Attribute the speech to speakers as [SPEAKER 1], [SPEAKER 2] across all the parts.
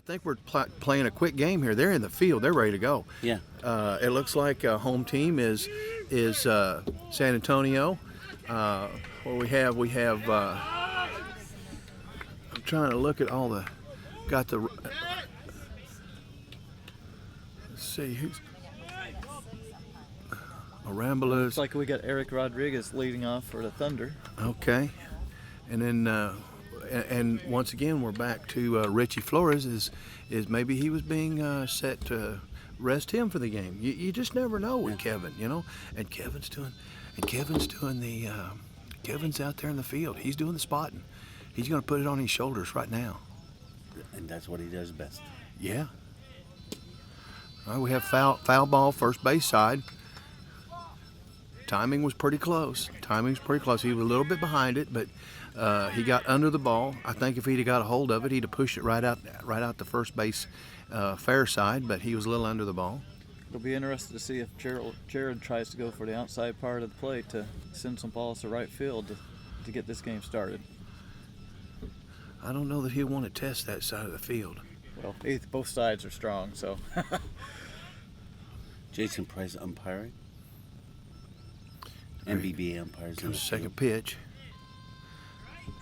[SPEAKER 1] think we're playing a quick game here. They're in the field. They're ready to go.
[SPEAKER 2] Yeah.
[SPEAKER 1] It looks like home team is San Antonio. What we have. I'm trying to look at all the. Got the. Let's see who's. Arambalus.
[SPEAKER 3] Looks like we got Eric Rodriguez leading off for the Thunder.
[SPEAKER 1] Okay, and then. And once again, we're back to Richie Flores. Is maybe he was being set to rest him for the game. You just never know with Kevin, you know. And Kevin's doing the Kevin's out there in the field. He's doing the spotting. He's going to put it on his shoulders right now.
[SPEAKER 2] And that's what he does best.
[SPEAKER 1] Yeah. All right, we have foul ball, first base side. Timing was pretty close. He was a little bit behind it, but he got under the ball. I think if he'd have got a hold of it, he'd have pushed it right out the first base fair side, but he was a little under the ball.
[SPEAKER 3] It'll be interesting to see if Jared tries to go for the outside part of the plate to send some balls to right field to get this game started.
[SPEAKER 1] I don't know that he'll want to test that side of the field.
[SPEAKER 3] Well, both sides are strong, so.
[SPEAKER 2] Jason Price umpiring. MBBA umpires.
[SPEAKER 1] Comes second pitch.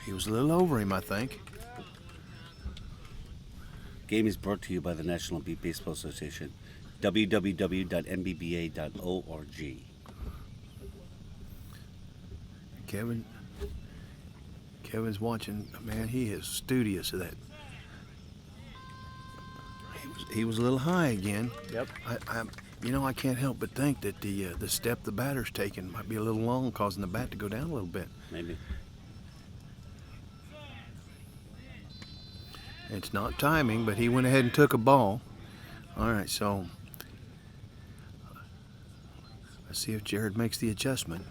[SPEAKER 1] He was a little over him, I think.
[SPEAKER 2] Game is brought to you by the National Beat Baseball Association. www.mbba.org.
[SPEAKER 1] Kevin's watching. Man, he is studious of that. He was a little high again.
[SPEAKER 3] Yep.
[SPEAKER 1] I can't help but think that the step the batter's taking might be a little long, causing the bat to go down a little bit.
[SPEAKER 2] Maybe.
[SPEAKER 1] It's not timing, but he went ahead and took a ball. All right, so let's see if Jared makes the adjustment.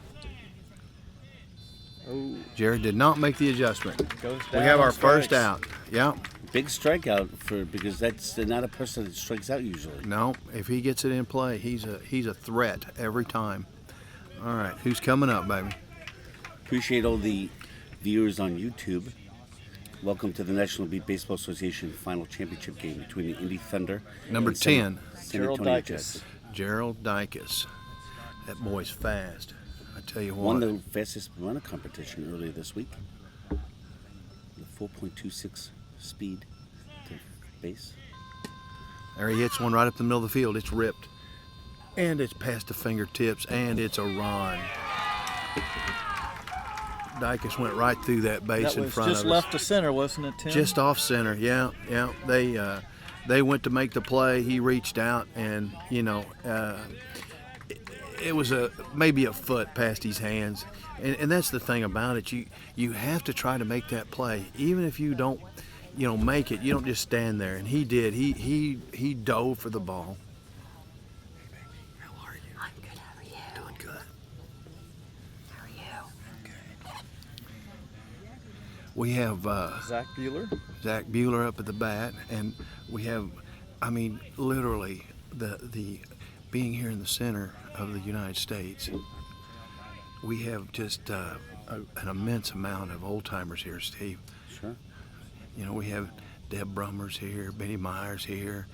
[SPEAKER 3] Oh.
[SPEAKER 1] Jared did not make the adjustment.
[SPEAKER 3] Goes
[SPEAKER 1] We
[SPEAKER 3] down
[SPEAKER 1] have our
[SPEAKER 3] strikes.
[SPEAKER 1] first out. Yeah.
[SPEAKER 2] Big strikeout because that's not a person that strikes out usually.
[SPEAKER 1] No, if he gets it in play, he's a threat every time. All right, who's coming up, baby?
[SPEAKER 2] Appreciate all the viewers on YouTube. Welcome to the National Beat Baseball Association final championship game between the Indy Thunder
[SPEAKER 1] Number
[SPEAKER 2] and
[SPEAKER 1] 10,
[SPEAKER 2] San
[SPEAKER 3] Gerald
[SPEAKER 2] Antonio
[SPEAKER 3] Dicus.
[SPEAKER 2] Jets.
[SPEAKER 1] Gerald Dicus. That boy's fast. I tell you
[SPEAKER 2] Won
[SPEAKER 1] what.
[SPEAKER 2] the fastest runner competition earlier this week. The 4.26 speed to base.
[SPEAKER 1] There he hits one right up the middle of the field. It's ripped. And it's past the fingertips, and it's a run. Dicus went right through that base in front of us.
[SPEAKER 3] That was just left to center, wasn't it, Tim?
[SPEAKER 1] Just off center, yeah. They went to make the play. He reached out, and it was maybe a foot past his hands, and that's the thing about it. You have to try to make that play, even if you don't, make it. You don't just stand there, and he did. He dove for the ball. Hey, baby, how are you?
[SPEAKER 4] I'm good. How are you?
[SPEAKER 1] Doing good.
[SPEAKER 4] How are you?
[SPEAKER 1] We have
[SPEAKER 3] Zach
[SPEAKER 1] Bueller up at the bat, and we have, literally the being here in the center of the United States, we have just an immense amount of old timers here, Steve.
[SPEAKER 2] Sure.
[SPEAKER 1] We have Deb Brummers here, Benny Myers here.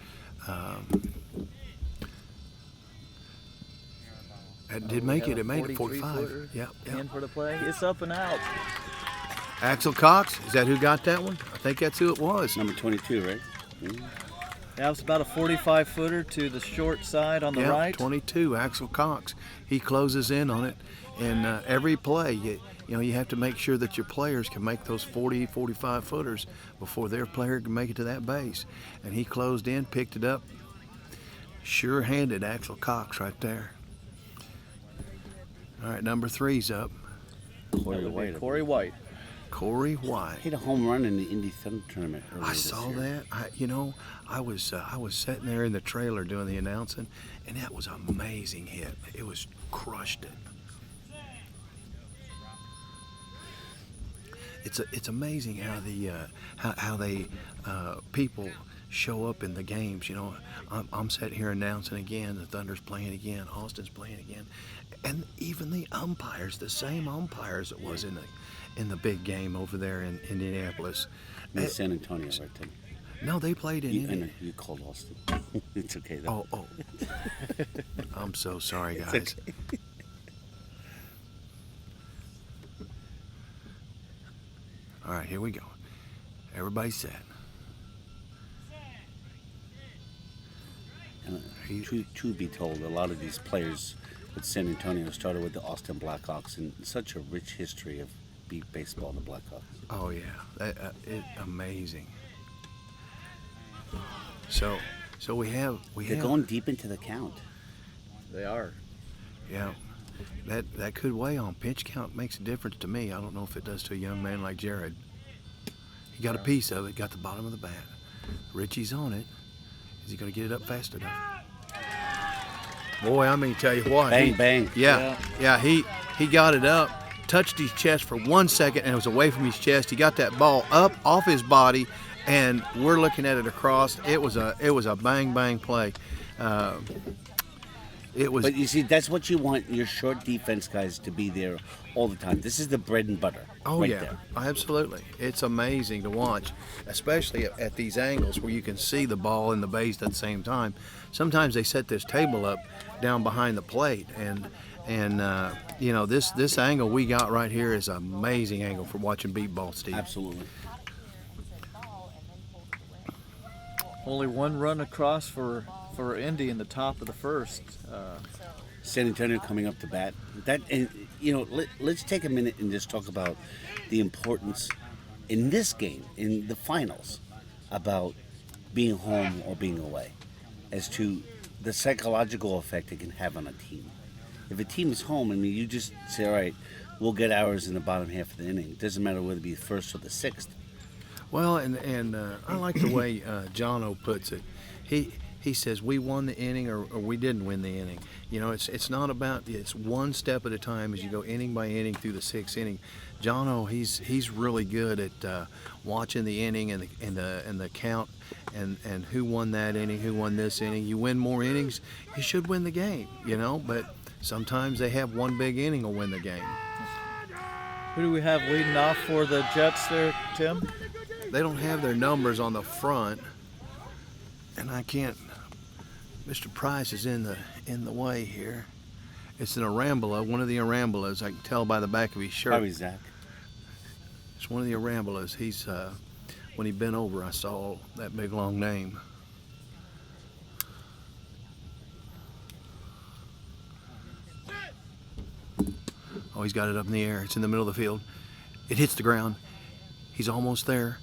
[SPEAKER 1] It did make it. It made it 45. Yeah.
[SPEAKER 3] In for the play. It's up and out.
[SPEAKER 1] Axel Cox, is that who got that one? I think that's who it was.
[SPEAKER 2] Number 22, right?
[SPEAKER 3] That was about a 45-footer to the short side on the right.
[SPEAKER 1] 22, Axel Cox. He closes in on it. And every play, you have to make sure that your players can make those 40, 45 footers before their player can make it to that base. And he closed in, picked it up. Sure-handed Axel Cox right there. All right, number 3's up.
[SPEAKER 3] Corey White.
[SPEAKER 1] Corey White.
[SPEAKER 2] Hit a home run in the Indy Thunder tournament earlier
[SPEAKER 1] I
[SPEAKER 2] this
[SPEAKER 1] saw
[SPEAKER 2] year.
[SPEAKER 1] that. I was sitting there in the trailer doing the announcing, and that was an amazing hit. It was crushed it. It's amazing how they people show up in the games. I'm sitting here announcing again. The Thunder's playing again. Austin's playing again, and even the umpires, the same umpires that was in the big game over there in Indianapolis.
[SPEAKER 2] In San Antonio, right, Tim?
[SPEAKER 1] No, they played in
[SPEAKER 2] I
[SPEAKER 1] Indy.
[SPEAKER 2] know you called Austin. It's okay though.
[SPEAKER 1] Oh. I'm so sorry, guys.
[SPEAKER 2] It's okay.
[SPEAKER 1] All right, here we go. Everybody set.
[SPEAKER 2] And, truth be told, a lot of these players with San Antonio started with the Austin Blackhawks, and such a rich history of beat baseball, the Blackhawks.
[SPEAKER 1] Oh yeah, amazing. So we have
[SPEAKER 2] They're going deep into the count.
[SPEAKER 3] They are.
[SPEAKER 1] yeah. That could weigh on pitch count. Makes a difference to me. I don't know if it does to a young man like Jared. He got a piece of it. Got the bottom of the bat. Richie's on it. Is he going to get it up fast enough? Boy, I mean, tell you what.
[SPEAKER 2] Bang, bang.
[SPEAKER 1] Yeah. He got it up, touched his chest for 1 second, and it was away from his chest. He got that ball up off his body, and we're looking at it across. It was a bang bang play. It was.
[SPEAKER 2] But you see, that's what you want your short defense guys to be there all the time. This is the bread and butter.
[SPEAKER 1] Oh
[SPEAKER 2] right
[SPEAKER 1] yeah,
[SPEAKER 2] there.
[SPEAKER 1] absolutely. It's amazing to watch, especially at these angles where you can see the ball and the base at the same time. Sometimes they set this table up down behind the plate, and you know, this angle we got right here is an amazing angle for watching beat ball, Steve.
[SPEAKER 2] Absolutely.
[SPEAKER 3] Only one run across for Indy in the top of the first.
[SPEAKER 2] San Antonio coming up to bat. That, and you know, let's take a minute and just talk about the importance in this game, in the finals, about being home or being away, as to the psychological effect it can have on a team. If a team is home, I mean, you just say, all right, we'll get ours in the bottom half of the inning. It doesn't matter whether it be the first or the sixth.
[SPEAKER 1] Well, and I like the way Jono puts it. He says we won the inning or we didn't win the inning. You know, it's not about, it's one step at a time as you go inning by inning through the sixth inning. Jono, he's really good at watching the inning and the count and who won that inning, who won this inning. You win more innings, you should win the game. You know, but sometimes they have one big inning will win the game.
[SPEAKER 3] Who do we have leading off for the Jets there, Tim?
[SPEAKER 1] They don't have their numbers on the front, and I can't. Mr. Price is in the way here. It's an Arambola, one of the Arambolas. I can tell by the back of his shirt.
[SPEAKER 2] Probably Zach.
[SPEAKER 1] It's one of the Arambolas. He's when he bent over, I saw that big long name. Oh, he's got it up in the air. It's in the middle of the field. It hits the ground. He's almost there.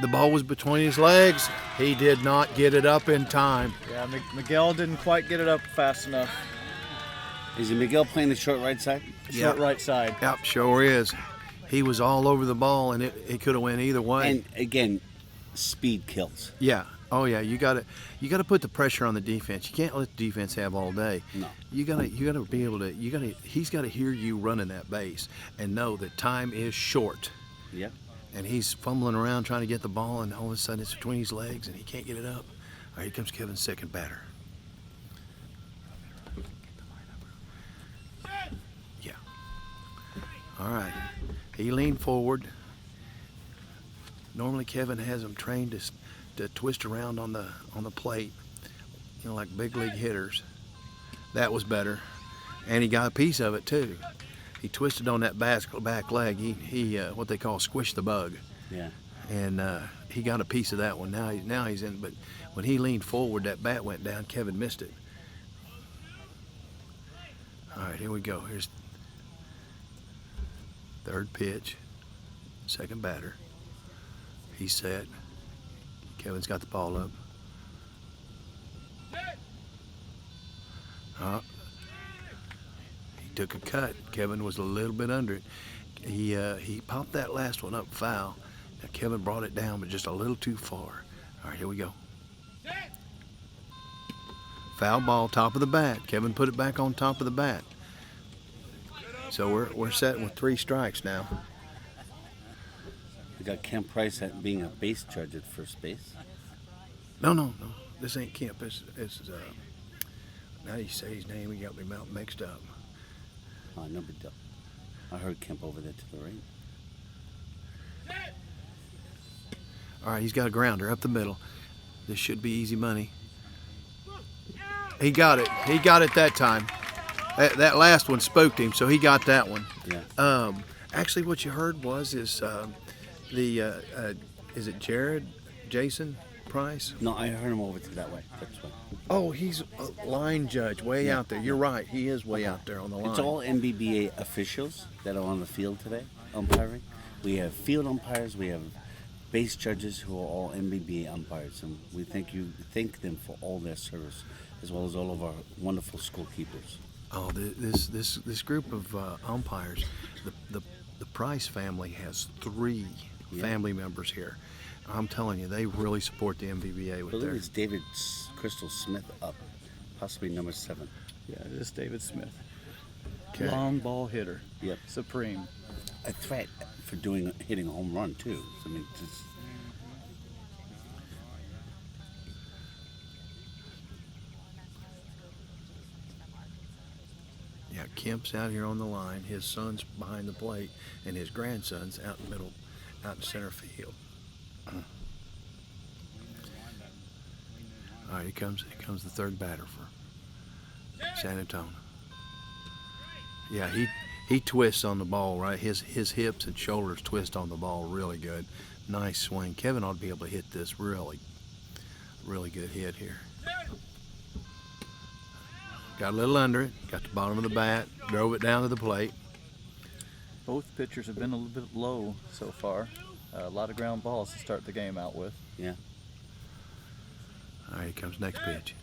[SPEAKER 1] The ball was between his legs. He did not get it up in time.
[SPEAKER 3] Yeah, Miguel didn't quite get it up fast enough.
[SPEAKER 2] Is it Miguel playing the short right side?
[SPEAKER 3] Short right side.
[SPEAKER 1] Yep, sure is. He was all over the ball, and it could have went either way.
[SPEAKER 2] And again, speed kills.
[SPEAKER 1] Yeah. Oh yeah. You got to put the pressure on the defense. You can't let the defense have all day.
[SPEAKER 2] No.
[SPEAKER 1] You got to be able to. He's got to hear you running that base and know that time is short.
[SPEAKER 2] Yep.
[SPEAKER 1] And he's fumbling around trying to get the ball, and all of a sudden it's between his legs, and he can't get it up. All right, here comes Kevin's second batter. Yeah. All right. He leaned forward. Normally Kevin has him trained to twist around on the plate, you know, like big league hitters. That was better, and he got a piece of it too. He twisted on that back leg. He what they call squish the bug.
[SPEAKER 2] Yeah.
[SPEAKER 1] And he got a piece of that one. Now he's in. But when he leaned forward, that bat went down. Kevin missed it. All right, here we go. Here's third pitch. Second batter. He's set. Kevin's got the ball up. He took a cut. Kevin was a little bit under it. He popped that last one up foul. Now Kevin brought it down, but just a little too far. All right, here we go. Foul ball, top of the bat. Kevin put it back on top of the bat. So we're set with 3 strikes now.
[SPEAKER 2] We got Kemp Price at being a base judge at first base.
[SPEAKER 1] No. This ain't Kemp. This is now you say his name, he got me mixed up.
[SPEAKER 2] Oh, no big deal. I heard Kemp over there to the right.
[SPEAKER 1] All right, he's got a grounder up the middle. This should be easy money. He got it. He got it that time. That last one spooked him, so he got that one.
[SPEAKER 2] Yeah.
[SPEAKER 1] Actually, what you heard was is it Jason Price?
[SPEAKER 2] No, I heard him over to that way. That's right.
[SPEAKER 1] Oh, he's a line judge way out there. You're right. He is way out there on the line.
[SPEAKER 2] It's all NBBA officials that are on the field today umpiring. We have field umpires. We have base judges who are all NBBA umpires, and we thank them for all their service, as well as all of our wonderful school keepers.
[SPEAKER 1] Oh, this group of umpires, the Price family has 3 family members here. I'm telling you, they really support the MVBA
[SPEAKER 2] I
[SPEAKER 1] with
[SPEAKER 2] believe
[SPEAKER 1] their.
[SPEAKER 2] it's David Crystal Smith up, possibly number 7.
[SPEAKER 3] Yeah, it is David Smith.
[SPEAKER 1] Okay.
[SPEAKER 3] Long ball hitter.
[SPEAKER 2] Yep.
[SPEAKER 3] Supreme.
[SPEAKER 2] A threat for hitting a home run too. I mean, just
[SPEAKER 1] Yeah, Kemp's out here on the line. His son's behind the plate, and his grandson's out in the middle, out in center field. All right, here comes the third batter for San Antonio. Yeah, he twists on the ball, right? His hips and shoulders twist on the ball really good. Nice swing. Kevin ought to be able to hit this really good hit here. Got a little under it, got the bottom of the bat, drove it down to the plate.
[SPEAKER 3] Both pitchers have been a little bit low so far. A lot of ground balls to start the game out with.
[SPEAKER 2] yeah.
[SPEAKER 1] All right, here comes next pitch.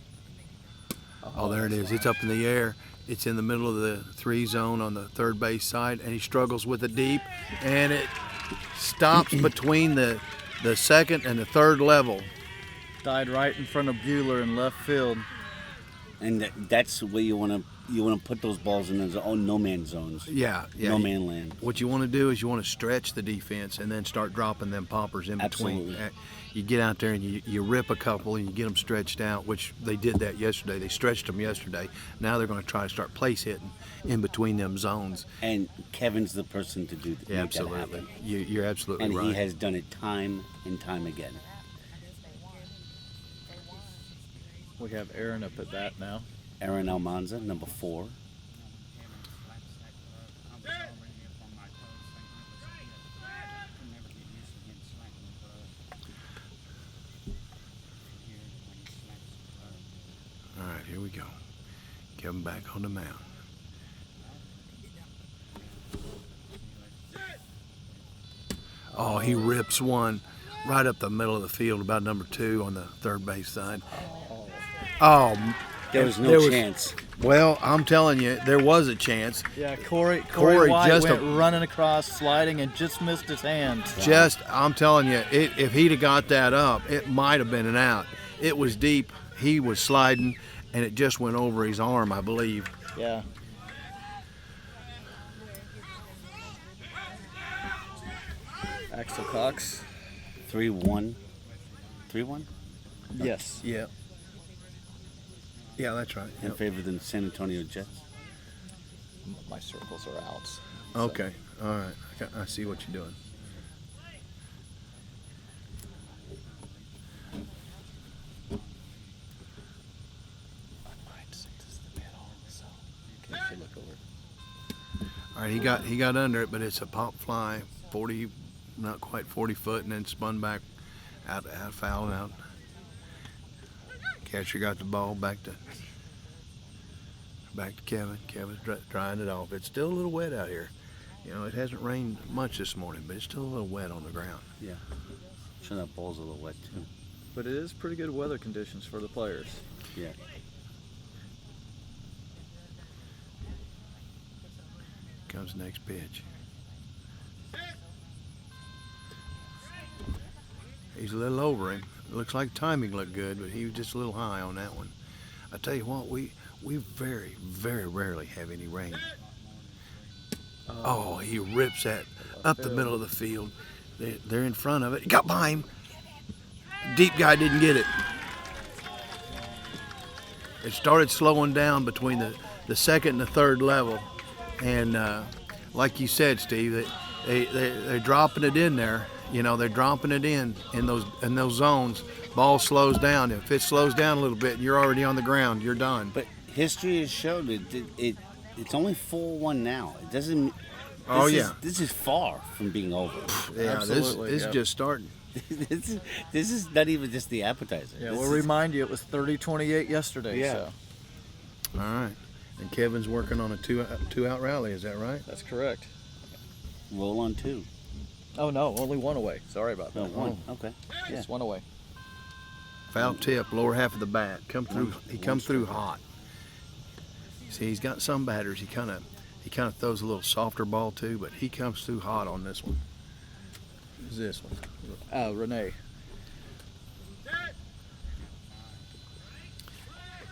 [SPEAKER 1] Oh, there it is. It's up in the air. It's in the middle of the 3 zone on the third base side, and he struggles with it deep, and it stops between the second and the third level.
[SPEAKER 3] Died right in front of Bueller in left field.
[SPEAKER 2] And that's where you want to put those balls in those no man zones.
[SPEAKER 1] Yeah.
[SPEAKER 2] No man land.
[SPEAKER 1] What you want to do is you want to stretch the defense and then start dropping them poppers in between.
[SPEAKER 2] Absolutely.
[SPEAKER 1] You get out there and you rip a couple and you get them stretched out, which they did that yesterday. They stretched them yesterday. Now they're going to try to start place hitting in between them zones.
[SPEAKER 2] And Kevin's the person to do
[SPEAKER 1] Yeah,
[SPEAKER 2] make that
[SPEAKER 1] absolutely.
[SPEAKER 2] happen.
[SPEAKER 1] You're absolutely
[SPEAKER 2] And
[SPEAKER 1] right.
[SPEAKER 2] he has done it time and time again.
[SPEAKER 3] We have Aaron up at bat now.
[SPEAKER 2] Aaron Almanza, number 4.
[SPEAKER 1] All right, here we go. Kevin back on the mound. Oh, he rips one right up the middle of the field, about number 2 on the third base side. Oh,
[SPEAKER 2] There was no chance.
[SPEAKER 1] Well, I'm telling you, there was a chance.
[SPEAKER 3] Yeah, Corey
[SPEAKER 1] Corey
[SPEAKER 3] White
[SPEAKER 1] just
[SPEAKER 3] went running across, sliding, and just missed his hands.
[SPEAKER 1] I'm telling you, if he'd have got that up, it might have been an out. It was deep. He was sliding, and it just went over his arm, I believe.
[SPEAKER 3] Yeah. Axel Cox.
[SPEAKER 2] 3-1. 3-1
[SPEAKER 3] Yes.
[SPEAKER 1] Yeah. Yeah, that's right.
[SPEAKER 2] in favor of the San Antonio Jets.
[SPEAKER 3] My circles are outs.
[SPEAKER 1] Okay. All right. I see what you're doing. All right, he got under it, but it's a pop fly, 40, not quite 40 foot, and then spun back out foul and out. Catcher got the ball back to Kevin. Kevin's drying it off. It's still a little wet out here. You know, it hasn't rained much this morning, but it's still a little wet on the ground.
[SPEAKER 2] Yeah. Sure, that ball's a little wet too.
[SPEAKER 3] But it is pretty good weather conditions for the players.
[SPEAKER 2] Yeah.
[SPEAKER 1] Comes the next pitch. He's a little over him. It looks like timing looked good, but he was just a little high on that one. I tell you what, we very, very rarely have any rain. Oh, he rips that up the middle of the field. They're in front of it. He got by him. Deep guy didn't get it. It started slowing down between the second and the third level. And like you said, Steve, they're dropping it in there. You know, they're dropping it in those zones. Ball slows down. If it slows down a little bit, and you're already on the ground. You're done.
[SPEAKER 2] But history has shown it's only 4-1 now. It doesn't.
[SPEAKER 1] Oh, yeah.
[SPEAKER 2] This is far from being over.
[SPEAKER 1] Yeah,
[SPEAKER 3] Absolutely,
[SPEAKER 1] this is
[SPEAKER 3] yep.
[SPEAKER 1] just starting.
[SPEAKER 2] this is not even just the appetizer.
[SPEAKER 3] Yeah,
[SPEAKER 2] This
[SPEAKER 3] we'll
[SPEAKER 2] is-
[SPEAKER 3] remind you it was 30-28 yesterday.
[SPEAKER 2] Yeah.
[SPEAKER 3] So
[SPEAKER 1] All right. And Kevin's working on a two-out rally. Is that right?
[SPEAKER 3] that's correct.
[SPEAKER 2] roll on 2.
[SPEAKER 3] Oh no, only one away. Sorry about that.
[SPEAKER 2] No, 1. Okay. Yeah.
[SPEAKER 3] Just one away.
[SPEAKER 1] Foul tip, lower half of the bat. He comes through hot. See, he's got some batters. He kind of throws a little softer ball too, but he comes through hot on this one. Who's this one?
[SPEAKER 3] Renee.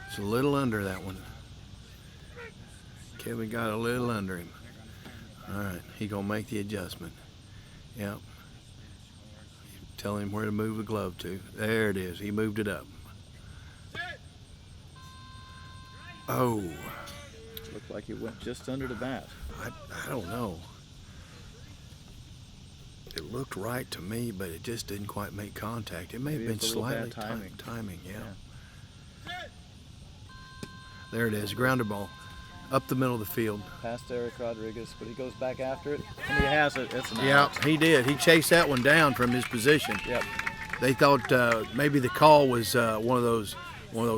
[SPEAKER 1] It's a little under that one. Kevin got a little under him. All right, he gonna make the adjustment. Yep. Tell him where to move the glove to. There it is. He moved it up. Oh,
[SPEAKER 3] Looked like he went just under the bat.
[SPEAKER 1] I don't know. It looked right to me, but it just didn't quite make contact. It may
[SPEAKER 3] Maybe
[SPEAKER 1] have been
[SPEAKER 3] it's a little
[SPEAKER 1] slightly
[SPEAKER 3] bad timing.
[SPEAKER 1] timing. Yeah. There it is, grounder ball, up the middle of the field.
[SPEAKER 3] Past Eric Rodriguez, but he goes back after it, and he has it. It's an
[SPEAKER 1] Yeah,
[SPEAKER 3] out.
[SPEAKER 1] he did. He chased that one down from his position.
[SPEAKER 3] Yep.
[SPEAKER 1] They thought maybe the call was one of those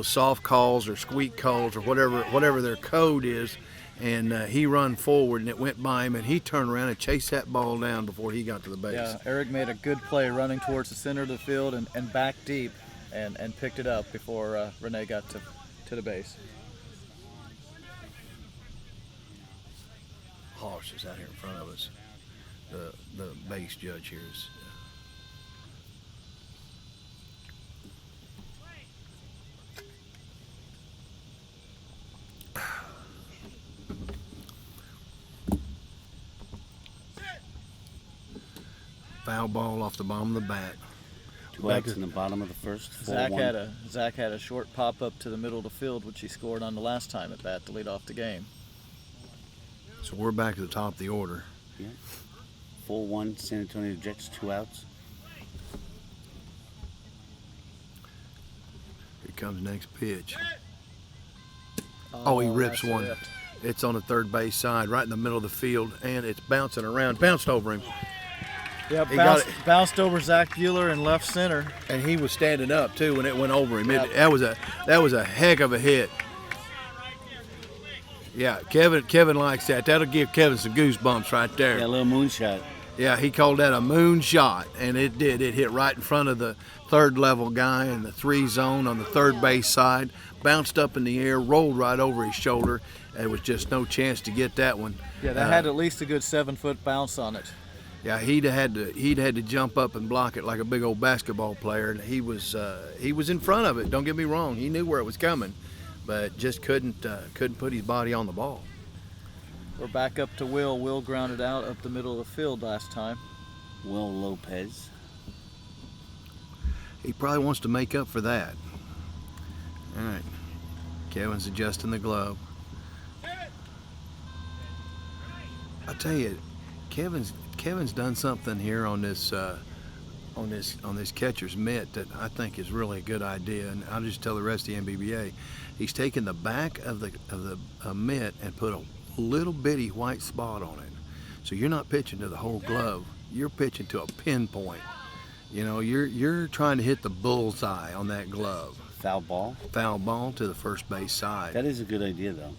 [SPEAKER 1] soft calls or squeak calls or whatever their code is, and he run forward and it went by him and he turned around and chased that ball down before he got to the base.
[SPEAKER 3] Yeah, Eric made a good play running towards the center of the field and back deep, and picked it up before Renee got to the base.
[SPEAKER 1] Hoss is out here in front of us. The base judge here is. Foul ball off the bottom of the bat.
[SPEAKER 2] 2 outs in the bottom of the first. 4-1.
[SPEAKER 3] Zach had a short pop up to the middle of the field, which he scored on the last time at bat to lead off the game.
[SPEAKER 1] So we're back at the top of the order.
[SPEAKER 2] Yeah. 4-1. San Antonio Jets. 2 outs.
[SPEAKER 1] Here comes next pitch. Oh, he rips
[SPEAKER 3] that's
[SPEAKER 1] one.
[SPEAKER 3] ripped.
[SPEAKER 1] It's on the third base side, right in the middle of the field, and it's bouncing around. Bounced over him,
[SPEAKER 3] Yeah,
[SPEAKER 1] He got
[SPEAKER 3] bounced over Zach Bueller in left center.
[SPEAKER 1] and he was standing up too when it went over him.
[SPEAKER 3] Yep.
[SPEAKER 1] That was a heck of a hit. Yeah, Kevin likes that. That'll give Kevin some goosebumps right there.
[SPEAKER 2] Yeah, a little moonshot.
[SPEAKER 1] Yeah, he called that a moon shot, and it did. It hit right in front of the third level guy in the 3 zone on the third base side, bounced up in the air, rolled right over his shoulder. There was just no chance to get that one.
[SPEAKER 3] Yeah, that had at least a good 7-foot bounce on it.
[SPEAKER 1] Yeah, he'd had to jump up and block it like a big old basketball player, and he was in front of it. Don't get me wrong, he knew where it was coming, but just couldn't put his body on the ball.
[SPEAKER 3] We're back up to Will. Will grounded out up the middle of the field last time.
[SPEAKER 2] Will Lopez.
[SPEAKER 1] He probably wants to make up for that. All right, Kevin's adjusting the glove. I tell you, Kevin's done something here on this catcher's mitt that I think is really a good idea, and I'll just tell the rest of the NBBA. He's taken the back of the mitt and put a little bitty white spot on it, so you're not pitching to the whole glove. You're pitching to a pinpoint. You know, you're trying to hit the bullseye on that glove.
[SPEAKER 2] Foul ball.
[SPEAKER 1] Foul ball to the first base side.
[SPEAKER 2] That is a good idea, though.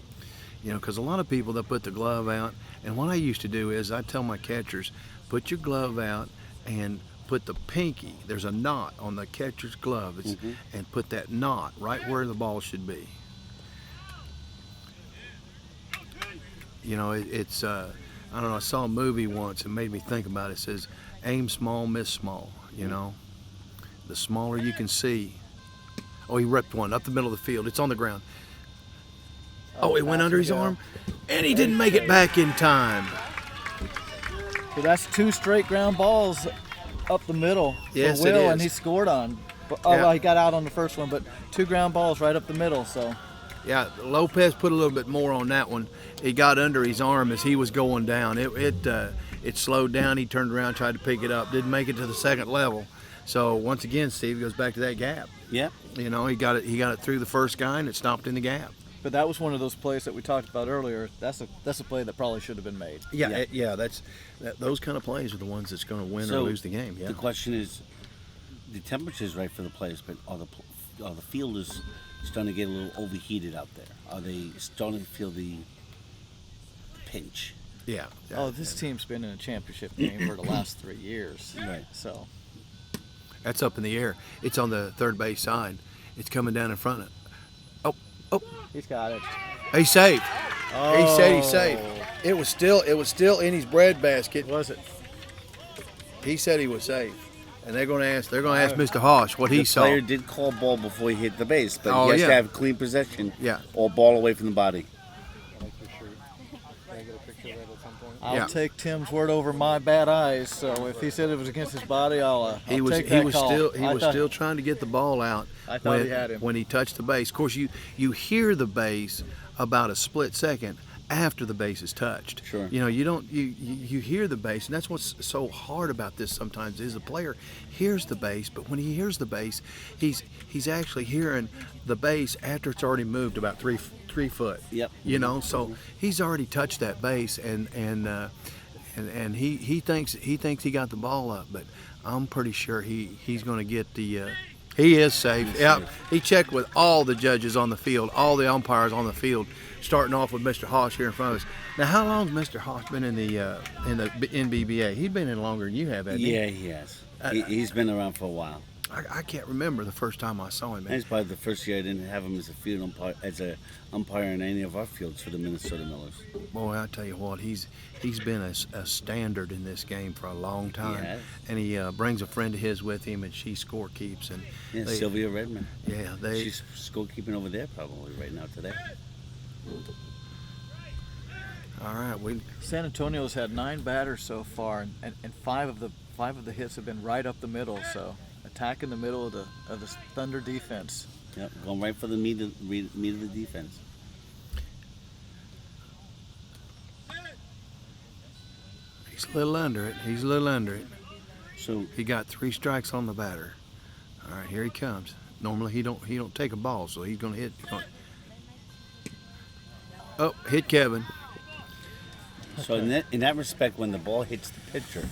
[SPEAKER 1] You know, because a lot of people, they'll put the glove out, and what I used to do is I tell my catchers, put your glove out and put the pinky, there's a knot on the catcher's glove, and put that knot right where the ball should be. You know, it's I don't know, I saw a movie once and made me think about it. It says, aim small, miss small, you know. The smaller you can see. Oh, he ripped one up the middle of the field. It's on the ground. Oh, it went under his arm, and he didn't make it back in time.
[SPEAKER 3] So that's 2 straight ground balls up the middle
[SPEAKER 1] Yes,
[SPEAKER 3] for
[SPEAKER 1] it
[SPEAKER 3] Will,
[SPEAKER 1] is.
[SPEAKER 3] and he scored on. Oh,
[SPEAKER 1] Yeah.
[SPEAKER 3] well, he got out on the first one, but 2 ground balls right up the middle. So
[SPEAKER 1] Yeah, Lopez put a little bit more on that one. He got under his arm as he was going down. it slowed down. He turned around, tried to pick it up, didn't make it to the second level. So once again, Steve goes back to that gap.
[SPEAKER 2] Yeah.
[SPEAKER 1] You know, he got it through the first guy, and it stopped in the gap.
[SPEAKER 3] But that was one of those plays that we talked about earlier. That's a play that probably should have been made.
[SPEAKER 1] Yeah. Those kind of plays are the ones that's going to win or lose the game. Yeah.
[SPEAKER 2] The question is, the temperature is right for the players, but are the fielders starting to get a little overheated out there? Are they starting to feel the pinch?
[SPEAKER 1] Yeah.
[SPEAKER 3] Oh, this team's been in a championship game for the last 3 years.
[SPEAKER 2] Right.
[SPEAKER 3] So
[SPEAKER 1] That's up in the air. It's on the third base side. It's coming down in front of. Oh,
[SPEAKER 3] he's got it.
[SPEAKER 1] he's safe.
[SPEAKER 3] Oh.
[SPEAKER 1] He said he's safe. It was still in his bread basket.
[SPEAKER 3] Was it?
[SPEAKER 1] He said he was safe. And they're going to ask Mr. Hosh what he
[SPEAKER 2] The
[SPEAKER 1] saw.
[SPEAKER 2] player did call ball before he hit the base, but
[SPEAKER 1] Oh,
[SPEAKER 2] he has
[SPEAKER 1] yeah.
[SPEAKER 2] to have clean possession.
[SPEAKER 1] Yeah.
[SPEAKER 2] Or ball away from the body.
[SPEAKER 3] I'll take Tim's word over my bad eyes. So if he said it was against his body, I'll
[SPEAKER 1] He was
[SPEAKER 3] take that
[SPEAKER 1] he was
[SPEAKER 3] call.
[SPEAKER 1] still trying to get the ball out
[SPEAKER 3] I thought he had him.
[SPEAKER 1] when he touched the base. Of course, you hear the base about a split second after the base is touched.
[SPEAKER 2] Sure.
[SPEAKER 1] You know, you hear the base, and that's what's so hard about this sometimes is the player hears the base, but when he hears the base, he's actually hearing the base after it's already moved about three foot.
[SPEAKER 2] Yep.
[SPEAKER 1] You know, so he's already touched that base, and he thinks he got the ball up, but I'm pretty sure he's going to get the. He is safe. Yep. He checked with all the judges on the field, all the umpires on the field, starting off with Mr. Hosh here in front of us. Now, how long's Mr. Hosh been in the NBBA? He's been in longer than you have, hasn't he?
[SPEAKER 2] Yeah, he has. He's been around for a while.
[SPEAKER 1] I can't remember the first time I saw him.
[SPEAKER 2] And it's probably the first year I didn't have him as a field umpire, umpire in any of our fields for the Minnesota Millers.
[SPEAKER 1] Boy, I tell you what, he's been a standard in this game for a long time,
[SPEAKER 2] He has.
[SPEAKER 1] and he brings a friend of his with him, and she scorekeeps. And
[SPEAKER 2] Yeah, Sylvia Redmond.
[SPEAKER 1] yeah,
[SPEAKER 2] She's scorekeeping over there probably right now today.
[SPEAKER 1] all right.
[SPEAKER 3] San Antonio's had 9 batters so far, and five of the hits have been right up the middle. So attacking the middle of the Thunder defense.
[SPEAKER 2] Yep, going right for the meat of the defense.
[SPEAKER 1] He's a little under it.
[SPEAKER 2] So
[SPEAKER 1] He got 3 strikes on the batter. All right, here he comes. Normally he don't take a ball, so he's gonna hit. Oh, hit Kevin.
[SPEAKER 2] So in that respect, when the ball hits the pitcher,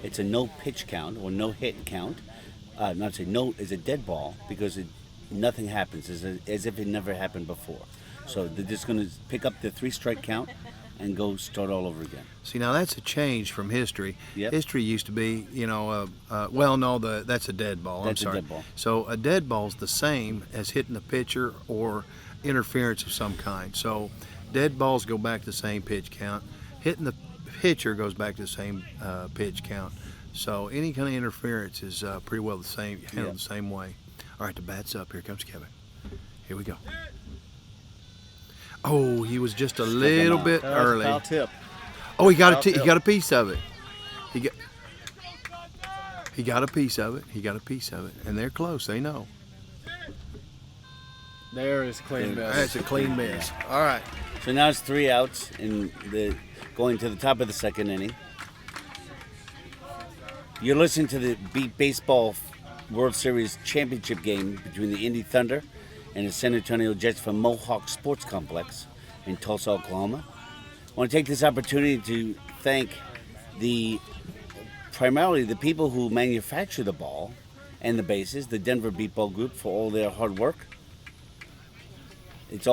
[SPEAKER 2] it's a no pitch count or no hit count. Not say no is a dead ball because nothing happens as if it never happened before. So they're just going to pick up the 3-strike count and go start all over again.
[SPEAKER 1] See, now that's a change from history.
[SPEAKER 2] Yep.
[SPEAKER 1] History used to be, that's a dead ball.
[SPEAKER 2] That's a
[SPEAKER 1] I'm sorry.
[SPEAKER 2] dead ball.
[SPEAKER 1] So a dead ball's the same as hitting the pitcher or interference of some kind. So dead balls go back to the same pitch count. Hitting the pitcher goes back to the same pitch count. So any kind of interference is pretty well the same, handled
[SPEAKER 2] Yep.
[SPEAKER 1] the same way. All right, the bat's up. Here comes Kevin. Here we go. Oh, he was just a little
[SPEAKER 2] out.
[SPEAKER 1] bit
[SPEAKER 3] That was a
[SPEAKER 1] early.
[SPEAKER 3] foul tip.
[SPEAKER 1] Oh, he got
[SPEAKER 3] Foul
[SPEAKER 1] he
[SPEAKER 3] tip.
[SPEAKER 1] got a piece of it. He got a piece of it. And they're close. They know.
[SPEAKER 3] There is clean miss.
[SPEAKER 1] That's a clean miss. All right.
[SPEAKER 2] So now it's 3 outs going to the top of the second inning. You're listening to the Beat Baseball World Series championship game between the Indy Thunder and the San Antonio Jets from Mohawk Sports Complex in Tulsa, Oklahoma. I want to take this opportunity to thank primarily the people who manufacture the ball and the bases, the Denver Beat Ball Group, for all their hard work. It's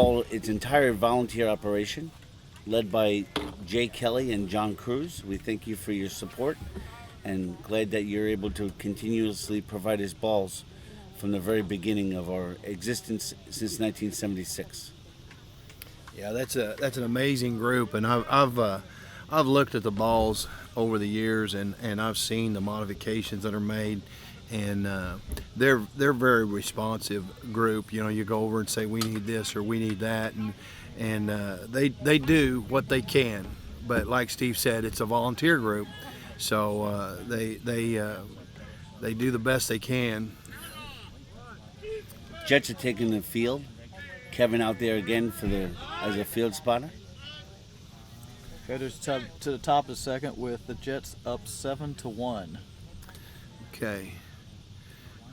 [SPEAKER 2] entire volunteer operation, led by Jay Kelly and John Cruz. We thank you for your support, and glad that you're able to continuously provide us balls from the very beginning of our existence since 1976.
[SPEAKER 1] Yeah, that's an amazing group, and I've looked at the balls over the years, and I've seen the modifications that are made, and they're very responsive group. You know, you go over and say we need this or we need that, and they do what they can. But like Steve said, it's a volunteer group, so they do the best they can.
[SPEAKER 2] Jets are taking the field. Kevin out there again as a field spotter.
[SPEAKER 3] Headers to the top of the second with the Jets up 7-1.
[SPEAKER 1] Okay.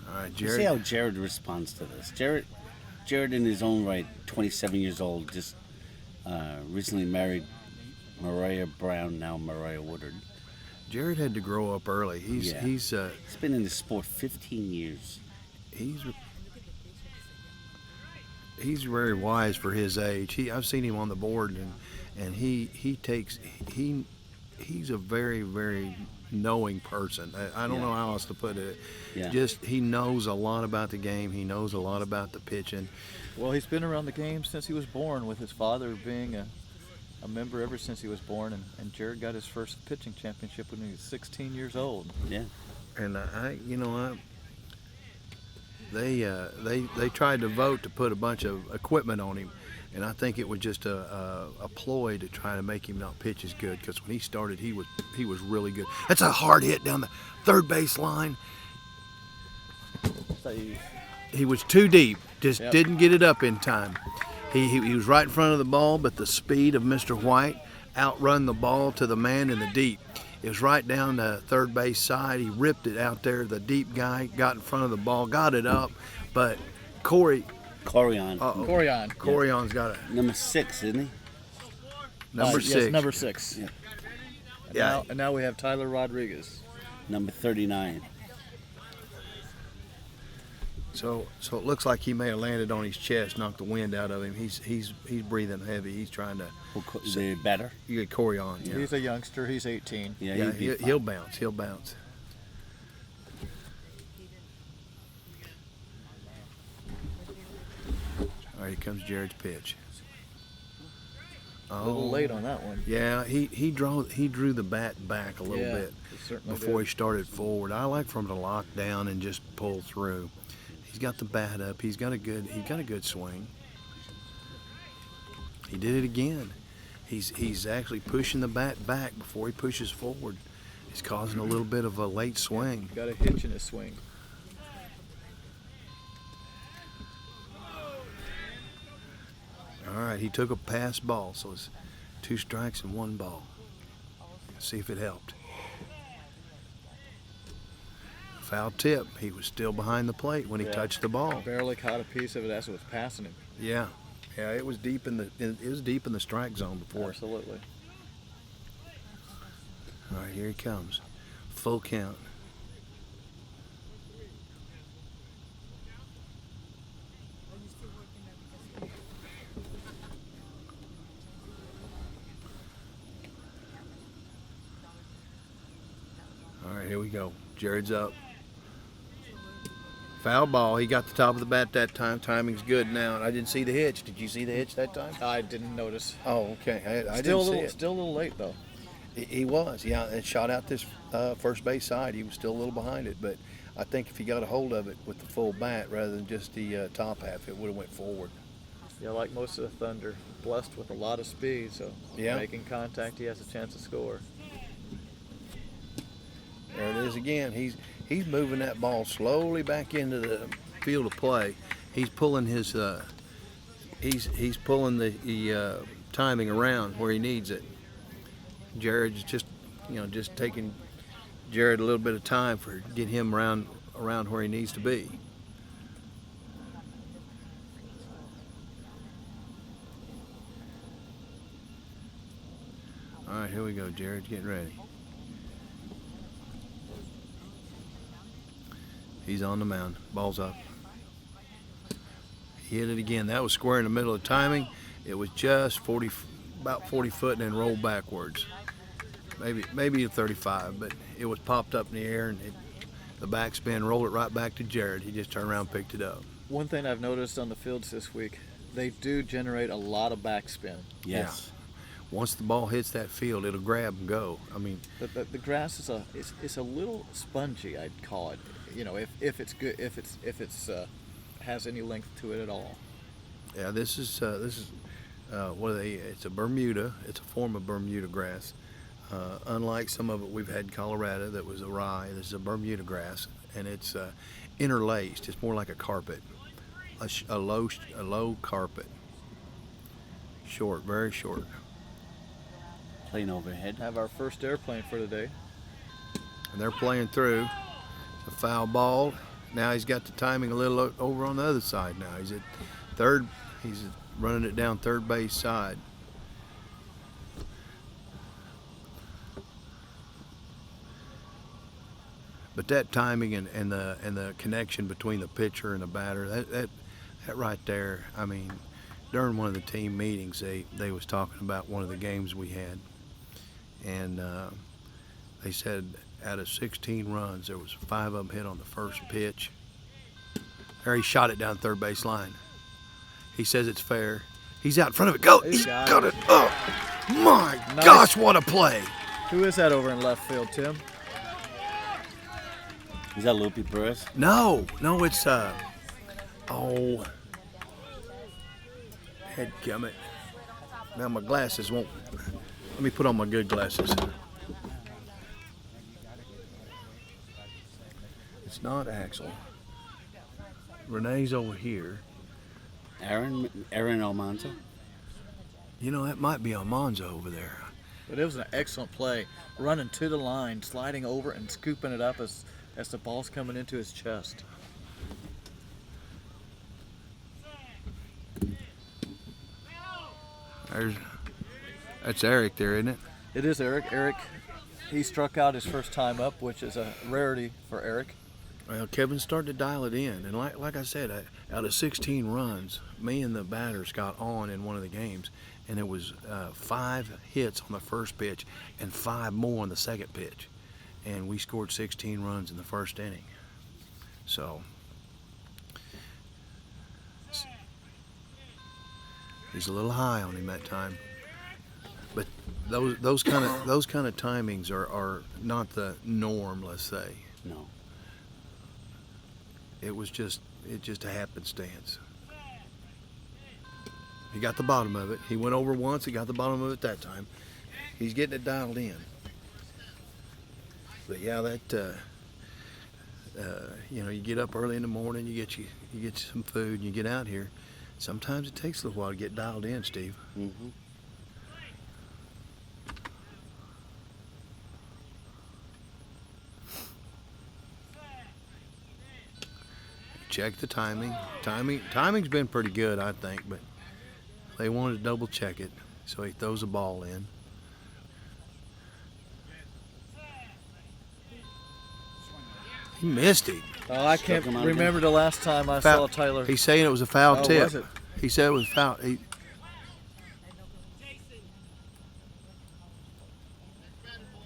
[SPEAKER 1] All right,
[SPEAKER 2] You see
[SPEAKER 1] Jared.
[SPEAKER 2] how Jared responds to this. Jared in his own right, 27 years old, just recently married Mariah Brown, now Mariah Woodard.
[SPEAKER 1] Jared had to grow up early. He's
[SPEAKER 2] Yeah.
[SPEAKER 1] he's
[SPEAKER 2] He's been in the sport 15 years.
[SPEAKER 1] he's he's very wise for his age. I've seen him on the board, and he's a very, very knowing person. I don't
[SPEAKER 2] Yeah.
[SPEAKER 1] know how else to put it.
[SPEAKER 2] Yeah.
[SPEAKER 1] Just he knows a lot about the game. He knows a lot about the pitching.
[SPEAKER 3] Well, he's been around the game since he was born, with his father being a member ever since he was born, and Jared got his first pitching championship when he was 16 years old.
[SPEAKER 2] Yeah.
[SPEAKER 1] And they tried to vote to put a bunch of equipment on him, and I think it was just a ploy to try to make him not pitch as good, because when he started, he was really good. That's a hard hit down the third base line. He was too deep, just
[SPEAKER 3] Yep.
[SPEAKER 1] didn't get it up in time. He was right in front of the ball, but the speed of Mr. White outrun the ball to the man in the deep. It was right down the third base side. He ripped it out there. The deep guy got in front of the ball, got it up, but
[SPEAKER 2] Corian.
[SPEAKER 1] Corion's got a
[SPEAKER 2] Number 6, isn't he?
[SPEAKER 1] number
[SPEAKER 3] Yes,
[SPEAKER 1] 6.
[SPEAKER 3] number 6.
[SPEAKER 2] Yeah.
[SPEAKER 1] Yeah.
[SPEAKER 3] And now we have Tyler Rodriguez.
[SPEAKER 2] Number 39.
[SPEAKER 1] So it looks like he may have landed on his chest, knocked the wind out of him. He's breathing heavy. He's trying to.
[SPEAKER 2] The batter.
[SPEAKER 1] You get Corion. Yeah.
[SPEAKER 3] He's a youngster. He's 18.
[SPEAKER 2] Yeah,
[SPEAKER 1] Yeah,
[SPEAKER 2] he'd be
[SPEAKER 1] he'll bounce. He'll bounce. All right, here comes Jared's pitch.
[SPEAKER 3] A little late on that one.
[SPEAKER 1] Yeah, he drew the bat back a little
[SPEAKER 3] Yeah,
[SPEAKER 1] bit
[SPEAKER 3] he certainly
[SPEAKER 1] before
[SPEAKER 3] did.
[SPEAKER 1] he started forward. I like for him to lock down and just pull through. He's got the bat up. He's got a good swing. He did it again. He's actually pushing the bat back before he pushes forward. He's causing a little bit of a late swing.
[SPEAKER 3] Got a hitch in his swing.
[SPEAKER 1] All right, he took a pass ball, so it's 2 strikes and 1 ball. See if it helped. Foul tip. He was still behind the plate when he
[SPEAKER 3] Yeah.
[SPEAKER 1] touched the ball.
[SPEAKER 3] Barely caught a piece of it as it was passing him.
[SPEAKER 1] Yeah, it was deep in the strike zone before.
[SPEAKER 3] Absolutely.
[SPEAKER 1] All right, here he comes. Full count. All right, here we go. Jared's up. Foul ball. He got the top of the bat that time. Timing's good now. I didn't see the hitch. Did you see the hitch that time?
[SPEAKER 3] I didn't notice.
[SPEAKER 1] Oh, okay. I
[SPEAKER 3] Still
[SPEAKER 1] didn't see it.
[SPEAKER 3] Still a little late though.
[SPEAKER 1] He was, yeah. And shot out this first base side. He was still a little behind it, but I think if he got a hold of it with the full bat rather than just the top half, it would have went forward.
[SPEAKER 3] Yeah, like most of the Thunder, blessed with a lot of speed, so
[SPEAKER 1] Yeah.
[SPEAKER 3] making contact, he has a chance to score.
[SPEAKER 1] There it is again. He's moving that ball slowly back into the field of play. He's pulling his he's pulling the timing around where he needs it. Jared's just taking Jared a little bit of time for get him around where he needs to be. All right, here we go. Jared's getting ready. He's on the mound. Ball's up. He hit it again. That was square in the middle of the timing. It was just about 40 foot and then rolled backwards. Maybe 35, but it was popped up in the air and the backspin rolled it right back to Jared. He just turned around and picked it up.
[SPEAKER 3] One thing I've noticed on the fields this week, they do generate a lot of backspin.
[SPEAKER 2] Yes.
[SPEAKER 1] Once the ball hits that field, it'll grab and go. I mean,
[SPEAKER 3] The grass is a little spongy, I'd call it. You know, if it's good, if it's has any length to it at all.
[SPEAKER 1] yeah, this is what are they? It's a Bermuda. It's a form of Bermuda grass. Unlike some of it we've had in Colorado that was a rye, this is a Bermuda grass, and it's interlaced. It's more like a carpet, a low carpet. Short, very short.
[SPEAKER 2] airplane overhead.
[SPEAKER 3] Have our first airplane for today.
[SPEAKER 1] And they're playing through. A foul ball. Now he's got the timing a little over on the other side now. He's at third. He's running it down third base side. But that timing and the connection between the pitcher and the batter, that right there, I mean, during one of the team meetings, they was talking about one of the games we had, and they said out of 16 runs, there was 5 of them hit on the first pitch. There he shot it down third base line. He says it's fair. He's out in front of it. Go! He's got it. Oh, my gosh, what a play!
[SPEAKER 3] Who is that over in left field, Tim?
[SPEAKER 2] Is that Lupe Perez?
[SPEAKER 1] No, it's headgummit. Now my glasses won't. Let me put on my good glasses. It's not Axel. Renee's over here.
[SPEAKER 2] Aaron Almanza?
[SPEAKER 1] You know, that might be Almanza over there.
[SPEAKER 3] But it was an excellent play. Running to the line, sliding over and scooping it up as the ball's coming into his chest.
[SPEAKER 1] That's Eric there, isn't it?
[SPEAKER 3] It is Eric. Eric, he struck out his first time up, which is a rarity for Eric.
[SPEAKER 1] Well, Kevin started to dial it in, and like I said, out of 16 runs, me and the batters got on in one of the games, and it was 5 hits on the first pitch and 5 more on the second pitch, and we scored 16 runs in the first inning. So he's a little high on him that time, but those kind of timings are not the norm, let's say.
[SPEAKER 2] No.
[SPEAKER 1] It's just a happenstance. He got the bottom of it. He went over once. He got the bottom of it that time. He's getting it dialed in. But yeah, that you get up early in the morning. You get you some food, and you get out here. Sometimes it takes a little while to get dialed in, Steve.
[SPEAKER 2] Mm-hmm.
[SPEAKER 1] Check the timing. Timing's been pretty good, I think, but they wanted to double check it, so he throws a ball in. He missed it.
[SPEAKER 3] Oh, I can't remember the last time I saw Tyler.
[SPEAKER 1] He's saying it was a foul tip.
[SPEAKER 3] Was it?
[SPEAKER 1] He said it was foul.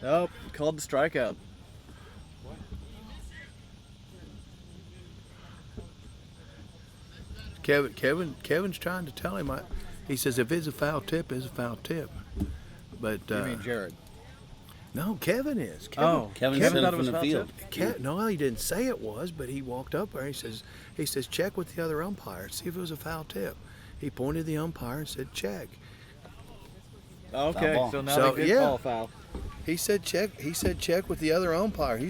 [SPEAKER 3] Nope, called the strikeout.
[SPEAKER 1] Kevin's trying to tell him. He says if it's a foul tip, it's a foul tip. But
[SPEAKER 3] You mean Jared?
[SPEAKER 1] no, Kevin is.
[SPEAKER 2] Kevin
[SPEAKER 3] Kevin
[SPEAKER 2] sent
[SPEAKER 3] thought
[SPEAKER 2] it
[SPEAKER 3] it was
[SPEAKER 2] from the
[SPEAKER 3] foul
[SPEAKER 2] field.
[SPEAKER 1] No, he didn't say it was, but he walked up there. He says check with the other umpire, see if it was a foul tip. He pointed to the umpire and said check.
[SPEAKER 3] Okay,
[SPEAKER 2] ball.
[SPEAKER 3] so now
[SPEAKER 1] So,
[SPEAKER 3] they did
[SPEAKER 1] yeah.
[SPEAKER 3] call foul.
[SPEAKER 1] He said check. He said check with the other umpire.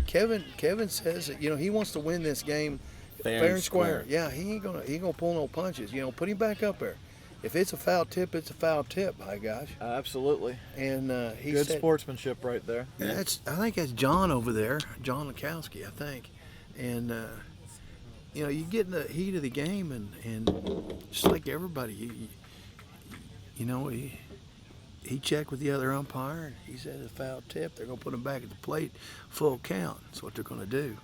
[SPEAKER 1] Kevin says that, he wants to win this game fair and square. Yeah, he ain't gonna pull no punches. Put him back up there. If it's a foul tip, it's a foul tip. My gosh.
[SPEAKER 3] Absolutely.
[SPEAKER 1] And he
[SPEAKER 3] Good
[SPEAKER 1] said,
[SPEAKER 3] sportsmanship right there.
[SPEAKER 1] I think that's John over there, John Lukowski, I think. And you get in the heat of the game, and just like everybody, he checked with the other umpire, and he said it's a foul tip. They're gonna put him back at the plate, full count. That's what they're gonna do.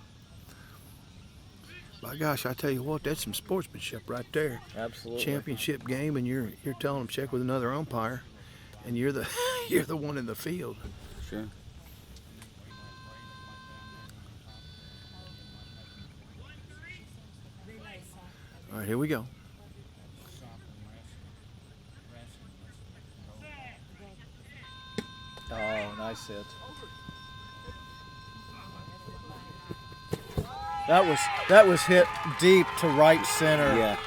[SPEAKER 1] My gosh, I tell you what, that's some sportsmanship right there.
[SPEAKER 3] Absolutely.
[SPEAKER 1] Championship game, and you're telling them check with another umpire, and you're the one in the field.
[SPEAKER 2] Sure.
[SPEAKER 1] All right, here we go.
[SPEAKER 3] Oh, nice hit. That was hit deep to right center.
[SPEAKER 2] Yeah.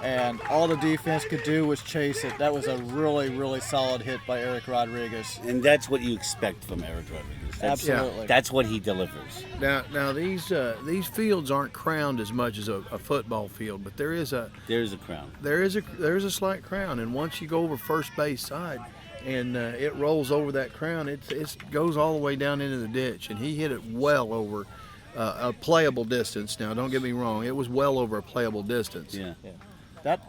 [SPEAKER 3] And all the defense could do was chase it. That was a really, really solid hit by Eric Rodriguez.
[SPEAKER 2] And that's what you expect from Eric Rodriguez.
[SPEAKER 3] Absolutely.
[SPEAKER 2] That's what he delivers.
[SPEAKER 1] Now these fields aren't crowned as much as a football field, but there is a
[SPEAKER 2] There's a crown.
[SPEAKER 1] there is a slight crown, and once you go over first base side, and it rolls over that crown. It goes all the way down into the ditch, and he hit it well over a playable distance. Now, don't get me wrong; it was well over a playable distance.
[SPEAKER 2] Yeah.
[SPEAKER 3] That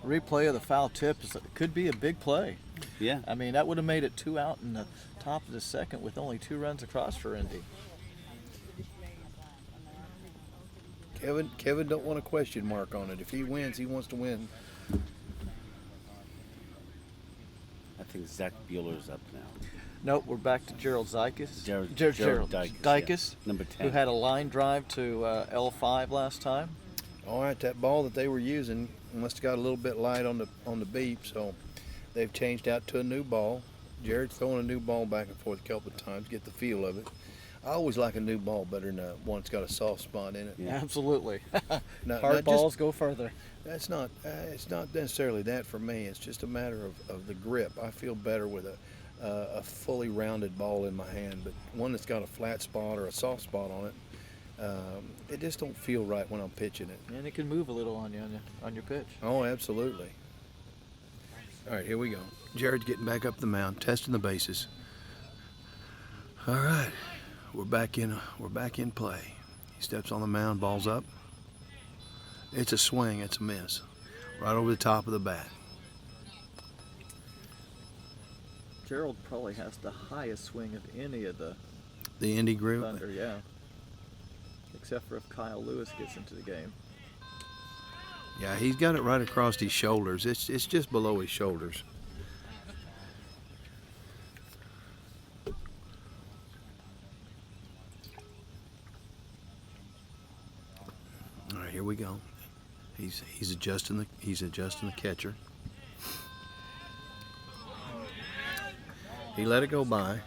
[SPEAKER 3] replay of the foul tip could be a big play.
[SPEAKER 2] Yeah.
[SPEAKER 3] I mean, that would have made it 2 out in the top of the second with only 2 runs across for Indy.
[SPEAKER 1] Kevin don't want a question mark on it. If he wins, he wants to win.
[SPEAKER 2] I think Zach Bueller's up now.
[SPEAKER 3] Nope, we're back to Gerald Zykis.
[SPEAKER 2] Gerald Dykes, yeah. Number 10.
[SPEAKER 3] Who had a line drive to L5 last time.
[SPEAKER 1] All right, that ball that they were using must have got a little bit light on the beep, so they've changed out to a new ball. Jared's throwing a new ball back and forth a couple of times, get the feel of it. I always like a new ball better than one that's got a soft spot in it.
[SPEAKER 2] Yeah.
[SPEAKER 3] Absolutely.
[SPEAKER 1] Now,
[SPEAKER 3] Hard balls go further.
[SPEAKER 1] That's not. It's not necessarily that for me. It's just a matter of the grip. I feel better with a fully rounded ball in my hand, but one that's got a flat spot or a soft spot on it, it just don't feel right when I'm pitching it.
[SPEAKER 3] And it can move a little on your pitch.
[SPEAKER 1] Oh, absolutely. All right, here we go. Jared's getting back up the mound, testing the bases. All right, we're back in play. He steps on the mound, ball's up. It's a swing, it's a miss. Right over the top of the bat.
[SPEAKER 3] Gerald probably has the highest swing of any of the
[SPEAKER 1] Indy group.
[SPEAKER 3] Thunder, yeah. Except for if Kyle Lewis gets into the game.
[SPEAKER 1] Yeah, he's got it right across his shoulders. It's just below his shoulders. All right, here we go. He's adjusting the catcher. He let it go by.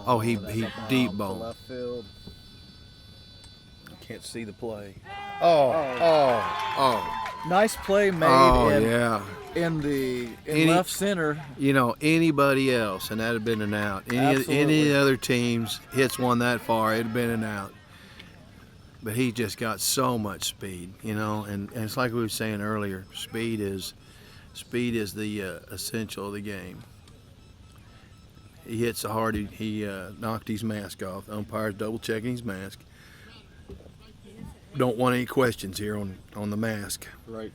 [SPEAKER 1] Oh, he deep ball.
[SPEAKER 3] Left field.
[SPEAKER 1] Can't see the play. Oh.
[SPEAKER 3] Nice play made in left center.
[SPEAKER 1] You know, anybody else, and that'd have been an out. Any of the other teams hits one that far, it'd have been an out. But he just got so much speed, you know, and it's like we were saying earlier, speed is the essential of the game. He hit so hard he knocked his mask off. The umpire's double checking his mask. Don't want any questions here on the mask.
[SPEAKER 3] Right.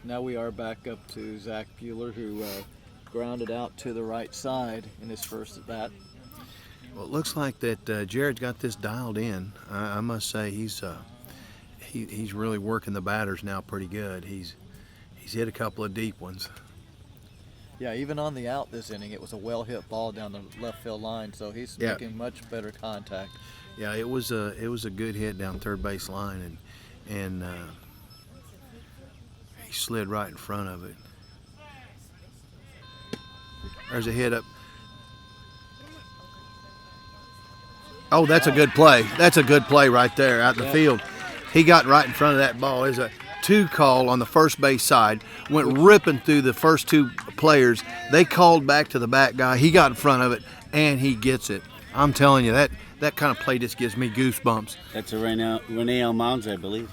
[SPEAKER 3] Now we are back up to Zach Bueller, who grounded out to the right side in his first at bat.
[SPEAKER 1] Well, it looks like that Jared's got this dialed in. I must say he's really working the batters now pretty good. He's hit a couple of deep ones.
[SPEAKER 3] Yeah, even on the out this inning, it was a well-hit ball down the left field line, so he's making much better contact.
[SPEAKER 1] Yeah, it was a good hit down third base line, and he slid right in front of it. There's a hit up. Oh, that's a good play. That's a good play right there out in the field. He got right in front of that ball. There's a 2 call on the first base side. Went ripping through the first 2 players. They called back to the back guy. He got in front of it, and he gets it. I'm telling you, that kind of play just gives me goosebumps.
[SPEAKER 2] That's a Rene Almanza, I believe.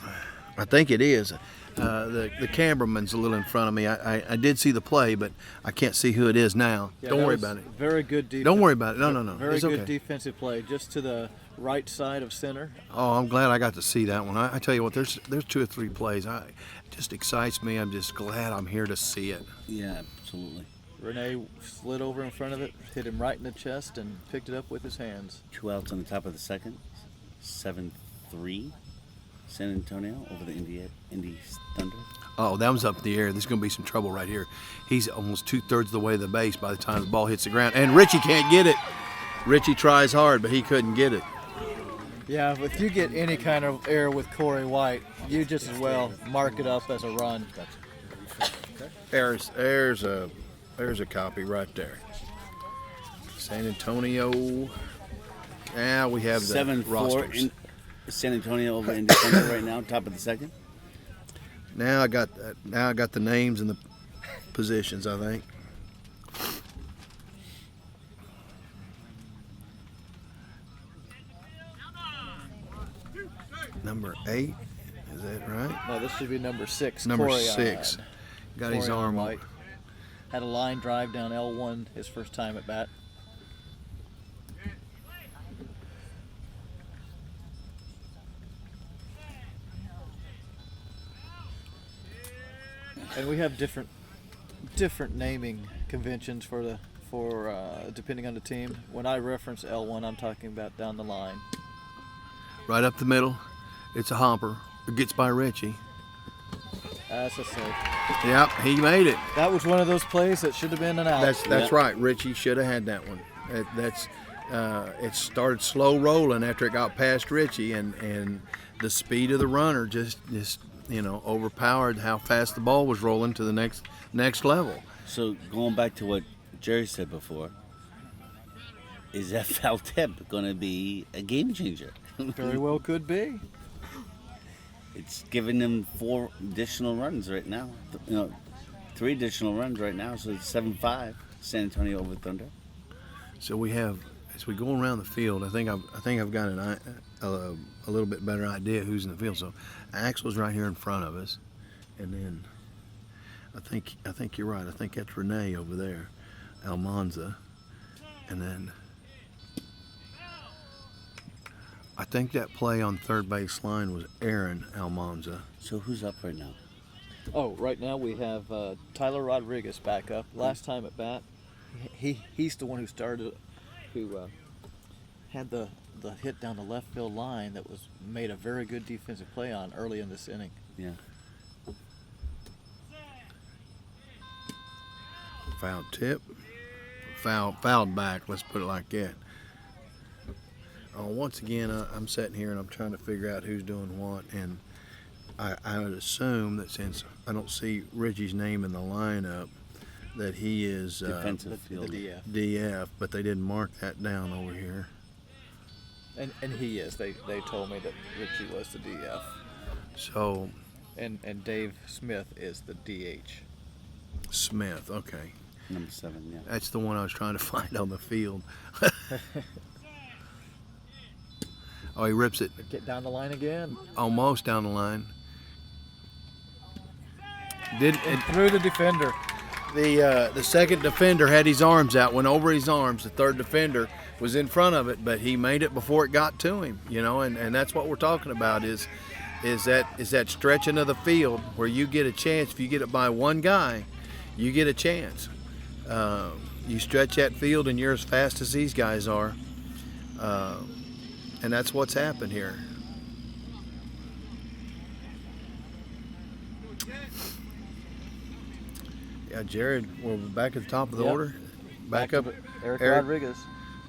[SPEAKER 1] I think it is. The cameraman's a little in front of me. I did see the play, but I can't see who it is now.
[SPEAKER 3] Yeah,
[SPEAKER 1] Don't worry about it.
[SPEAKER 3] Very good defense.
[SPEAKER 1] Don't worry about it. No.
[SPEAKER 3] Very
[SPEAKER 1] it's
[SPEAKER 3] good
[SPEAKER 1] okay.
[SPEAKER 3] defensive play, just to the right side of center.
[SPEAKER 1] Oh, I'm glad I got to see that one. I tell you what, there's 2 or 3 plays. It just excites me. I'm just glad I'm here to see it.
[SPEAKER 2] Yeah, absolutely.
[SPEAKER 3] Rene slid over in front of it, hit him right in the chest, and picked it up with his hands.
[SPEAKER 2] 2 outs on the top of the second. 7-3. San Antonio over the Indy Thunder.
[SPEAKER 1] Oh, that was up in the air. There's going to be some trouble right here. He's almost 2/3 of the way to the base by the time the ball hits the ground. And Richie can't get it. Richie tries hard, but he couldn't get it.
[SPEAKER 3] Yeah, if you get any kind of error with Corey White, you just as well mark it up as a run.
[SPEAKER 1] There's a copy right there. San Antonio. Yeah, we have the
[SPEAKER 2] 7-4
[SPEAKER 1] rosters.
[SPEAKER 2] in San Antonio over Indy Thunder right now, top of the second.
[SPEAKER 1] Now I got the names and the positions, I think. number 8. Is that right?
[SPEAKER 3] No, this should be number 6.
[SPEAKER 1] Number
[SPEAKER 3] Corian.
[SPEAKER 1] 6. Got his
[SPEAKER 3] Corian
[SPEAKER 1] arm up.
[SPEAKER 3] White. Had a line drive down L1 his first time at bat. And we have different naming conventions for depending on the team. When I reference L1, I'm talking about down the line.
[SPEAKER 1] Right up the middle. It's a hopper. It gets by Richie.
[SPEAKER 3] That's a safe.
[SPEAKER 1] Yep, he made it.
[SPEAKER 3] That was one of those plays that should have been an out.
[SPEAKER 1] That's right. Richie should have had that one. It started slow rolling after it got past Richie, and the speed of the runner just overpowered how fast the ball was rolling to the next level.
[SPEAKER 2] So going back to what Jerry said before, is that foul tip going to be a game changer?
[SPEAKER 3] Very well could be.
[SPEAKER 2] It's giving them 4 additional runs right now. 3 additional runs right now, so it's 7-5. San Antonio over Thunder.
[SPEAKER 1] So we have, as we go around the field, I think I've got a little bit better idea who's in the field. So Axel's right here in front of us, and then I think you're right. I think that's Renee over there, Almanza, and then I think that play on third base line was Aaron Almanza.
[SPEAKER 2] So who's up right now?
[SPEAKER 3] Oh, right now we have Tyler Rodriguez back up. Last time at bat, he's the one who started, who had the hit down the left field line that was made a very good defensive play on early in this inning.
[SPEAKER 2] Yeah.
[SPEAKER 1] Foul tip, fouled back. Let's put it like that. Once again, I'm sitting here and I'm trying to figure out who's doing what, and I would assume that since I don't see Richie's name in the lineup, that he is
[SPEAKER 2] Defensive field.
[SPEAKER 3] The DF.
[SPEAKER 1] DF, but they didn't mark that down over here.
[SPEAKER 3] And he is. They told me that Richie was the DF.
[SPEAKER 1] So
[SPEAKER 3] And Dave Smith is the DH.
[SPEAKER 1] Smith, okay.
[SPEAKER 2] Number 7, yeah.
[SPEAKER 1] That's the one I was trying to find on the field. Oh, he rips it
[SPEAKER 3] Get down the line again.
[SPEAKER 1] almost down the line.
[SPEAKER 3] And through the defender.
[SPEAKER 1] The second defender had his arms out, went over his arms. The third defender was in front of it, but he made it before it got to him. And that's what we're talking about is that stretching of the field where you get a chance. If you get it by one guy, you get a chance. You stretch that field and you're as fast as these guys are. And that's what's happened here. Yeah, Jared, we're back at the top of the order. Back up,
[SPEAKER 3] Eric Rodriguez.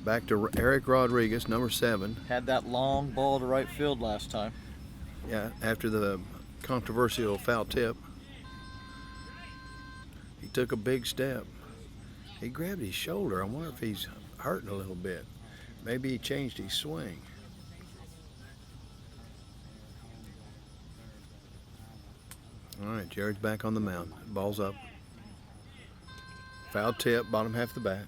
[SPEAKER 1] Back to Eric Rodriguez, number 7.
[SPEAKER 3] Had that long ball to right field last time.
[SPEAKER 1] Yeah, after the controversial foul tip. He took a big step. He grabbed his shoulder. I wonder if he's hurting a little bit. Maybe he changed his swing. All right, Jared's back on the mound. Ball's up. Foul tip, bottom half of the bat.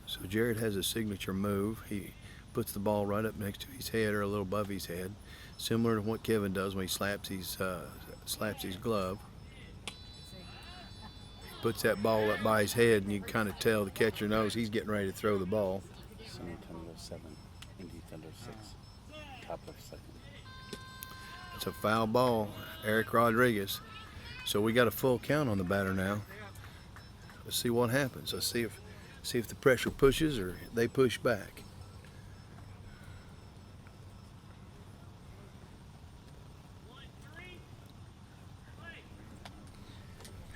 [SPEAKER 1] So Jared has a signature move. He puts the ball right up next to his head or a little above his head, similar to what Kevin does when he slaps his glove. He puts that ball up by his head, and you can kind of tell the catcher knows he's getting ready to throw the ball.
[SPEAKER 2] San Antonio 7, Indy Thunder 6, top of 2nd.
[SPEAKER 1] It's a foul ball, Eric Rodriguez. So we got a full count on the batter now. Let's see what happens. Let's see if the pressure pushes or they push back.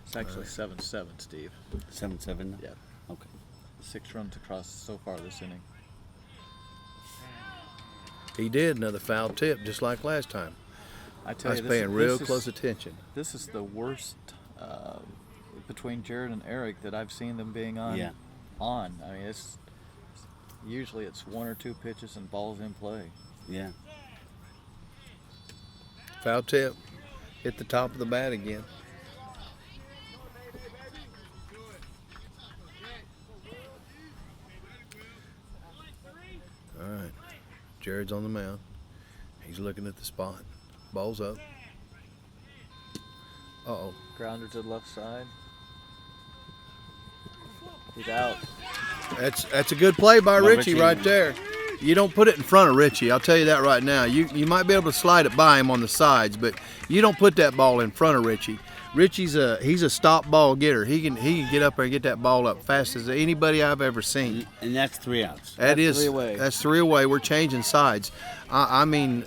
[SPEAKER 3] It's actually 7-7, Steve.
[SPEAKER 2] 7-7?
[SPEAKER 3] Yeah.
[SPEAKER 2] Okay.
[SPEAKER 3] 6 runs across so far this inning.
[SPEAKER 1] He did another foul tip, just like last time.
[SPEAKER 3] I
[SPEAKER 1] I
[SPEAKER 3] tell
[SPEAKER 1] was
[SPEAKER 3] you,
[SPEAKER 1] paying real close attention.
[SPEAKER 3] This is the worst between Jared and Eric that I've seen them being on.
[SPEAKER 2] Yeah.
[SPEAKER 3] I mean, usually it's 1 or 2 pitches and balls in play.
[SPEAKER 2] Yeah.
[SPEAKER 1] Foul tip, hit the top of the bat again. Jared's on the mound. He's looking at the spot. Ball's up. Uh-oh.
[SPEAKER 3] Grounder to the left side. He's out.
[SPEAKER 1] That's a good play by Richie
[SPEAKER 2] Richie.
[SPEAKER 1] right there. You don't put it in front of Richie. I'll tell you that right now. You might be able to slide it by him on the sides, but you don't put that ball in front of Richie. Richie's he's a stop ball getter. He can get up there and get that ball up fast as anybody I've ever seen.
[SPEAKER 2] And that's 3 outs.
[SPEAKER 3] That's 3 away.
[SPEAKER 1] That's 3 away. We're changing sides. I mean,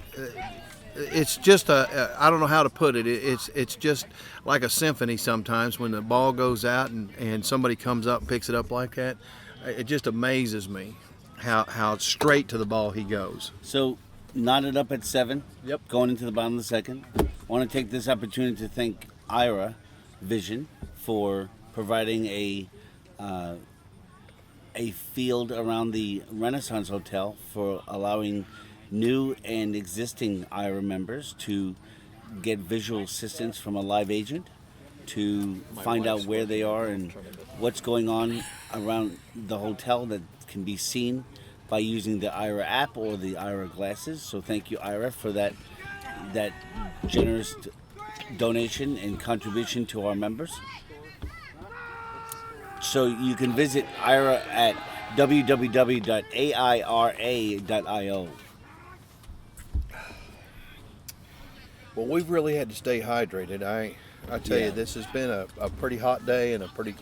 [SPEAKER 1] it's just I don't know how to put it. It's just like a symphony sometimes when the ball goes out and somebody comes up and picks it up like that. It just amazes me how straight to the ball he goes.
[SPEAKER 2] So, knotted up at 7.
[SPEAKER 3] Yep.
[SPEAKER 2] Going into the bottom of the second. I want to take this opportunity to thank Ira Vision for providing a field around the Renaissance Hotel for allowing new and existing Ira members to get visual assistance from a live agent to find out where they are and what's going on around the hotel that can be seen by using the Ira app or the Ira glasses. So thank you, Ira, for that generous donation and contribution to our members. So you can visit Ira at www.aira.io.
[SPEAKER 1] Well, we've really had to stay hydrated. I tell
[SPEAKER 2] Yeah.
[SPEAKER 1] you, this has been a pretty hot day and a pretty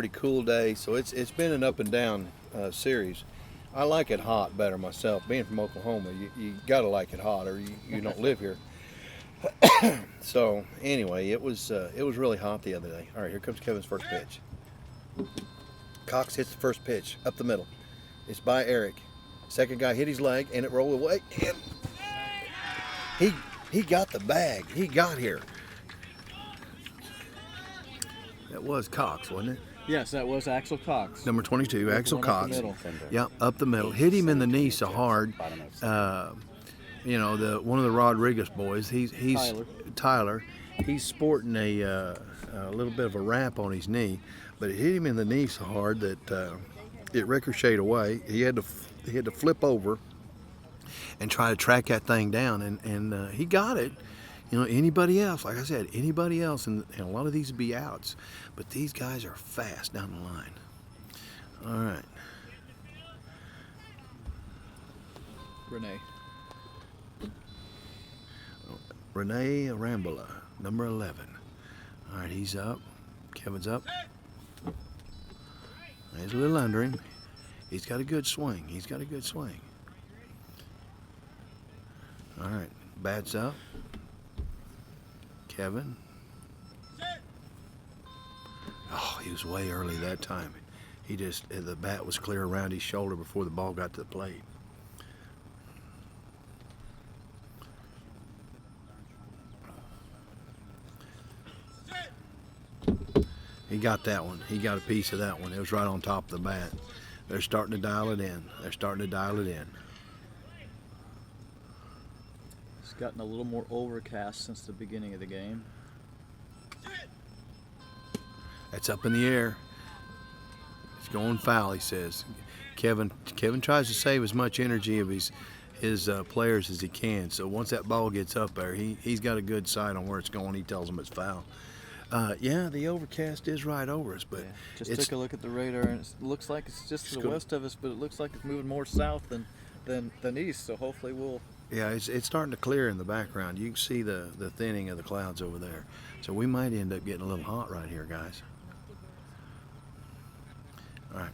[SPEAKER 1] cool day. So it's been an up and down series. I like it hot better myself. Being from Oklahoma, you gotta like it hot, or you don't live here. So anyway, it was really hot the other day. All right, here comes Kevin's first pitch. Cox hits the first pitch up the middle. It's by Eric. Second guy hit his leg and it rolled away. And he got the bag. He got here. That was Cox, wasn't it?
[SPEAKER 3] Yes, that was Axel Cox.
[SPEAKER 1] Number 22, Axel
[SPEAKER 3] One up the
[SPEAKER 1] Cox.
[SPEAKER 3] middle.
[SPEAKER 1] Yeah, up the middle. Hit him in the knee so hard. One of the Rodriguez boys. He's Tyler. He's sporting a little bit of a wrap on his knee, but it hit him in the knee so hard that it ricocheted away. He had to flip over and try to track that thing down, and he got it. Anybody else, like I said, anybody else, and a lot of these would be outs, but these guys are fast down the line. All right. Renee Arambola, number 11. All right, he's up. Kevin's up. He's a little under him. He's got a good swing. All right, bats up. Kevin. Oh, he was way early that time. The bat was clear around his shoulder before the ball got to the plate. He got that one. He got a piece of that one. It was right on top of the bat. They're starting to dial it in.
[SPEAKER 3] It's gotten a little more overcast since the beginning of the game.
[SPEAKER 1] That's up in the air. It's going foul, he says. Kevin tries to save as much energy of his players as he can. So once that ball gets up there, he's got a good sight on where it's going. He tells them it's foul. The overcast is right over us, but
[SPEAKER 3] Just took a look at the radar, and it looks like it's just to the west of us, but it looks like it's moving more south than east. So hopefully we'll.
[SPEAKER 1] Yeah, it's starting to clear in the background. You can see the thinning of the clouds over there. So we might end up getting a little hot right here, guys. All right,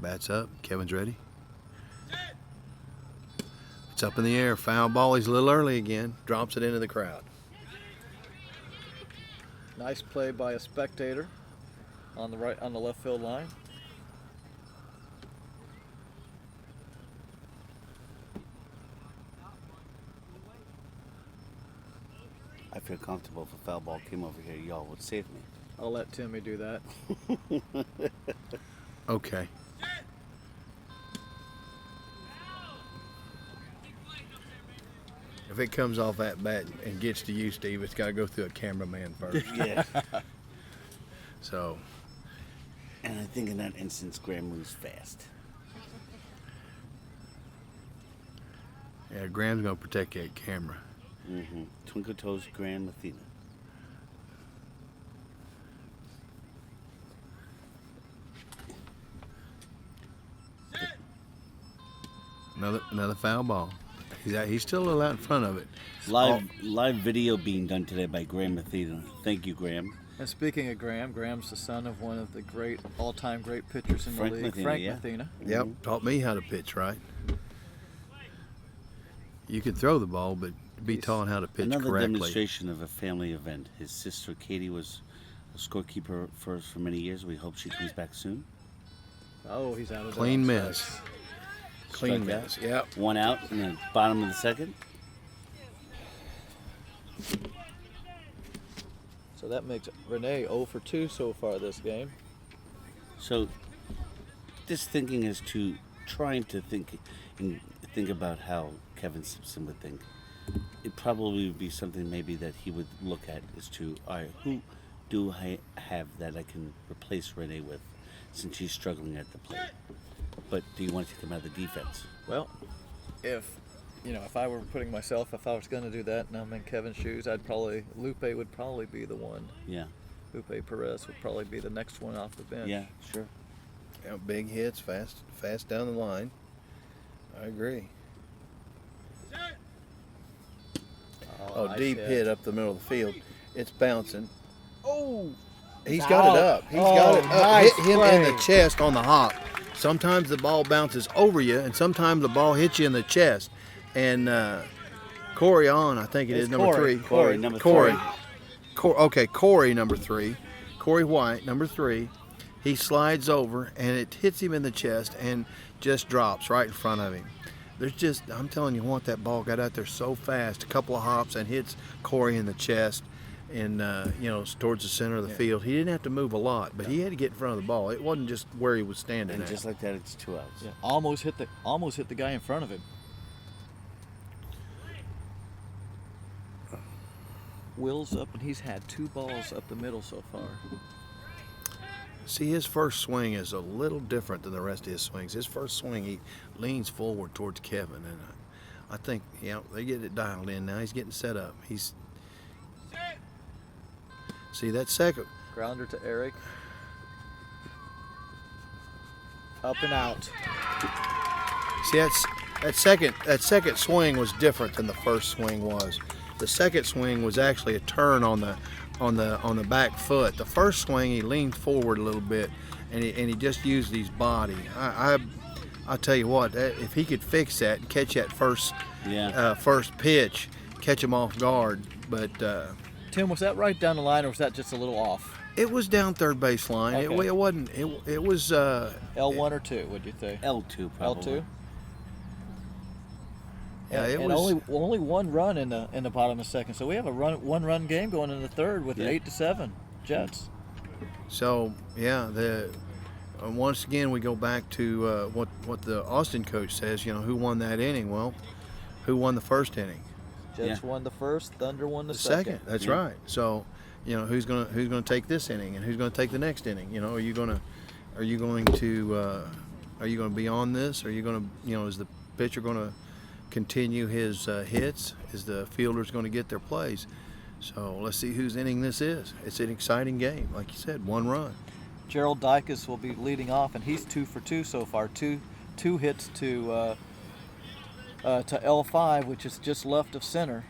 [SPEAKER 1] bats up. Kevin's ready. It's up in the air. Foul ball. He's a little early again. Drops it into the crowd.
[SPEAKER 3] Nice play by a spectator on the left field line.
[SPEAKER 2] I feel comfortable if a foul ball came over here, y'all would save me.
[SPEAKER 3] I'll let Timmy do that.
[SPEAKER 1] Okay. If it comes off that bat and gets to you, Steve, it's got to go through a cameraman first.
[SPEAKER 2] Yeah.
[SPEAKER 1] So,
[SPEAKER 2] And I think in that instance, Graham moves fast.
[SPEAKER 1] Yeah, Graham's gonna protect that camera.
[SPEAKER 2] Mm-hmm. Twinkle Toes Grand Athena.
[SPEAKER 1] Another foul ball. He's still a little out in front of it.
[SPEAKER 2] Live video being done today by Graham Athena. Thank you, Graham.
[SPEAKER 3] And speaking of Graham, Graham's the son of one of the all-time great pitchers in
[SPEAKER 2] Frank
[SPEAKER 3] the league,
[SPEAKER 2] Mathena,
[SPEAKER 3] Frank
[SPEAKER 2] yeah.
[SPEAKER 3] Mathena.
[SPEAKER 1] Yep, taught me how to pitch right. You can throw the ball, but be taught how to pitch
[SPEAKER 2] Another
[SPEAKER 1] correctly.
[SPEAKER 2] demonstration of a family event. His sister Katie was a scorekeeper for us for many years. We hope she comes back soon.
[SPEAKER 3] Oh, he's out of the
[SPEAKER 1] Clean
[SPEAKER 3] outside.
[SPEAKER 1] miss. Clean
[SPEAKER 2] Strikeout.
[SPEAKER 1] miss. Yep.
[SPEAKER 2] One out in the bottom of the second.
[SPEAKER 3] So that makes Renee 0 for 2 so far this game.
[SPEAKER 2] So, this thinking is to trying to think about how Kevin Simpson would think. It probably would be something maybe that he would look at is to, all right, who do I have that I can replace Renee with, since she's struggling at the plate. But do you want to take him out of the defense?
[SPEAKER 3] Well, if I were putting myself, if I was going to do that, and I'm in Kevin's shoes, Lupe would probably be the one.
[SPEAKER 2] Yeah.
[SPEAKER 3] Lupe Perez would probably be the next one off the bench.
[SPEAKER 2] Yeah, sure.
[SPEAKER 1] Yeah, big hits, fast down the line. I agree. Oh,
[SPEAKER 3] nice
[SPEAKER 1] deep hit up the middle of the field. It's bouncing.
[SPEAKER 3] Oh,
[SPEAKER 1] He's got it up. He's got it up.
[SPEAKER 3] nice
[SPEAKER 1] Hit him in
[SPEAKER 3] play.
[SPEAKER 1] the chest on the hop. Sometimes the ball bounces over you, and sometimes the ball hits you in the chest. And Corey on, I think it is
[SPEAKER 3] It's
[SPEAKER 1] number
[SPEAKER 3] Corey.
[SPEAKER 1] 3.
[SPEAKER 2] Corey, number
[SPEAKER 1] Corey.
[SPEAKER 2] 3.
[SPEAKER 1] Okay, Corey number 3. Corey White number 3. He slides over, and it hits him in the chest and just drops right in front of him. I'm telling you what, that ball got out there so fast, a couple of hops, and hits Corey in the chest. And towards the center of the field. He didn't have to move a lot, but he had to get in front of the ball. It wasn't just where he was standing
[SPEAKER 2] And
[SPEAKER 1] at.
[SPEAKER 2] just like that, it's 2 outs.
[SPEAKER 3] Yeah, almost hit the guy in front of him. Will's up, and he's had 2 balls up the middle so far.
[SPEAKER 1] See, his first swing is a little different than the rest of his swings. His first swing, he leans forward towards Kevin, and I think, they get it dialed in now. He's getting set up. See, that second.
[SPEAKER 3] Grounder to Eric. Up and out.
[SPEAKER 1] See, that second swing was different than the first swing was. The second swing was actually a turn on the back foot. The first swing, he leaned forward a little bit, and he just used his body. I tell you what, if he could fix that and catch that first pitch, catch him off guard, but.
[SPEAKER 3] Tim, was that right down the line, or was that just a little off?
[SPEAKER 1] It was down third base line.
[SPEAKER 3] Okay.
[SPEAKER 1] It wasn't. It was.
[SPEAKER 3] L1 or 2, would you say?
[SPEAKER 2] L2 probably.
[SPEAKER 3] L2.
[SPEAKER 1] Yeah, it
[SPEAKER 3] and
[SPEAKER 1] was.
[SPEAKER 3] only 1 run in the bottom of the second, so we have a 1-run game going in the third with 8-7 Jets.
[SPEAKER 1] So once again we go back to what the Austin coach says. Who won that inning? Well, who won the first inning?
[SPEAKER 3] Jets won the first, Thunder won the
[SPEAKER 1] second. That's right. So, who's gonna take this inning, and who's gonna take the next inning? Are you going to be on this? Are you going to, is the pitcher going to continue his hits? Is the fielders going to get their plays? So let's see whose inning this is. It's an exciting game, like you said, 1 run.
[SPEAKER 3] Gerald Dykes will be leading off, and he's 2 for 2 so far. Two hits to L5, which is just left of center.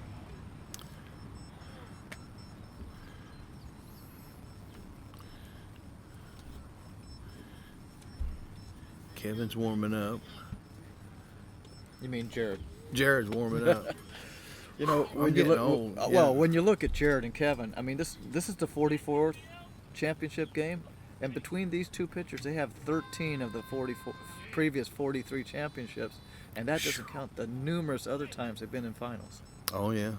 [SPEAKER 1] Kevin's warming up.
[SPEAKER 3] You mean Jared?
[SPEAKER 1] Jared's warming up.
[SPEAKER 3] When you
[SPEAKER 1] getting
[SPEAKER 3] look,
[SPEAKER 1] old,
[SPEAKER 3] well, when you look at Jared and Kevin, I mean, this is the 44th championship game, and between these two pitchers, they have 13 of the previous 43 championships, and that doesn't count the numerous other times they've been in finals.
[SPEAKER 1] Oh yeah.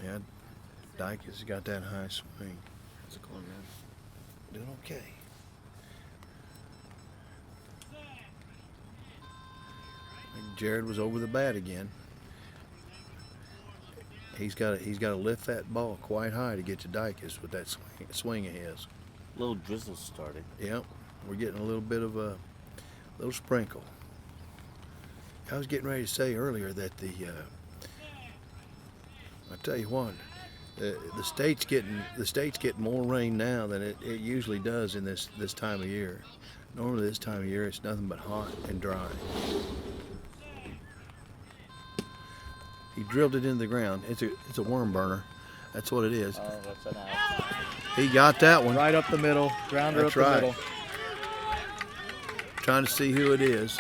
[SPEAKER 1] Yeah, Dyke has got that high swing. How's it going, man? Doing okay. I think Jared was over the bat again. He's got to lift that ball quite high to get to Dykes with that swing of his.
[SPEAKER 2] Little drizzle started.
[SPEAKER 1] Yep, we're getting a little bit of a little sprinkle. I was getting ready to say earlier that I tell you what, the state's getting more rain now than it usually does in this time of year. Normally this time of year it's nothing but hot and dry. He drilled it into the ground. It's a worm burner. That's what it is.
[SPEAKER 3] Oh, that's an out.
[SPEAKER 1] He got that one.
[SPEAKER 3] Right up the middle. Grounder
[SPEAKER 1] That's
[SPEAKER 3] up the
[SPEAKER 1] right.
[SPEAKER 3] middle.
[SPEAKER 1] Trying to see who it is.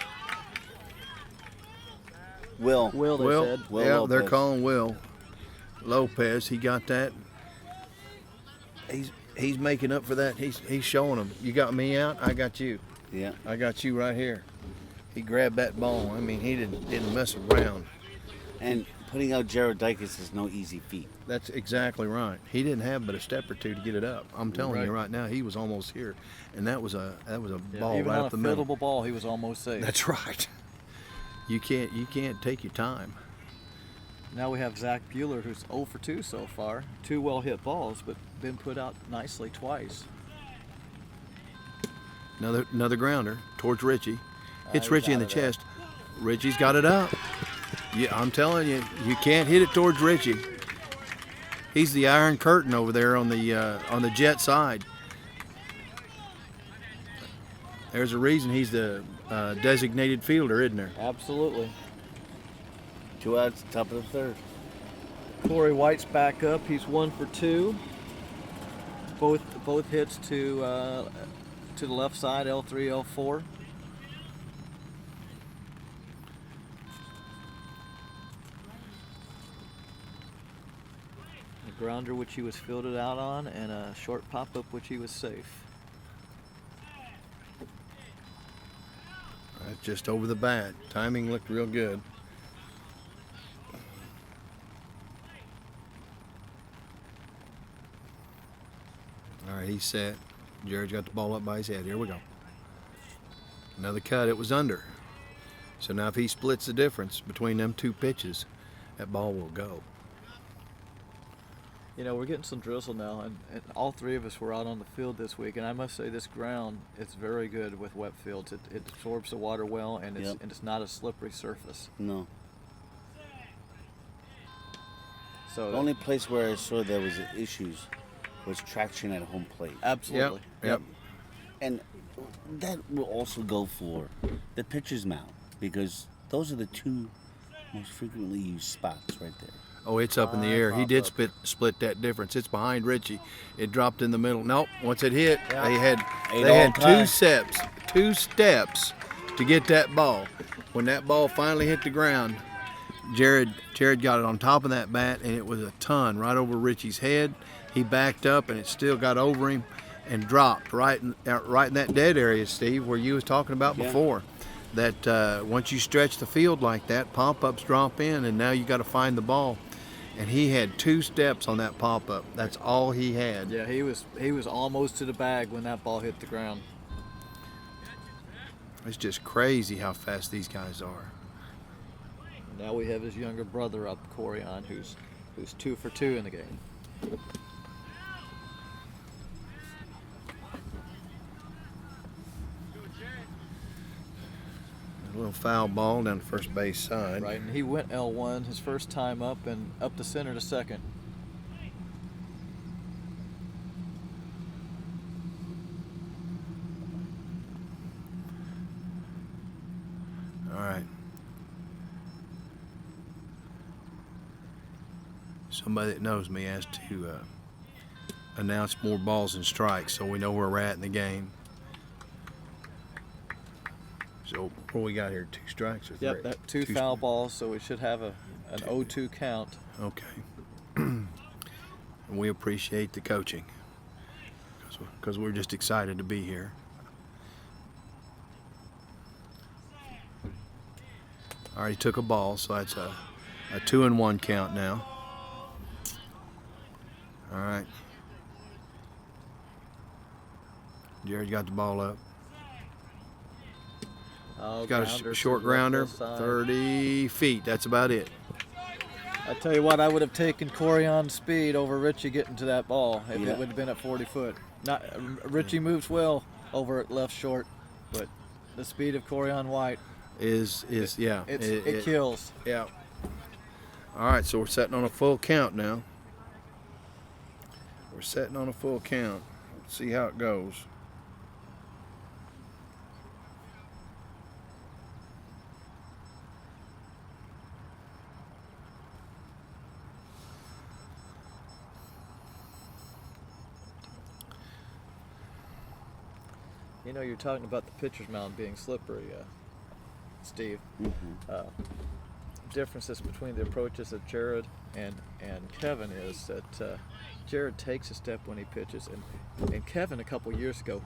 [SPEAKER 2] Will.
[SPEAKER 3] Will, they said.
[SPEAKER 2] Will
[SPEAKER 1] Yeah, they're
[SPEAKER 2] Lopez.
[SPEAKER 1] calling Will Lopez. He got that. He's making up for that. He's showing them. You got me out. I got you.
[SPEAKER 2] Yeah.
[SPEAKER 1] I got you right here. He grabbed that ball. I mean, he didn't mess around.
[SPEAKER 2] And putting out Jared Dykes is no easy feat.
[SPEAKER 1] That's exactly right. He didn't have but a step or two to get it up. I'm telling you
[SPEAKER 3] Right.
[SPEAKER 1] right now, he was almost here, and that was a
[SPEAKER 3] Yeah,
[SPEAKER 1] ball
[SPEAKER 3] even
[SPEAKER 1] right
[SPEAKER 3] on
[SPEAKER 1] up
[SPEAKER 3] a
[SPEAKER 1] the middle.
[SPEAKER 3] fieldable ball, he was almost safe.
[SPEAKER 1] That's right. You can't take your time.
[SPEAKER 3] Now we have Zach Bueller, who's 0 for 2 so far. 2 well hit balls, but been put out nicely twice.
[SPEAKER 1] Another grounder towards Richie. Hits
[SPEAKER 3] He's
[SPEAKER 1] Richie in
[SPEAKER 3] out
[SPEAKER 1] the
[SPEAKER 3] of there.
[SPEAKER 1] chest. Richie's got it up. Yeah, I'm telling you, you can't hit it towards Richie. He's the Iron Curtain over there on the Jet side. There's a reason he's the designated fielder, isn't there?
[SPEAKER 3] Absolutely.
[SPEAKER 2] 2 outs, top of the third.
[SPEAKER 3] Corey White's back up. He's 1 for 2. Both hits to the left side, L3, L4. A grounder which he was fielded out on, and a short pop-up which he was safe.
[SPEAKER 1] Just over the bat. Timing looked real good. All right, he's set. Jared's got the ball up by his head. Here we go. Another cut. It was under. So now if he splits the difference between them two pitches, that ball will go.
[SPEAKER 3] You know, we're getting some drizzle now, and all three of us were out on the field this week, and I must say this ground is very good with wet fields. It absorbs the water well, and
[SPEAKER 2] Yep.
[SPEAKER 3] it's not a slippery surface.
[SPEAKER 2] No.
[SPEAKER 3] So
[SPEAKER 2] The only place where I saw there was issues was traction at home plate.
[SPEAKER 3] absolutely.
[SPEAKER 1] Yep.
[SPEAKER 2] And that will also go for the pitcher's mound, because those are the 2 most frequently used spots right there.
[SPEAKER 1] Oh, it's up in the
[SPEAKER 3] High
[SPEAKER 1] air. He did
[SPEAKER 3] pop-up.
[SPEAKER 1] split that difference. It's behind Richie. It dropped in the middle. Nope. Once it hit,
[SPEAKER 3] Yeah.
[SPEAKER 1] they had
[SPEAKER 2] Eight all
[SPEAKER 1] two steps to get that ball. When that ball finally hit the ground, Jared got it on top of that bat, and it was a ton right over Richie's head. He backed up, and it still got over him and dropped right in that dead area, Steve, where you was talking about
[SPEAKER 2] Yeah.
[SPEAKER 1] before. That once you stretch the field like that, pop-ups drop in, and now you got to find the ball. And he had 2 steps on that pop-up. That's all he had.
[SPEAKER 3] Yeah, he was almost to the bag when that ball hit the ground.
[SPEAKER 1] It's just crazy how fast these guys are.
[SPEAKER 3] Now we have his younger brother up, Corey, on who's 2 for 2 in the game.
[SPEAKER 1] A little foul ball down the first base side.
[SPEAKER 3] Right, and he went L1 his first time up, and up the center to second.
[SPEAKER 1] All right. Somebody that knows me has to announce more balls and strikes so we know where we're at in the game. So what we got here? 2 strikes or 3?
[SPEAKER 3] Yep, that 2 foul balls, so we should have an 0-2 count.
[SPEAKER 1] Okay. And we appreciate the coaching because we're just excited to be here. Already took a ball, so that's a 2-1 count now. All right. Jared got the ball up.
[SPEAKER 3] Oh,
[SPEAKER 1] Got
[SPEAKER 3] grounder
[SPEAKER 1] a
[SPEAKER 3] to
[SPEAKER 1] short
[SPEAKER 3] the
[SPEAKER 1] grounder,
[SPEAKER 3] left side.
[SPEAKER 1] 30 feet. That's about it.
[SPEAKER 3] I tell you what, I would have taken Corion's speed over Richie getting to that ball if
[SPEAKER 2] Yeah.
[SPEAKER 3] it would have been at 40 foot. Not Richie moves well over at left short, but the speed of Corion White
[SPEAKER 1] Yeah.
[SPEAKER 3] it kills.
[SPEAKER 1] Yeah. All right, so we're setting on a full count now. We're setting on a full count. Let's see how it goes.
[SPEAKER 3] You know, you're talking about the pitcher's mound being slippery, Steve. Differences between the approaches of Jared and Kevin is that Jared takes a step when he pitches, and Kevin a couple years ago.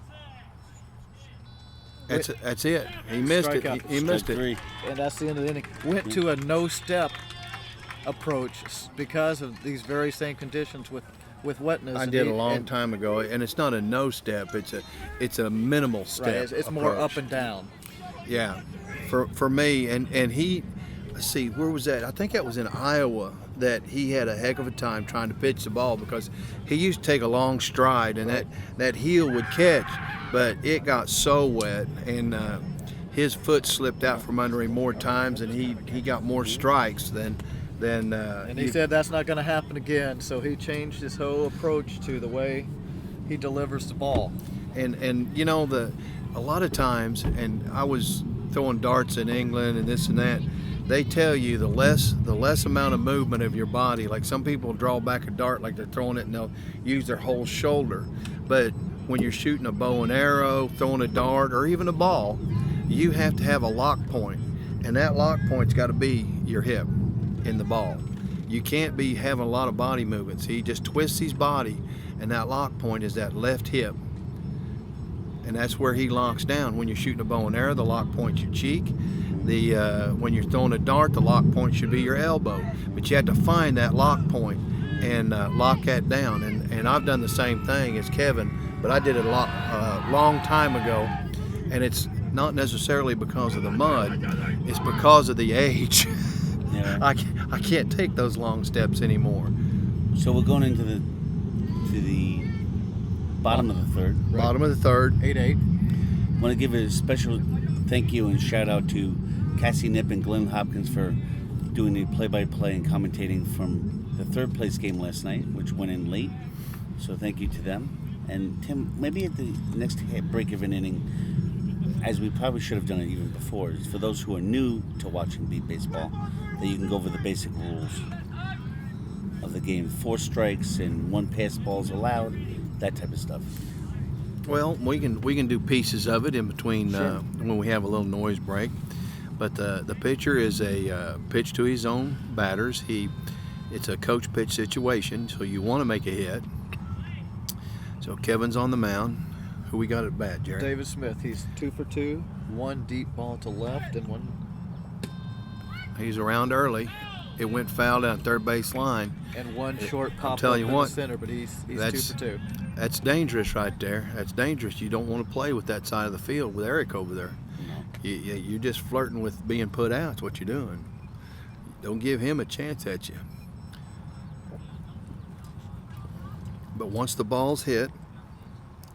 [SPEAKER 1] That's it. He missed it.
[SPEAKER 3] Strikeout.
[SPEAKER 1] He missed it.
[SPEAKER 2] 3.
[SPEAKER 3] And that's the end of the inning. Went to a no-step approach because of these very same conditions with wetness.
[SPEAKER 1] I
[SPEAKER 3] and
[SPEAKER 1] did
[SPEAKER 3] he-
[SPEAKER 1] a long
[SPEAKER 3] and-
[SPEAKER 1] time ago, and it's not a no step. It's a minimal step.
[SPEAKER 3] Right, it's more
[SPEAKER 1] approach.
[SPEAKER 3] up and down.
[SPEAKER 1] Yeah, for me, and he, let's see, where was that? I think that was in Iowa that he had a heck of a time trying to pitch the ball because he used to take a long stride and that heel would catch, but it got so wet and his foot slipped out from under him more times and he got more strikes than.
[SPEAKER 3] And he said that's not going to happen again, so he changed his whole approach to the way he delivers the ball.
[SPEAKER 1] And you know a lot of times, and I was throwing darts in England and this and that. They tell you the less amount of movement of your body. Like some people draw back a dart like they're throwing it and they'll use their whole shoulder. But when you're shooting a bow and arrow, throwing a dart, or even a ball, you have to have a lock point, and that lock point's got to be your hip in the ball. You can't be having a lot of body movement. So he just twists his body, and that lock point is that left hip. And that's where he locks down. When you're shooting a bow and arrow, the lock point's your cheek. When you're throwing a dart, the lock point should be your elbow. But you have to find that lock point and lock that down. And I've done the same thing as Kevin, but I did it a long time ago. And it's not necessarily because of the mud. It's because of the age.
[SPEAKER 2] Yeah.
[SPEAKER 1] I can't take those long steps anymore.
[SPEAKER 2] So we're going into the bottom of the third.
[SPEAKER 1] Bottom of the third.
[SPEAKER 3] 8-8.
[SPEAKER 2] I want to give a special thank you and shout out to Cassie Knipp and Glenn Hopkins for doing the play-by-play and commentating from the third place game last night, which went in late. So thank you to them. And Tim, maybe at the next break of an inning, as we probably should have done it even before, is for those who are new to watching beat baseball, that you can go over the basic rules of the game. 4 strikes and 1 pass ball is allowed, that type of stuff.
[SPEAKER 1] Well, we can do pieces of it in between
[SPEAKER 2] Sure.
[SPEAKER 1] when we have a little noise break. But the pitcher is a pitch to his own batters. It's a coach pitch situation, so you want to make a hit. So Kevin's on the mound. Who we got at bat, Jerry?
[SPEAKER 3] David Smith, he's 2 for 2, 1 deep ball to left and 1.
[SPEAKER 1] He's around early. It went foul down third base line.
[SPEAKER 3] And 1 short pop
[SPEAKER 1] telling
[SPEAKER 3] up
[SPEAKER 1] you
[SPEAKER 3] in
[SPEAKER 1] what,
[SPEAKER 3] the center, but he's 2
[SPEAKER 1] that's-
[SPEAKER 3] for 2.
[SPEAKER 1] That's dangerous right there. That's dangerous. You don't want to play with that side of the field with Eric over there. You're just flirting with being put out. That's what you're doing. Don't give him a chance at you. But once the ball's hit,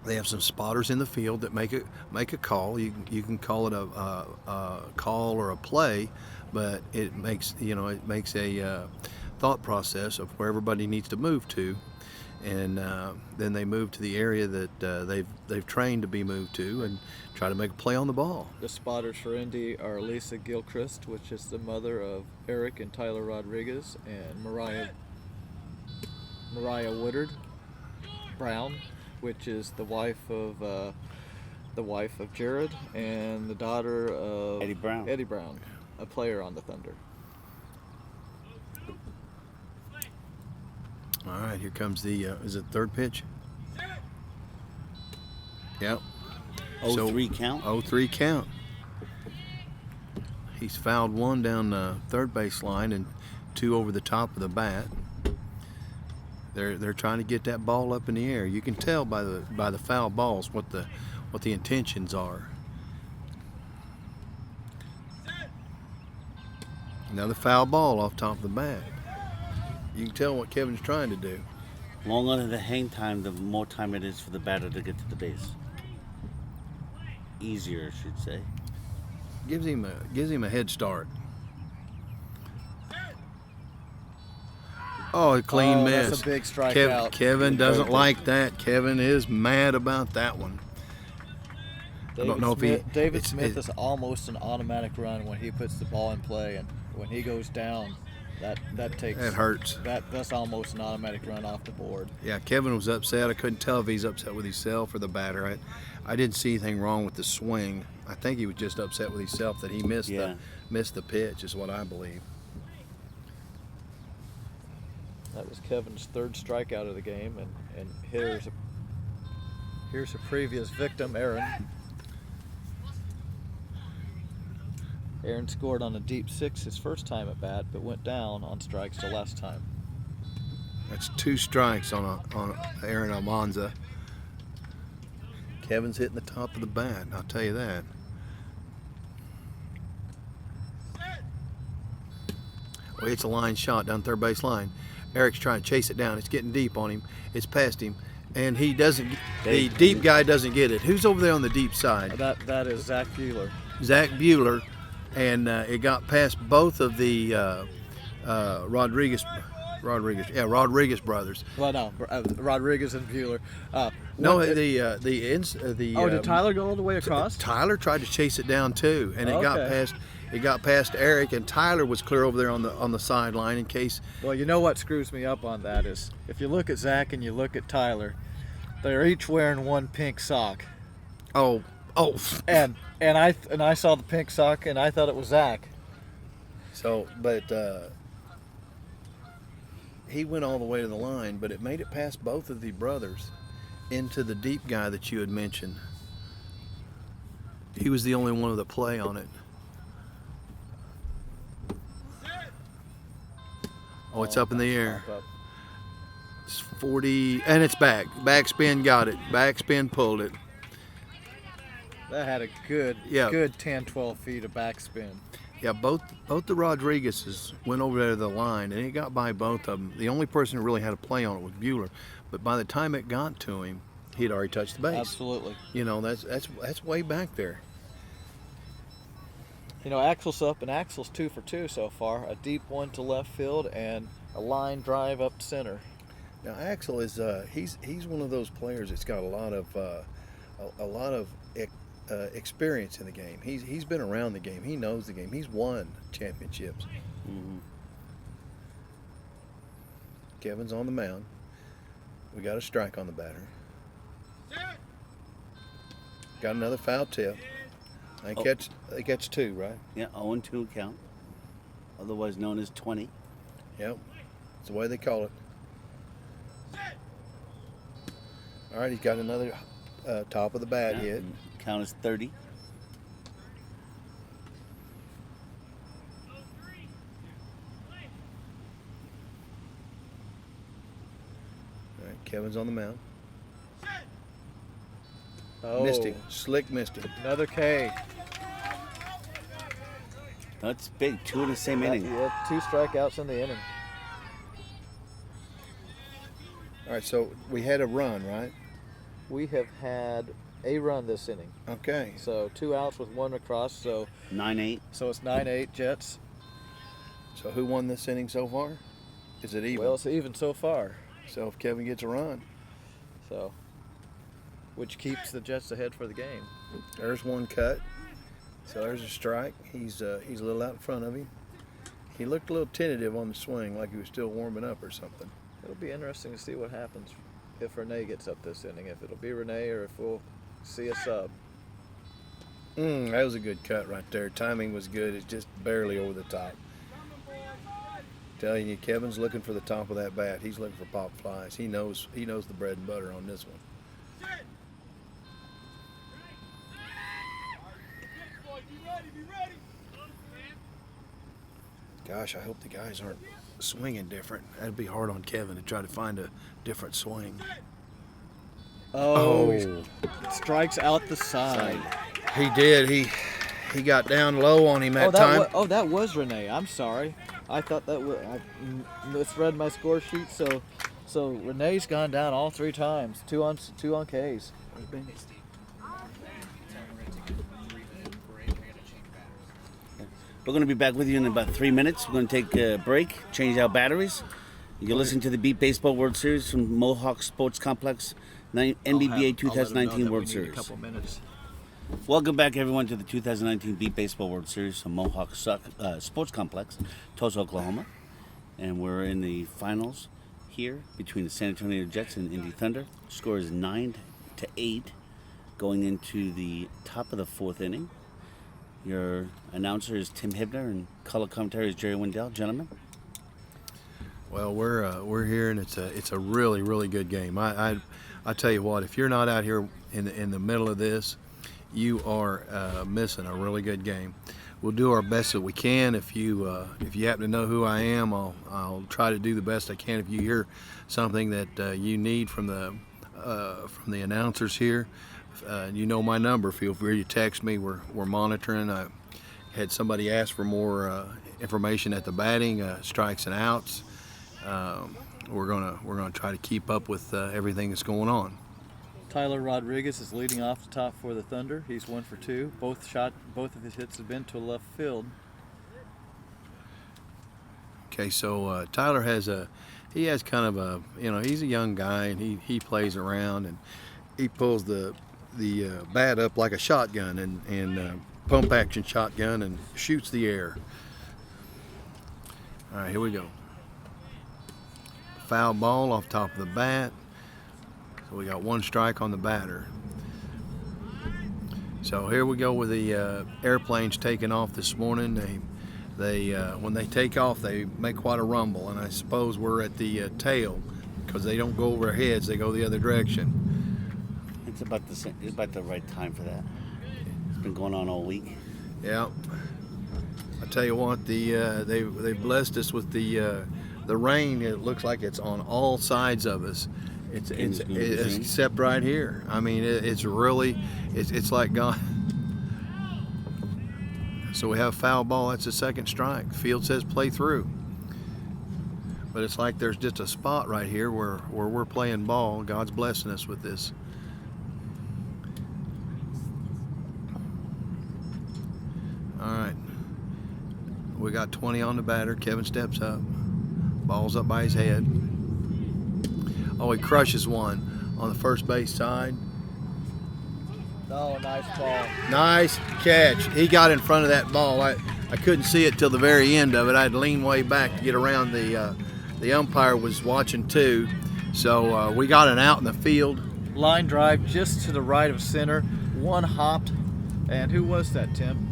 [SPEAKER 1] they have some spotters in the field that make a call. You can call it a call or a play, but it makes a thought process of where everybody needs to move to, and then they move to the area that they've trained to be moved to and try to make a play on the ball.
[SPEAKER 3] The spotters for Indy are Lisa Gilchrist, which is the mother of Eric and Tyler Rodriguez, and Mariah Woodard Brown, which is the wife of Jared and the daughter of
[SPEAKER 2] Eddie Brown.
[SPEAKER 3] Eddie Brown, a player on the Thunder.
[SPEAKER 1] All right, here comes the is it third pitch? Yep.
[SPEAKER 2] 0-3 count.
[SPEAKER 1] 0-3 count. He's fouled 1 down the third base line and 2 over the top of the bat. They're trying to get that ball up in the air. You can tell by the foul balls what the intentions are. Another foul ball off top of the bat. You can tell what Kevin's trying to do.
[SPEAKER 2] Longer the hang time, the more time it is for the batter to get to the base. Easier, I should say.
[SPEAKER 1] Gives him a head start. Oh, a clean miss.
[SPEAKER 3] That's a big strikeout.
[SPEAKER 1] Kevin doesn't like that. Kevin is mad about that one. I don't know if
[SPEAKER 3] David Smith is almost an automatic run when he puts the ball in play, and when he goes down, that
[SPEAKER 1] hurts.
[SPEAKER 3] That's almost an automatic run off the board.
[SPEAKER 1] Yeah, Kevin was upset. I couldn't tell if he's upset with himself or the batter. I didn't see anything wrong with the swing. I think he was just upset with himself that he missed the pitch, is what I believe.
[SPEAKER 3] That was Kevin's third strikeout of the game, and here's a previous victim, Aaron. Aaron scored on a deep 6 his first time at bat, but went down on strikes the last time.
[SPEAKER 1] That's 2 strikes on Aaron Almanza. Kevin's hitting the top of the bat, I'll tell you that. Well, it's a line shot down third base line. Eric's trying to chase it down. It's getting deep on him. It's past him, and he doesn't. The deep guy doesn't get it. Who's over there on the deep side?
[SPEAKER 3] That is Zach Buehler.
[SPEAKER 1] Zach Buehler, and it got past both of the Rodriguez brothers.
[SPEAKER 3] Well, no, Rodriguez and Buehler.
[SPEAKER 1] Did
[SPEAKER 3] Tyler go all the way across?
[SPEAKER 1] Tyler tried to chase it down too, and it got past Eric, and Tyler was clear over there on the sideline in case.
[SPEAKER 3] Well, you know what screws me up on that is if you look at Zach and you look at Tyler, they're each wearing one pink sock.
[SPEAKER 1] Oh.
[SPEAKER 3] And I saw the pink sock and I thought it was Zach.
[SPEAKER 1] So, but he went all the way to the line, but it made it past both of the brothers into the deep guy that you had mentioned. He was the only one with a play on it. Oh, it's up in the air. It's 40, and it's back. Backspin got it. Backspin pulled it.
[SPEAKER 3] That had a good 10, 12 feet of backspin.
[SPEAKER 1] Yeah, both the Rodriguez's went over there to the line, and it got by both of them. The only person who really had a play on it was Buehler, but by the time it got to him, he'd already touched the base.
[SPEAKER 3] Absolutely.
[SPEAKER 1] You know, that's way back there.
[SPEAKER 3] You know, Axel's up, and Axel's 2 for 2 so far. A deep one to left field and a line drive up center.
[SPEAKER 1] Now Axel is he's one of those players that's got a lot of experience in the game. He's been around the game. He knows the game. He's won championships.
[SPEAKER 2] Mm-hmm.
[SPEAKER 1] Kevin's on the mound. We got a strike on the batter. Got another foul tip. I think that's 2, right?
[SPEAKER 2] Yeah, 0-2 count. Otherwise known as 20.
[SPEAKER 1] Yep. That's the way they call it. All right, he's got another top of the bat hit.
[SPEAKER 2] Count is 30.
[SPEAKER 1] All right, Kevin's on the mound.
[SPEAKER 3] Oh,
[SPEAKER 1] Missed him. Slick missed him.
[SPEAKER 3] another K.
[SPEAKER 2] That's big. 2 in the same inning.
[SPEAKER 3] Yeah, 2 strikeouts in the inning.
[SPEAKER 1] All right, so we had a run, right?
[SPEAKER 3] We have had a run this inning.
[SPEAKER 1] Okay.
[SPEAKER 3] So 2 outs with 1 across. So
[SPEAKER 2] 9-8.
[SPEAKER 3] So it's 9-8 Jets.
[SPEAKER 1] So who won this inning so far? Is it even?
[SPEAKER 3] Well, it's even so far.
[SPEAKER 1] So if Kevin gets a run,
[SPEAKER 3] So, which keeps the Jets ahead for the game.
[SPEAKER 1] there's one cut. So there's a strike. He's a little out in front of him. He looked a little tentative on the swing, like he was still warming up or something.
[SPEAKER 3] It'll be interesting to see what happens if Renee gets up this inning. If it'll be Renee or if we'll see a sub.
[SPEAKER 1] That was a good cut right there. Timing was good. It's just barely over the top. Telling you, Kevin's looking for the top of that bat. He's looking for pop flies. He knows the bread and butter on this one. Gosh, I hope the guys aren't swinging different. That'd be hard on Kevin to try to find a different swing.
[SPEAKER 3] Oh, he strikes out the side.
[SPEAKER 1] He did. He got down low on him that
[SPEAKER 3] that
[SPEAKER 1] time.
[SPEAKER 3] that was Renee. I'm sorry. I thought that was. I misread my score sheet. So Renee's gone down all 3 times. Two on Ks.
[SPEAKER 2] We're going to be back with you in about 3 minutes. We're going to take a break, change out batteries. You're listening to the Beat Baseball World Series from Mohawk Sports Complex, NBBA 2019 World Series.
[SPEAKER 3] A couple minutes.
[SPEAKER 2] Welcome back, everyone, to the 2019 Beat Baseball World Series from Mohawk Sports Complex, Tulsa, Oklahoma. And we're in the finals here between the San Antonio Jets and Indy Thunder. Score is 9-8 going into the top of the 4th inning. Your announcer is Tim Hibner and color commentary is Jerry Wendell. Gentlemen.
[SPEAKER 1] Well, we're here, and it's a really, really good game. I tell you what, if you're not out here in the middle of this, you are missing a really good game. We'll do our best that we can. If you happen to know who I am, I'll try to do the best I can. If you hear something that you need from the announcers here, you know my number. Feel free to text me. We're monitoring. I had somebody ask for more information at the batting, strikes and outs. We're gonna try to keep up with everything that's going on.
[SPEAKER 3] Tyler Rodriguez is leading off the top for the Thunder. He's 1 for 2. Both of his hits have been to left field.
[SPEAKER 1] Okay, so Tyler has kind of a, he's a young guy, and he plays around, and he pulls the bat up like a shotgun and pump action shotgun and shoots the air. All right, here we go. Foul ball off top of the bat. So we got 1 strike on the batter. So here we go with the airplanes taking off this morning. They when they take off, they make quite a rumble, and I suppose we're at the tail because they don't go over our heads; they go the other direction.
[SPEAKER 2] It's about the same. It's about the right time for that. It's been going on all week.
[SPEAKER 1] Yeah. I tell you what, they blessed us with the rain. It looks like it's on all sides of us. It's except right here. I mean, it's like God. So we have a foul ball. That's a 2nd strike. The field says play through. But it's like there's just a spot right here where we're playing ball. God's blessing us with this. All right. We got 20 on the batter. Kevin steps up. Ball's up by his head. Oh, he crushes one on the first base side.
[SPEAKER 3] Oh, nice ball.
[SPEAKER 1] Nice catch. He got in front of that ball. I couldn't see it till the very end of it. I had to lean way back to get around. The umpire was watching too. So we got an out in the field.
[SPEAKER 3] Line drive just to the right of center. 1 hopped. And who was that, Tim?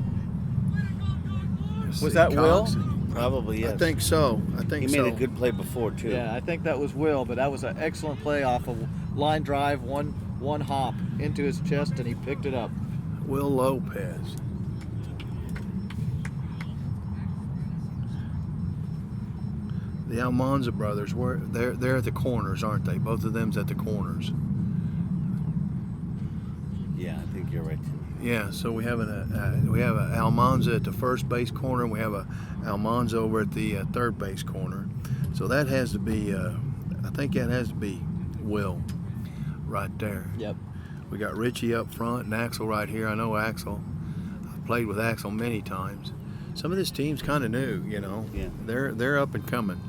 [SPEAKER 3] Was that Will?
[SPEAKER 2] Probably, yes.
[SPEAKER 1] I think so.
[SPEAKER 2] He made a good play before, too.
[SPEAKER 3] Yeah, I think that was Will, but that was an excellent play off a line drive, one hop into his chest, and he picked it up.
[SPEAKER 1] Will Lopez. The Almanza brothers, they're at the corners, aren't they? Both of them's at the corners.
[SPEAKER 2] Yeah, I think you're right, Tim.
[SPEAKER 1] Yeah, so we have a Almanza at the first base corner, and we have a Almanza over at the third base corner. So that has to be, I think that has to be Will, right there.
[SPEAKER 3] Yep.
[SPEAKER 1] We got Richie up front and Axel right here. I know Axel. I've played with Axel many times. Some of this team's kind of new,
[SPEAKER 2] Yeah.
[SPEAKER 1] They're up and coming.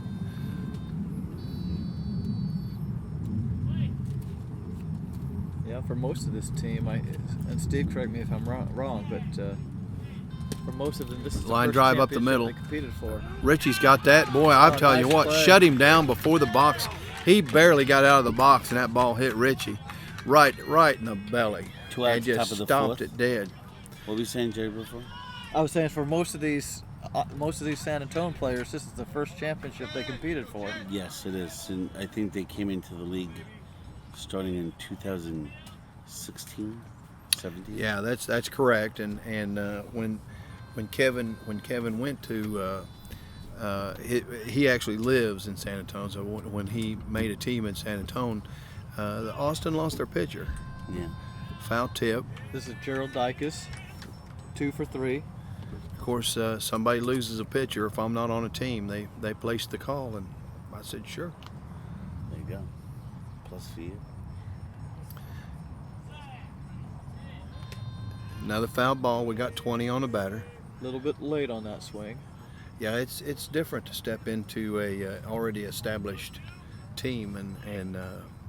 [SPEAKER 3] Yeah, for most of this team, and Steve, correct me if I'm wrong, but for most of them, this is the
[SPEAKER 1] Line
[SPEAKER 3] first
[SPEAKER 1] drive up the
[SPEAKER 3] championship
[SPEAKER 1] middle.
[SPEAKER 3] they competed for.
[SPEAKER 1] Richie's got that. Boy, I'm telling you
[SPEAKER 3] nice
[SPEAKER 1] what,
[SPEAKER 3] play.
[SPEAKER 1] shut him down before the box. He barely got out of the box, and that ball hit Richie right in the belly.
[SPEAKER 2] 2 outs,
[SPEAKER 1] and just
[SPEAKER 2] top of the
[SPEAKER 1] stomped
[SPEAKER 2] 4th.
[SPEAKER 1] it dead.
[SPEAKER 2] What were you saying, Jerry, before?
[SPEAKER 3] I was saying for most of these San Antonio players, this is the first championship they competed for.
[SPEAKER 2] Yes, it is. And I think they came into the league starting in 2016, 17.
[SPEAKER 1] Yeah, that's correct. And when Kevin went to he actually lives in San Antonio. So when he made a team in San Antonio, Austin lost their pitcher.
[SPEAKER 2] Yeah.
[SPEAKER 1] Foul tip.
[SPEAKER 3] This is Gerald Dykes, 2 for 3.
[SPEAKER 1] Of course, somebody loses a pitcher. If I'm not on a team, they place the call, and I said, sure.
[SPEAKER 2] There you go. Plus for you.
[SPEAKER 1] Another foul ball. We got 20 on the batter.
[SPEAKER 3] A little bit late on that swing.
[SPEAKER 1] Yeah, it's different to step into a already established team and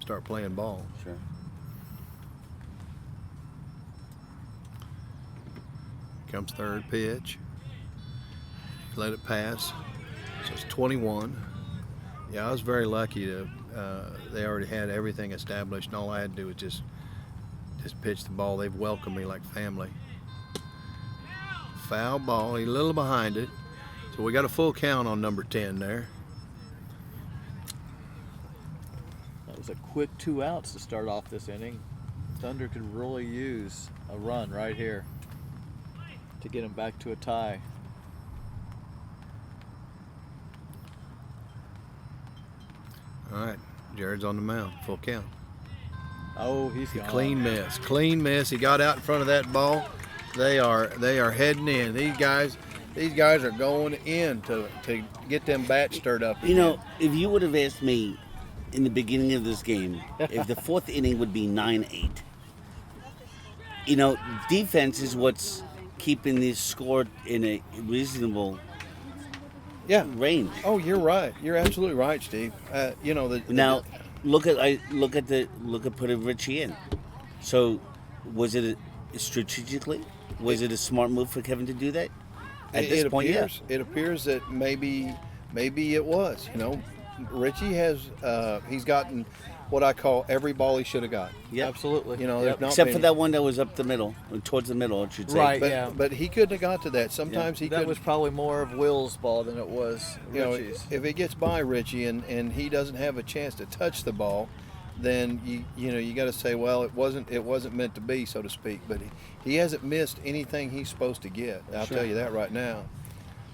[SPEAKER 1] start playing ball.
[SPEAKER 2] Sure.
[SPEAKER 1] Comes third pitch. Let it pass. So it's 21. Yeah, I was very lucky to. They already had everything established, and all I had to do was just pitch the ball. They've welcomed me like family. Foul ball. He's a little behind it. So we got a full count on number 10 there.
[SPEAKER 3] That was a quick 2 outs to start off this inning. Thunder could really use a run right here to get him back to a tie.
[SPEAKER 1] All right, Jared's on the mound, full count.
[SPEAKER 3] Oh, he's gone.
[SPEAKER 1] Clean miss. He got out in front of that ball. They are heading in. These guys are going in to get them bats stirred up.
[SPEAKER 2] You know, if you would have asked me in the beginning of this game if the fourth inning would be 9-8, you know, defense is what's keeping this score in a reasonable range.
[SPEAKER 1] Oh, you're right. You're absolutely right, Steve. You know
[SPEAKER 2] Now, look at putting Richie in. So, was it strategically? Was it a smart move for Kevin to do that? At this point,
[SPEAKER 1] it appears that maybe it was. You know, Richie has he's gotten what I call every ball he should have got.
[SPEAKER 2] Yep.
[SPEAKER 3] Absolutely.
[SPEAKER 1] You know, there's not
[SPEAKER 2] Except
[SPEAKER 1] been-
[SPEAKER 2] for that one that was up the middle, or towards the middle, I should say.
[SPEAKER 3] Right.
[SPEAKER 1] But,
[SPEAKER 3] Yeah.
[SPEAKER 1] but he couldn't have got to that. Sometimes he
[SPEAKER 3] That
[SPEAKER 1] could.
[SPEAKER 3] was probably more of Will's ball than it was
[SPEAKER 1] You know,
[SPEAKER 3] Richie's.
[SPEAKER 1] if it gets by Richie and he doesn't have a chance to touch the ball, then you got to say, well, it wasn't meant to be, so to speak. But he hasn't missed anything he's supposed to get. I'll tell you that right now.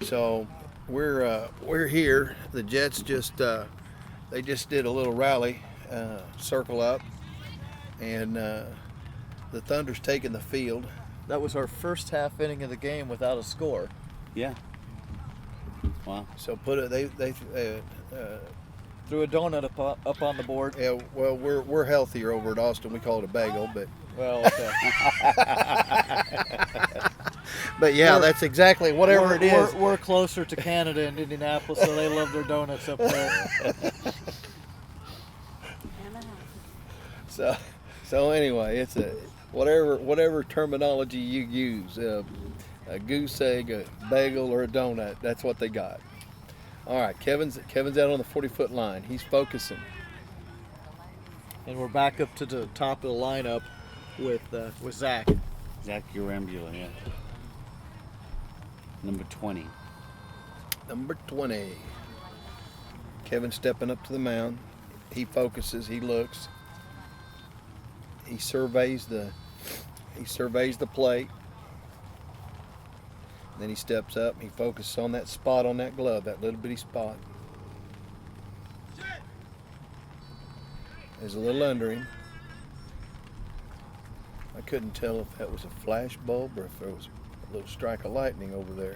[SPEAKER 1] So we're here. The Jets just did a little rally, circle up, and the Thunder's taking the field.
[SPEAKER 3] That was our first half inning of the game without a score.
[SPEAKER 2] Yeah. Wow.
[SPEAKER 1] So they
[SPEAKER 3] Threw a donut up on the board.
[SPEAKER 1] yeah, well, we're healthier over at Austin. We call it a bagel, but
[SPEAKER 3] Well, okay.
[SPEAKER 1] but yeah, that's exactly whatever it is.
[SPEAKER 3] We're closer to Canada and Indianapolis, so they love their donuts up there.
[SPEAKER 1] So anyway, it's a whatever terminology you use, a goose egg, a bagel, or a donut. That's what they got. All right, Kevin's out on the 40-foot line. He's focusing.
[SPEAKER 3] And we're back up to the top of the lineup with Zach.
[SPEAKER 2] Zach Urambula, yeah. Number 20.
[SPEAKER 1] Number 20. Kevin stepping up to the mound. He focuses. He looks. He surveys the plate. Then he steps up. He focuses on that spot on that glove, that little bitty spot. There's a little under him. I couldn't tell if that was a flash bulb or if there was a little strike of lightning over there.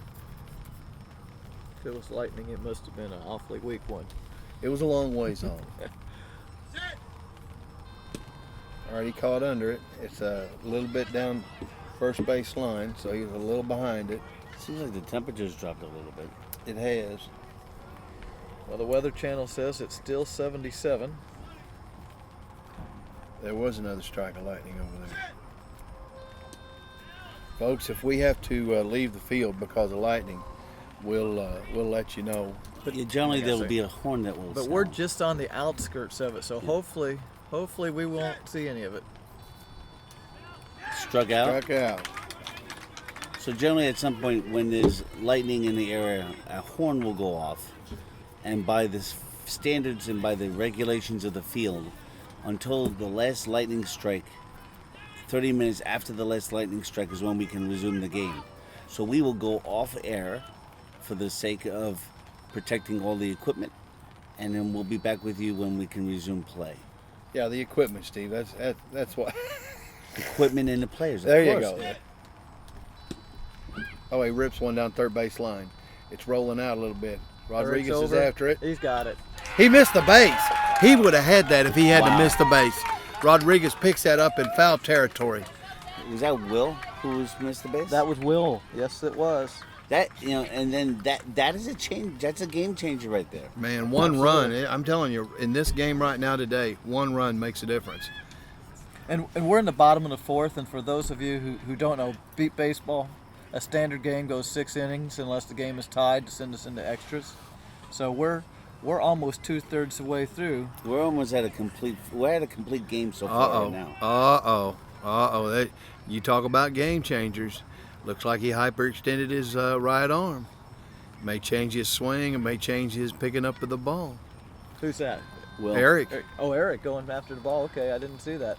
[SPEAKER 3] If it was lightning, it must have been an awfully weak one.
[SPEAKER 1] It was a long ways off. All right, he caught under it. It's a little bit down first base line, so he was a little behind it.
[SPEAKER 2] Seems like the temperature's dropped a little bit.
[SPEAKER 1] It has.
[SPEAKER 3] Well, the Weather Channel says it's still 77.
[SPEAKER 1] There was another strike of lightning over there. Folks, if we have to leave the field because of lightning, we'll let you know.
[SPEAKER 2] But generally there will be a horn that will
[SPEAKER 3] But
[SPEAKER 2] sound.
[SPEAKER 3] we're just on the outskirts of it, so hopefully we won't see any of it.
[SPEAKER 2] Struck out.
[SPEAKER 1] Struck out.
[SPEAKER 2] So generally at some point when there's lightning in the area, a horn will go off. And by the standards and by the regulations of the field, until the last lightning strike, 30 minutes after the last lightning strike is when we can resume the game. So we will go off air for the sake of protecting all the equipment, and then we'll be back with you when we can resume play.
[SPEAKER 1] Yeah, the equipment, Steve. That's what.
[SPEAKER 2] Equipment and the players. Of
[SPEAKER 1] There you
[SPEAKER 2] course.
[SPEAKER 1] go. Oh, he rips one down third base line. It's rolling out a little bit. Rodriguez
[SPEAKER 3] Eric's
[SPEAKER 1] is
[SPEAKER 3] over.
[SPEAKER 1] after it.
[SPEAKER 3] He's got it.
[SPEAKER 1] He missed the base. He would have had that if he hadn't missed the base. Rodriguez picks that up in foul territory.
[SPEAKER 2] Was that Will who's missed the base?
[SPEAKER 3] That was Will. Yes, it was.
[SPEAKER 2] That, and then that is a change. That's a game changer right there.
[SPEAKER 1] Man, one run. I'm telling you, in this game right now today, one run makes a difference.
[SPEAKER 3] And we're in the bottom of the fourth, and for those of you who don't know, beat baseball, a standard game goes 6 innings unless the game is tied to send us into extras. So we're almost 2/3 the way through.
[SPEAKER 2] We're almost at a complete game so far right now.
[SPEAKER 1] You talk about game changers. Looks like he hyperextended his right arm. May change his swing and may change his picking up of the ball.
[SPEAKER 3] Who's that?
[SPEAKER 2] Will.
[SPEAKER 1] Eric.
[SPEAKER 3] Oh, Eric going after the ball. Okay, I didn't see that.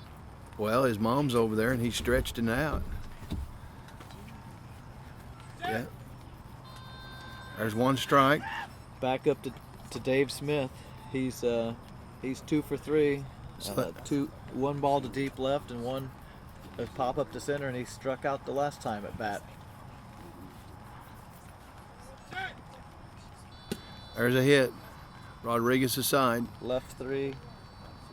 [SPEAKER 1] Well, his mom's over there and he stretched it out. Yeah. There's one strike.
[SPEAKER 3] Back up to Dave Smith. He's 2 for 3. One ball to deep left and one pop up to center, and he struck out the last time at bat.
[SPEAKER 1] There's a hit. Rodriguez aside.
[SPEAKER 3] Left 3,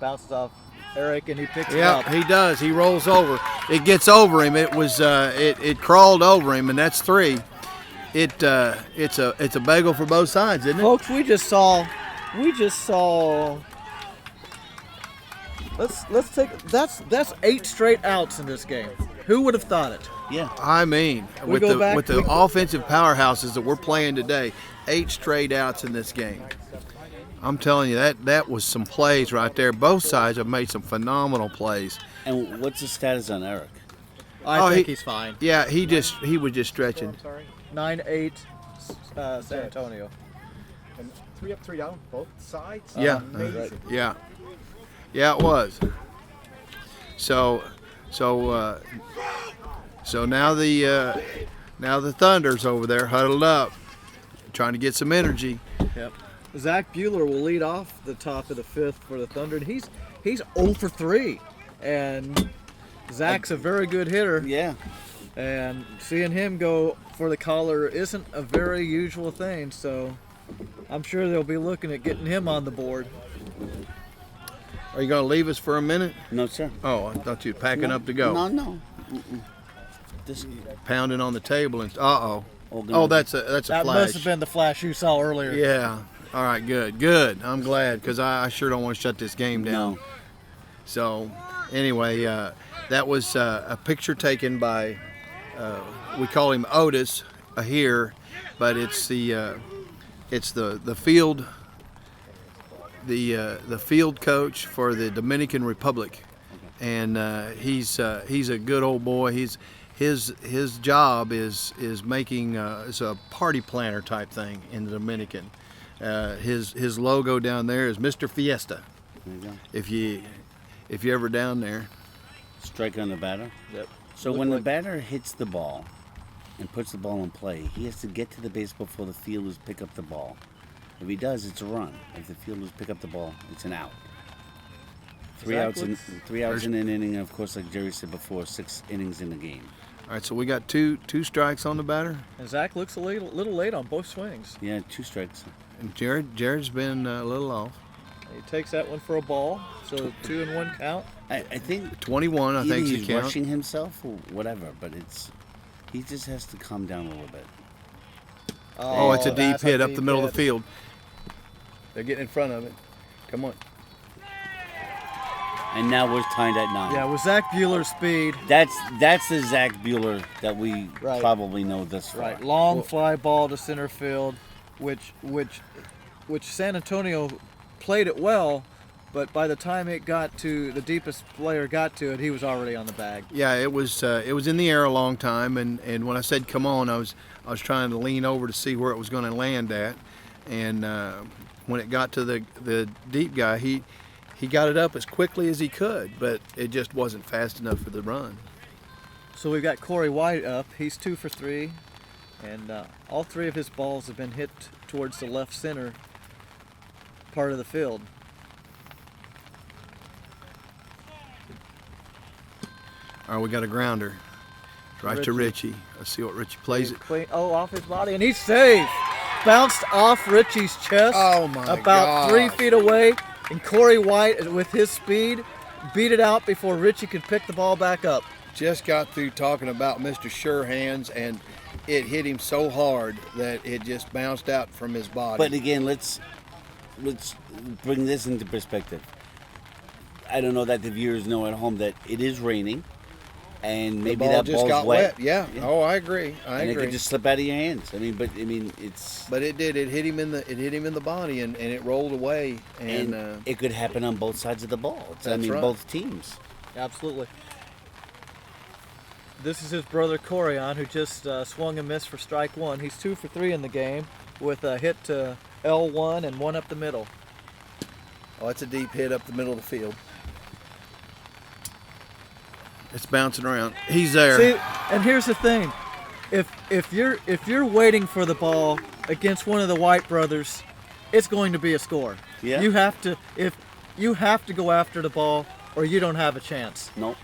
[SPEAKER 3] bounced off Eric, and he picks it
[SPEAKER 1] Yeah,
[SPEAKER 3] up.
[SPEAKER 1] he does. He rolls over. It gets over him. It was it crawled over him, and that's 3. It's a bagel for both sides, isn't it?
[SPEAKER 3] Folks, we just saw. Let's take that's 8 straight outs in this game. Who would have thought it?
[SPEAKER 2] Yeah.
[SPEAKER 1] I mean,
[SPEAKER 3] We
[SPEAKER 1] with
[SPEAKER 3] go
[SPEAKER 1] the
[SPEAKER 3] back-
[SPEAKER 1] with the offensive powerhouses that we're playing today, 8 straight outs in this game. I'm telling you, that was some plays right there. Both sides have made some phenomenal plays.
[SPEAKER 2] And what's the status on Eric?
[SPEAKER 3] I think he's fine.
[SPEAKER 1] Yeah, he was just stretching.
[SPEAKER 3] 9-8, San Antonio.
[SPEAKER 5] And 3 up, 3 down, both sides.
[SPEAKER 1] Yeah,
[SPEAKER 5] Amazing.
[SPEAKER 1] yeah, it was. So now the Thunder's over there huddled up, trying to get some energy.
[SPEAKER 3] Yep. Zach Bueller will lead off the top of the 5th for the Thunder, and he's 0 for 3, and Zach's a very good hitter.
[SPEAKER 2] Yeah.
[SPEAKER 3] And seeing him go for the collar isn't a very usual thing, so I'm sure they'll be looking at getting him on the board.
[SPEAKER 1] Are you going to leave us for a minute?
[SPEAKER 2] No, sir.
[SPEAKER 1] Oh, I thought you were packing up to go.
[SPEAKER 2] No. Mm-mm. This.
[SPEAKER 1] Pounding on the table and oh,
[SPEAKER 2] Oh,
[SPEAKER 1] that's a
[SPEAKER 3] That
[SPEAKER 1] flash.
[SPEAKER 3] must have been the flash you saw earlier.
[SPEAKER 1] Yeah. All right. Good. I'm glad because I sure don't want to shut this game down.
[SPEAKER 2] No.
[SPEAKER 1] So anyway, that was a picture taken by we call him Otis here, but it's the field the field coach for the Dominican Republic, and he's a good old boy. His job is making it's a party planner type thing in the Dominican. His logo down there is Mr. Fiesta.
[SPEAKER 2] There you go.
[SPEAKER 1] If you're ever down there.
[SPEAKER 2] Strike on the batter.
[SPEAKER 3] Yep.
[SPEAKER 2] So when the batter hits the ball and puts the ball in play, he has to get to the base before the fielders pick up the ball. If he does, it's a run. If the fielders pick up the ball, it's an out. Three outs in an inning, and of course, like Jerry said before, 6 innings in the game.
[SPEAKER 1] All right, so we got two strikes on the batter,
[SPEAKER 3] And Zach looks a little late on both swings.
[SPEAKER 2] Yeah, 2 strikes.
[SPEAKER 1] and Jared's been a little off.
[SPEAKER 3] He takes that one for a ball, so 2 and 1 count.
[SPEAKER 2] I think
[SPEAKER 1] 21, I
[SPEAKER 2] either
[SPEAKER 1] think
[SPEAKER 2] he's
[SPEAKER 1] the count.
[SPEAKER 2] rushing himself or whatever, but he just has to calm down a little bit.
[SPEAKER 1] Oh, it's a deep
[SPEAKER 3] that's
[SPEAKER 1] hit up the
[SPEAKER 3] deep
[SPEAKER 1] middle
[SPEAKER 3] hit.
[SPEAKER 1] of the field. They're getting in front of it. Come on.
[SPEAKER 2] And now we're tied at 9.
[SPEAKER 3] Yeah, with Zach Bueller's speed.
[SPEAKER 2] That's the Zach Bueller that we
[SPEAKER 3] Right.
[SPEAKER 2] probably know this far.
[SPEAKER 3] Right, long fly ball to center field, which San Antonio played it well, but by the time it got to the deepest player got to it, he was already on the bag.
[SPEAKER 1] Yeah, it was in the air a long time, and when I said come on, I was trying to lean over to see where it was going to land at, and when it got to the deep guy, he got it up as quickly as he could, but it just wasn't fast enough for the run.
[SPEAKER 3] So we've got Corey White up. He's 2 for 3, and all 3 of his balls have been hit towards the left center part of the field.
[SPEAKER 1] All right, we got a grounder. Right to Richie. Let's see what Richie plays it.
[SPEAKER 3] Off his body, and he's safe. Bounced off Richie's chest.
[SPEAKER 1] Oh, my
[SPEAKER 3] About 3
[SPEAKER 1] gosh.
[SPEAKER 3] feet away, and Corey White, with his speed, beat it out before Richie could pick the ball back up.
[SPEAKER 1] Just got through talking about Mr. Sure Hands, and it hit him so hard that it just bounced out from his body.
[SPEAKER 2] But again, let's bring this into perspective. I don't know that the viewers know at home that it is raining, and
[SPEAKER 1] the
[SPEAKER 2] maybe
[SPEAKER 1] ball
[SPEAKER 2] that
[SPEAKER 1] just
[SPEAKER 2] ball's
[SPEAKER 1] got
[SPEAKER 2] wet.
[SPEAKER 1] Yeah. Oh, I agree. I
[SPEAKER 2] and
[SPEAKER 1] agree.
[SPEAKER 2] it could just slip out of your hands. It's.
[SPEAKER 1] But it did. It hit him in the body, and it rolled away. And,
[SPEAKER 2] it could happen on both sides of the ball.
[SPEAKER 1] That's right.
[SPEAKER 2] Both teams.
[SPEAKER 3] Absolutely. This is his brother Corian, who just swung and missed for strike one. He's 2 for 3 in the game with a hit to L1 and one up the middle.
[SPEAKER 1] oh, it's a deep hit up the middle of the field. It's bouncing around. He's there.
[SPEAKER 3] See, and here's the thing: if you're waiting for the ball against one of the White brothers, it's going to be a score.
[SPEAKER 2] Yeah.
[SPEAKER 3] You have to go after the ball, or you don't have a chance.
[SPEAKER 2] Nope.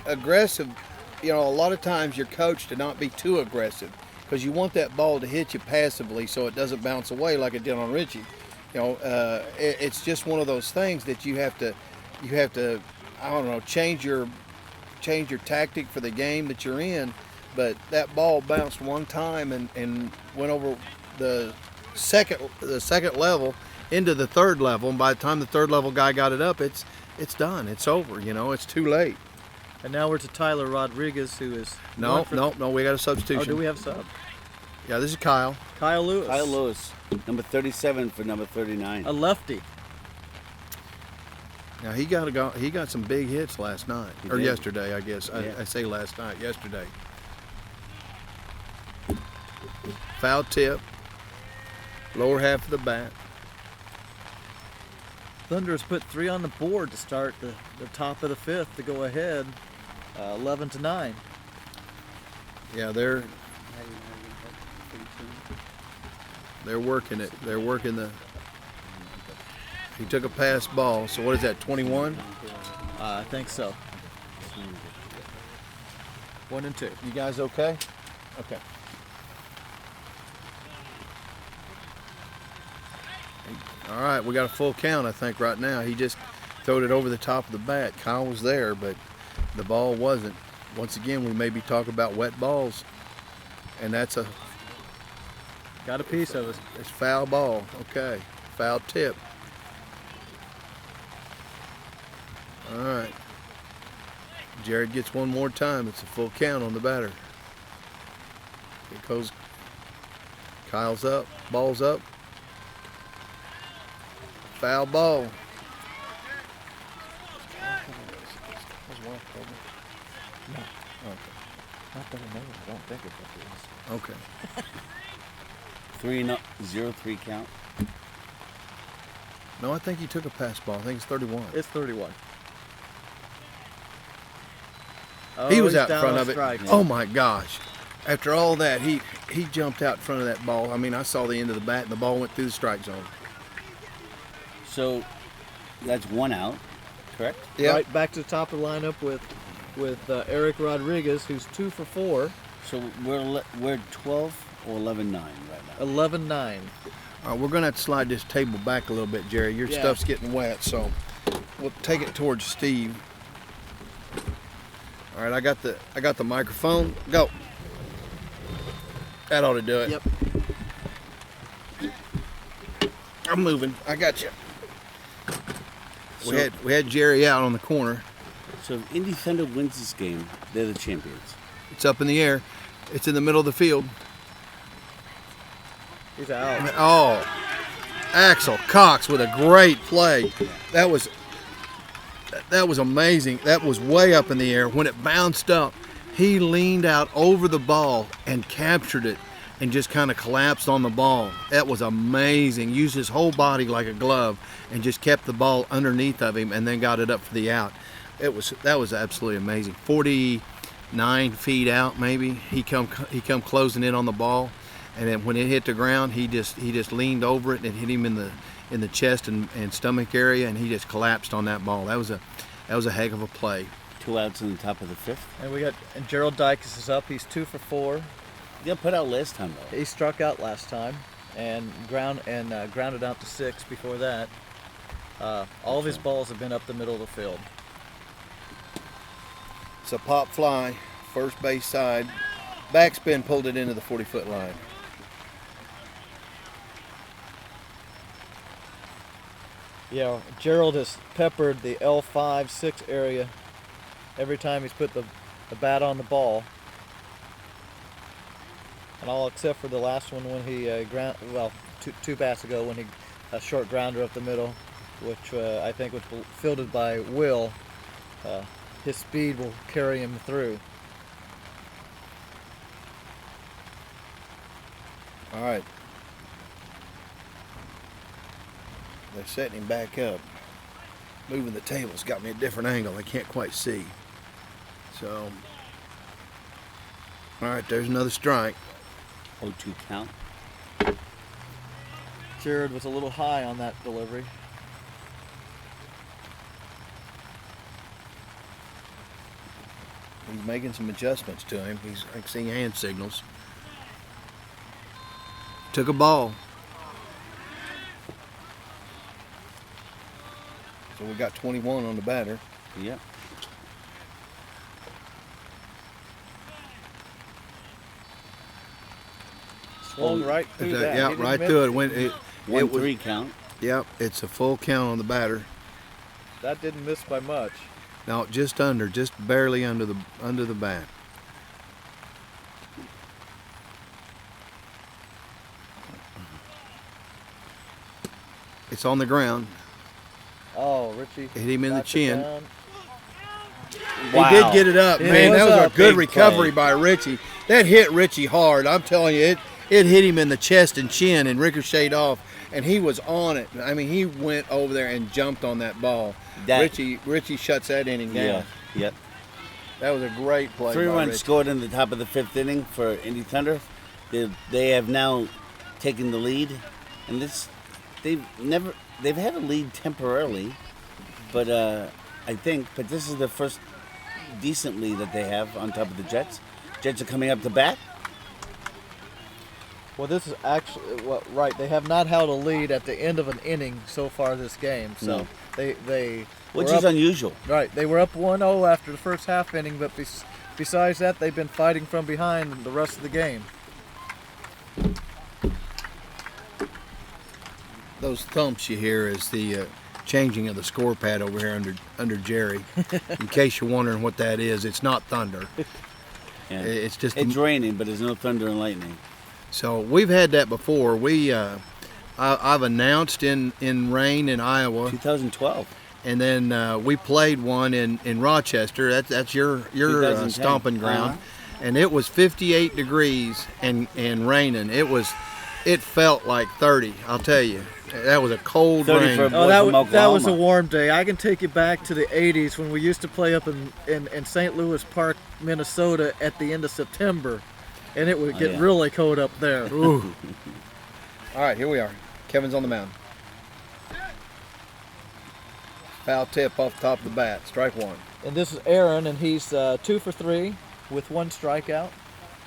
[SPEAKER 1] Aggressive. A lot of times you're coached to not be too aggressive because you want that ball to hit you passively so it doesn't bounce away like it did on Richie. It's just one of those things that you have to, I don't know, change your tactic for the game that you're in. But that ball bounced one time and went over the second level into the third level, and by the time the third level guy got it up, it's done. It's over. It's too late.
[SPEAKER 3] And now we're to Tyler Rodriguez, who is
[SPEAKER 1] No. We got a substitution.
[SPEAKER 3] Oh, do we have sub?
[SPEAKER 1] Yeah, this is Kyle.
[SPEAKER 3] Kyle Lewis,
[SPEAKER 2] Kyle Lewis, number 37 for number 39.
[SPEAKER 3] a lefty.
[SPEAKER 1] Now he got some big hits last night
[SPEAKER 2] He
[SPEAKER 1] or
[SPEAKER 2] did.
[SPEAKER 1] yesterday, I guess.
[SPEAKER 2] Yeah.
[SPEAKER 1] I say last night, yesterday. Foul tip, lower half of the bat.
[SPEAKER 3] Thunder has put 3 on the board to start the top of the 5th to go ahead, 11-9.
[SPEAKER 1] Yeah, they're working it. They're working the. He took a pass ball. So what is that? 21.
[SPEAKER 3] I think so. 1 and 2.
[SPEAKER 1] You guys okay? Okay. All right, we got a full count, I think, right now. He just throwed it over the top of the bat. Kyle was there, but the ball wasn't. Once again, we maybe talk about wet balls, and that's
[SPEAKER 3] Got a piece of it.
[SPEAKER 1] it's foul ball. Okay, foul tip. All right. Jared gets one more time. It's a full count on the batter. Here goes. Kyle's up. Ball's up. Foul ball.
[SPEAKER 3] Not that I know. I don't think it was.
[SPEAKER 1] Okay.
[SPEAKER 2] 3-0-3 count.
[SPEAKER 1] No, I think he took a pass ball. I think it's 31.
[SPEAKER 3] It's 31.
[SPEAKER 1] He was
[SPEAKER 3] he's
[SPEAKER 1] out in
[SPEAKER 3] down
[SPEAKER 1] front
[SPEAKER 3] on
[SPEAKER 1] of it.
[SPEAKER 3] strikes.
[SPEAKER 1] Oh my gosh. After all that, he jumped out in front of that ball. I mean, I saw the end of the bat and the ball went through the strike zone.
[SPEAKER 2] So that's 1 out, correct?
[SPEAKER 1] Yeah.
[SPEAKER 3] Right back to the top of the lineup with Eric Rodriguez, who's 2 for 4,
[SPEAKER 2] So we're 12 or 11-9 right now.
[SPEAKER 3] 11-9.
[SPEAKER 1] All right, we're going to have to slide this table back a little bit, Jerry. Your
[SPEAKER 3] Yeah.
[SPEAKER 1] stuff's getting wet, so we'll take it towards Steve. All right, I got the microphone. Go. That ought to do it.
[SPEAKER 3] Yep.
[SPEAKER 1] I'm moving. I got you.
[SPEAKER 2] So,
[SPEAKER 1] We had Jerry out on the corner.
[SPEAKER 2] so if Indy Thunder wins this game, they're the champions.
[SPEAKER 1] It's up in the air. It's in the middle of the field.
[SPEAKER 3] He's out.
[SPEAKER 1] Oh, Axel Cox with a great play. That was amazing. That was way up in the air. When it bounced up, he leaned out over the ball and captured it and just kind of collapsed on the ball. That was amazing. Used his whole body like a glove and just kept the ball underneath of him and then got it up for the out. That was absolutely amazing. 49 feet out maybe. He come closing in on the ball, and then when it hit the ground, he just leaned over it and it hit him in the chest and stomach area, and he just collapsed on that ball. That was a heck of a play.
[SPEAKER 2] 2 outs in the top of the 5th.
[SPEAKER 3] And Gerald Dykes is up. He's 2 for 4.
[SPEAKER 2] Yeah, put out last time though.
[SPEAKER 3] He struck out last time and grounded out to 6 before that. All of his balls have been up the middle of the field.
[SPEAKER 1] It's a pop fly, first base side. Backspin pulled it into the 40-foot line.
[SPEAKER 3] Yeah, Gerald has peppered the L5, 6 area every time he's put the bat on the ball. And all except for the last one when he two bats ago when he a short grounder up the middle, which I think was fielded by Will. His speed will carry him through.
[SPEAKER 1] All right. They're setting him back up. Moving the table's got me a different angle. I can't quite see. So, all right, there's another strike.
[SPEAKER 2] 0-2 count.
[SPEAKER 3] Jared was a little high on that delivery.
[SPEAKER 1] He's making some adjustments to him. I can see hand signals. Took a ball. So we got 21 on the batter.
[SPEAKER 2] Yep.
[SPEAKER 3] Swung right through that.
[SPEAKER 1] Yeah, right through it. Went it.
[SPEAKER 2] 1-3 count.
[SPEAKER 1] Yep, it's a full count on the batter.
[SPEAKER 3] That didn't miss by much.
[SPEAKER 1] No, just barely under the bat. It's on the ground.
[SPEAKER 3] Oh, Richie
[SPEAKER 1] Hit him in the
[SPEAKER 3] knocks it
[SPEAKER 1] chin.
[SPEAKER 3] down.
[SPEAKER 2] Wow.
[SPEAKER 1] He did get it up,
[SPEAKER 3] It
[SPEAKER 1] man.
[SPEAKER 3] was
[SPEAKER 1] That was
[SPEAKER 3] up.
[SPEAKER 1] a good
[SPEAKER 2] Big
[SPEAKER 1] recovery
[SPEAKER 2] play.
[SPEAKER 1] by Richie. That hit Richie hard. I'm telling you, it hit him in the chest and chin and ricocheted off, and he was on it. I mean, he went over there and jumped on that ball. Richie shuts that inning down.
[SPEAKER 2] Yeah. Yep.
[SPEAKER 1] That was a great play.
[SPEAKER 2] 3
[SPEAKER 1] by
[SPEAKER 2] runs
[SPEAKER 1] Richie.
[SPEAKER 2] scored in the top of the 5th inning for Indy Thunder. They have now taken the lead, and they've had a lead temporarily, but but this is the first decent lead that they have on top of the Jets. Jets are coming up to bat.
[SPEAKER 3] Well, this is actually right. They have not held a lead at the end of an inning so far this game. So
[SPEAKER 2] No.
[SPEAKER 3] they
[SPEAKER 2] Which
[SPEAKER 3] were
[SPEAKER 2] is
[SPEAKER 3] up,
[SPEAKER 2] unusual.
[SPEAKER 3] right. They were up 1-0 after the first half inning, but besides that, they've been fighting from behind the rest of the game.
[SPEAKER 1] Those thumps you hear is the changing of the score pad over here under Jerry. In case you're wondering what that is, it's not thunder.
[SPEAKER 2] Yeah.
[SPEAKER 1] It's just
[SPEAKER 2] It's raining, but there's no thunder and lightning.
[SPEAKER 1] so we've had that before. I've announced in rain in Iowa,
[SPEAKER 2] 2012.
[SPEAKER 1] and then we played one in Rochester. That's your
[SPEAKER 2] 2010.
[SPEAKER 1] stomping ground,
[SPEAKER 2] Uh-huh.
[SPEAKER 1] and it was 58 degrees and raining. It felt like 30. I'll tell you, that was a cold
[SPEAKER 2] 30
[SPEAKER 1] rain.
[SPEAKER 2] for a
[SPEAKER 3] Oh,
[SPEAKER 2] boy from
[SPEAKER 3] that was a
[SPEAKER 2] Oklahoma.
[SPEAKER 3] warm day. I can take you back to the 80s when we used to play up in St. Louis Park, Minnesota at the end of September, and it would get
[SPEAKER 2] yeah.
[SPEAKER 3] really cold up there.
[SPEAKER 1] Ooh. All right, here we are. Kevin's on the mound. Foul tip off the top of the bat. Strike one.
[SPEAKER 3] And this is Aaron, and he's 2 for 3 with 1 strikeout,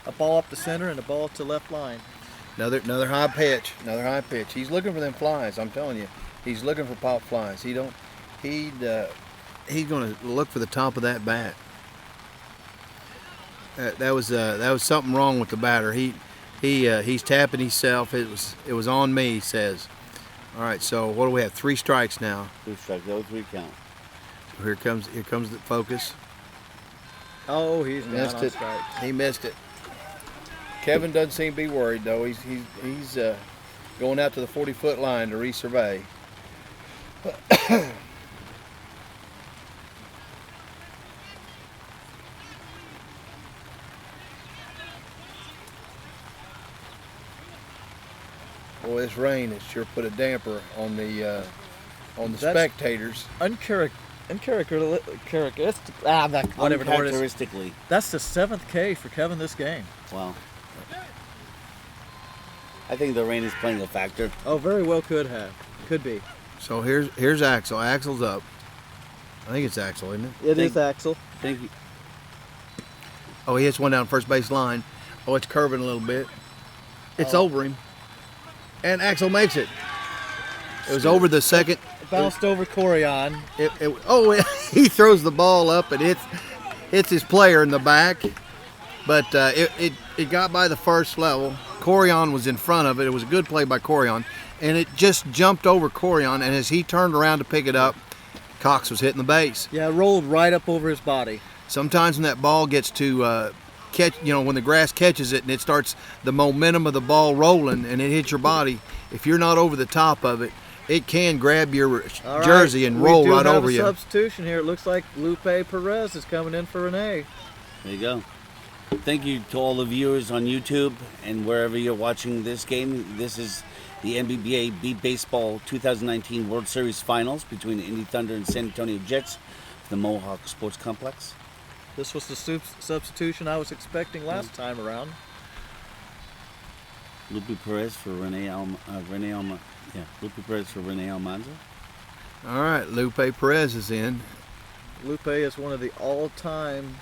[SPEAKER 3] a ball up the center and a ball to left line.
[SPEAKER 1] Another high pitch. Another high pitch. He's looking for them flies. I'm telling you, he's looking for pop flies. He's going to look for the top of that bat. That was something wrong with the batter. He's tapping himself. It was on me. He says. All right. So what do we have? 3 strikes now.
[SPEAKER 2] 3 strikes, 0-3 count.
[SPEAKER 1] Here comes the focus.
[SPEAKER 3] Oh, he's down
[SPEAKER 1] Missed
[SPEAKER 3] on
[SPEAKER 1] it.
[SPEAKER 3] strikes.
[SPEAKER 1] He missed it. Kevin doesn't seem to be worried though. He's going out to the 40-foot line to resurvey. Boy, this rain has sure put a damper on the
[SPEAKER 3] That's-
[SPEAKER 1] spectators.
[SPEAKER 3] Uncharacteristic. Whatever the word is.
[SPEAKER 2] Uncharacteristically.
[SPEAKER 3] That's the 7th K for Kevin this game.
[SPEAKER 2] Wow. I think the rain is playing a factor.
[SPEAKER 3] Oh, very well could have. Could be.
[SPEAKER 1] So here's Axel. Axel's up. I think it's Axel, isn't it?
[SPEAKER 3] It is Axel.
[SPEAKER 2] Thank you.
[SPEAKER 1] Oh, he hits one down first base line. Oh, it's curving a little bit. It's over him. And Axel makes it. It was over the second.
[SPEAKER 3] It bounced over Corian.
[SPEAKER 1] He throws the ball up and hits his player in the back. But it got by the first level. Corian was in front of it. It was a good play by Corian. And it just jumped over Corian. And as he turned around to pick it up, Cox was hitting the base.
[SPEAKER 3] Yeah, it rolled right up over his body.
[SPEAKER 1] Sometimes when that ball gets to catch, when the grass catches it and it starts the momentum of the ball rolling and it hits your body, if you're not over the top of it, it can grab your jersey and roll right over
[SPEAKER 3] We
[SPEAKER 1] you.
[SPEAKER 3] do have a substitution here. It looks like Lupe Perez is coming in for Rene.
[SPEAKER 2] There you go. Thank you to all the viewers on YouTube and wherever you're watching this game. This is the NBBA B Baseball 2019 World Series Finals between the Indy Thunder and San Antonio Jets at the Mohawk Sports Complex.
[SPEAKER 3] This was the substitution I was expecting last time around.
[SPEAKER 2] Lupe Perez for Rene Perez for Rene Almanza.
[SPEAKER 1] All right, Lupe Perez is in.
[SPEAKER 3] Lupe is one of the all-time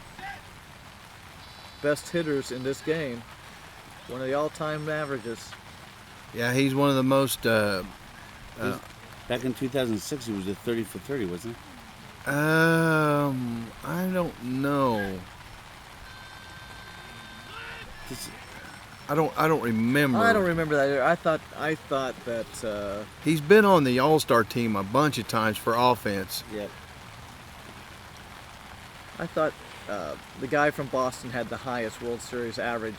[SPEAKER 3] best hitters in this game. One of the all-time averages.
[SPEAKER 1] Yeah, he's one of the most.
[SPEAKER 2] Back in 2006, he was a 30 for 30, wasn't he?
[SPEAKER 1] I don't know. I don't remember.
[SPEAKER 3] I don't remember that either. I thought that.
[SPEAKER 1] He's been on the All-Star team a bunch of times for offense.
[SPEAKER 3] Yep. I thought the guy from Boston had the highest World Series average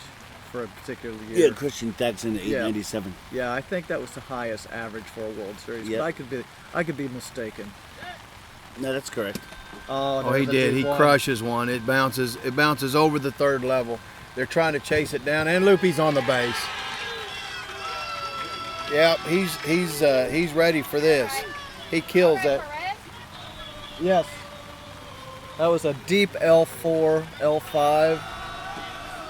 [SPEAKER 3] for a particular year.
[SPEAKER 2] Yeah, Christian Thaxton, 897.
[SPEAKER 3] Yeah, I think that was the highest average for a World Series.
[SPEAKER 2] Yep.
[SPEAKER 3] But I could be mistaken.
[SPEAKER 2] No, that's correct.
[SPEAKER 1] Oh, he did. He crushes one. It bounces over the third level. They're trying to chase it down, and Lupe's on the base. Yep, he's ready for this. He kills that.
[SPEAKER 3] Yes. That was a deep L4, L5.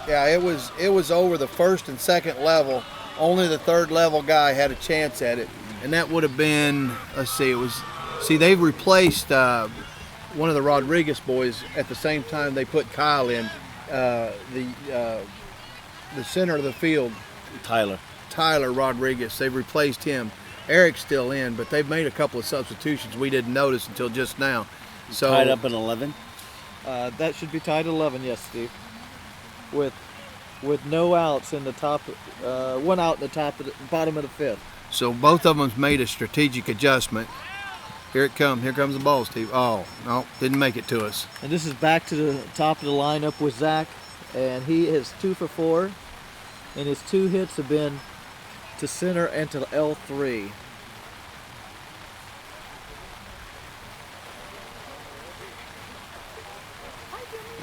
[SPEAKER 1] Yeah, it was over the first and second level. Only the third level guy had a chance at it, and that would have been. They've replaced one of the Rodriguez boys at the same time they put Kyle in the center of the field. Tyler Rodriguez. They've replaced him. Eric's still in, but they've made a couple of substitutions we didn't notice until just now. So
[SPEAKER 2] Tied up in 11.
[SPEAKER 3] That should be tied at 11, yes, Steve. With no outs in the top, one out in the bottom of the fifth.
[SPEAKER 1] So both of them's made a strategic adjustment. Here it comes. Here comes the ball, Steve. Oh, no, didn't make it to us.
[SPEAKER 3] And this is back to the top of the lineup with Zach, and he is 2 for 4, and his 2 hits have been to center and to L3.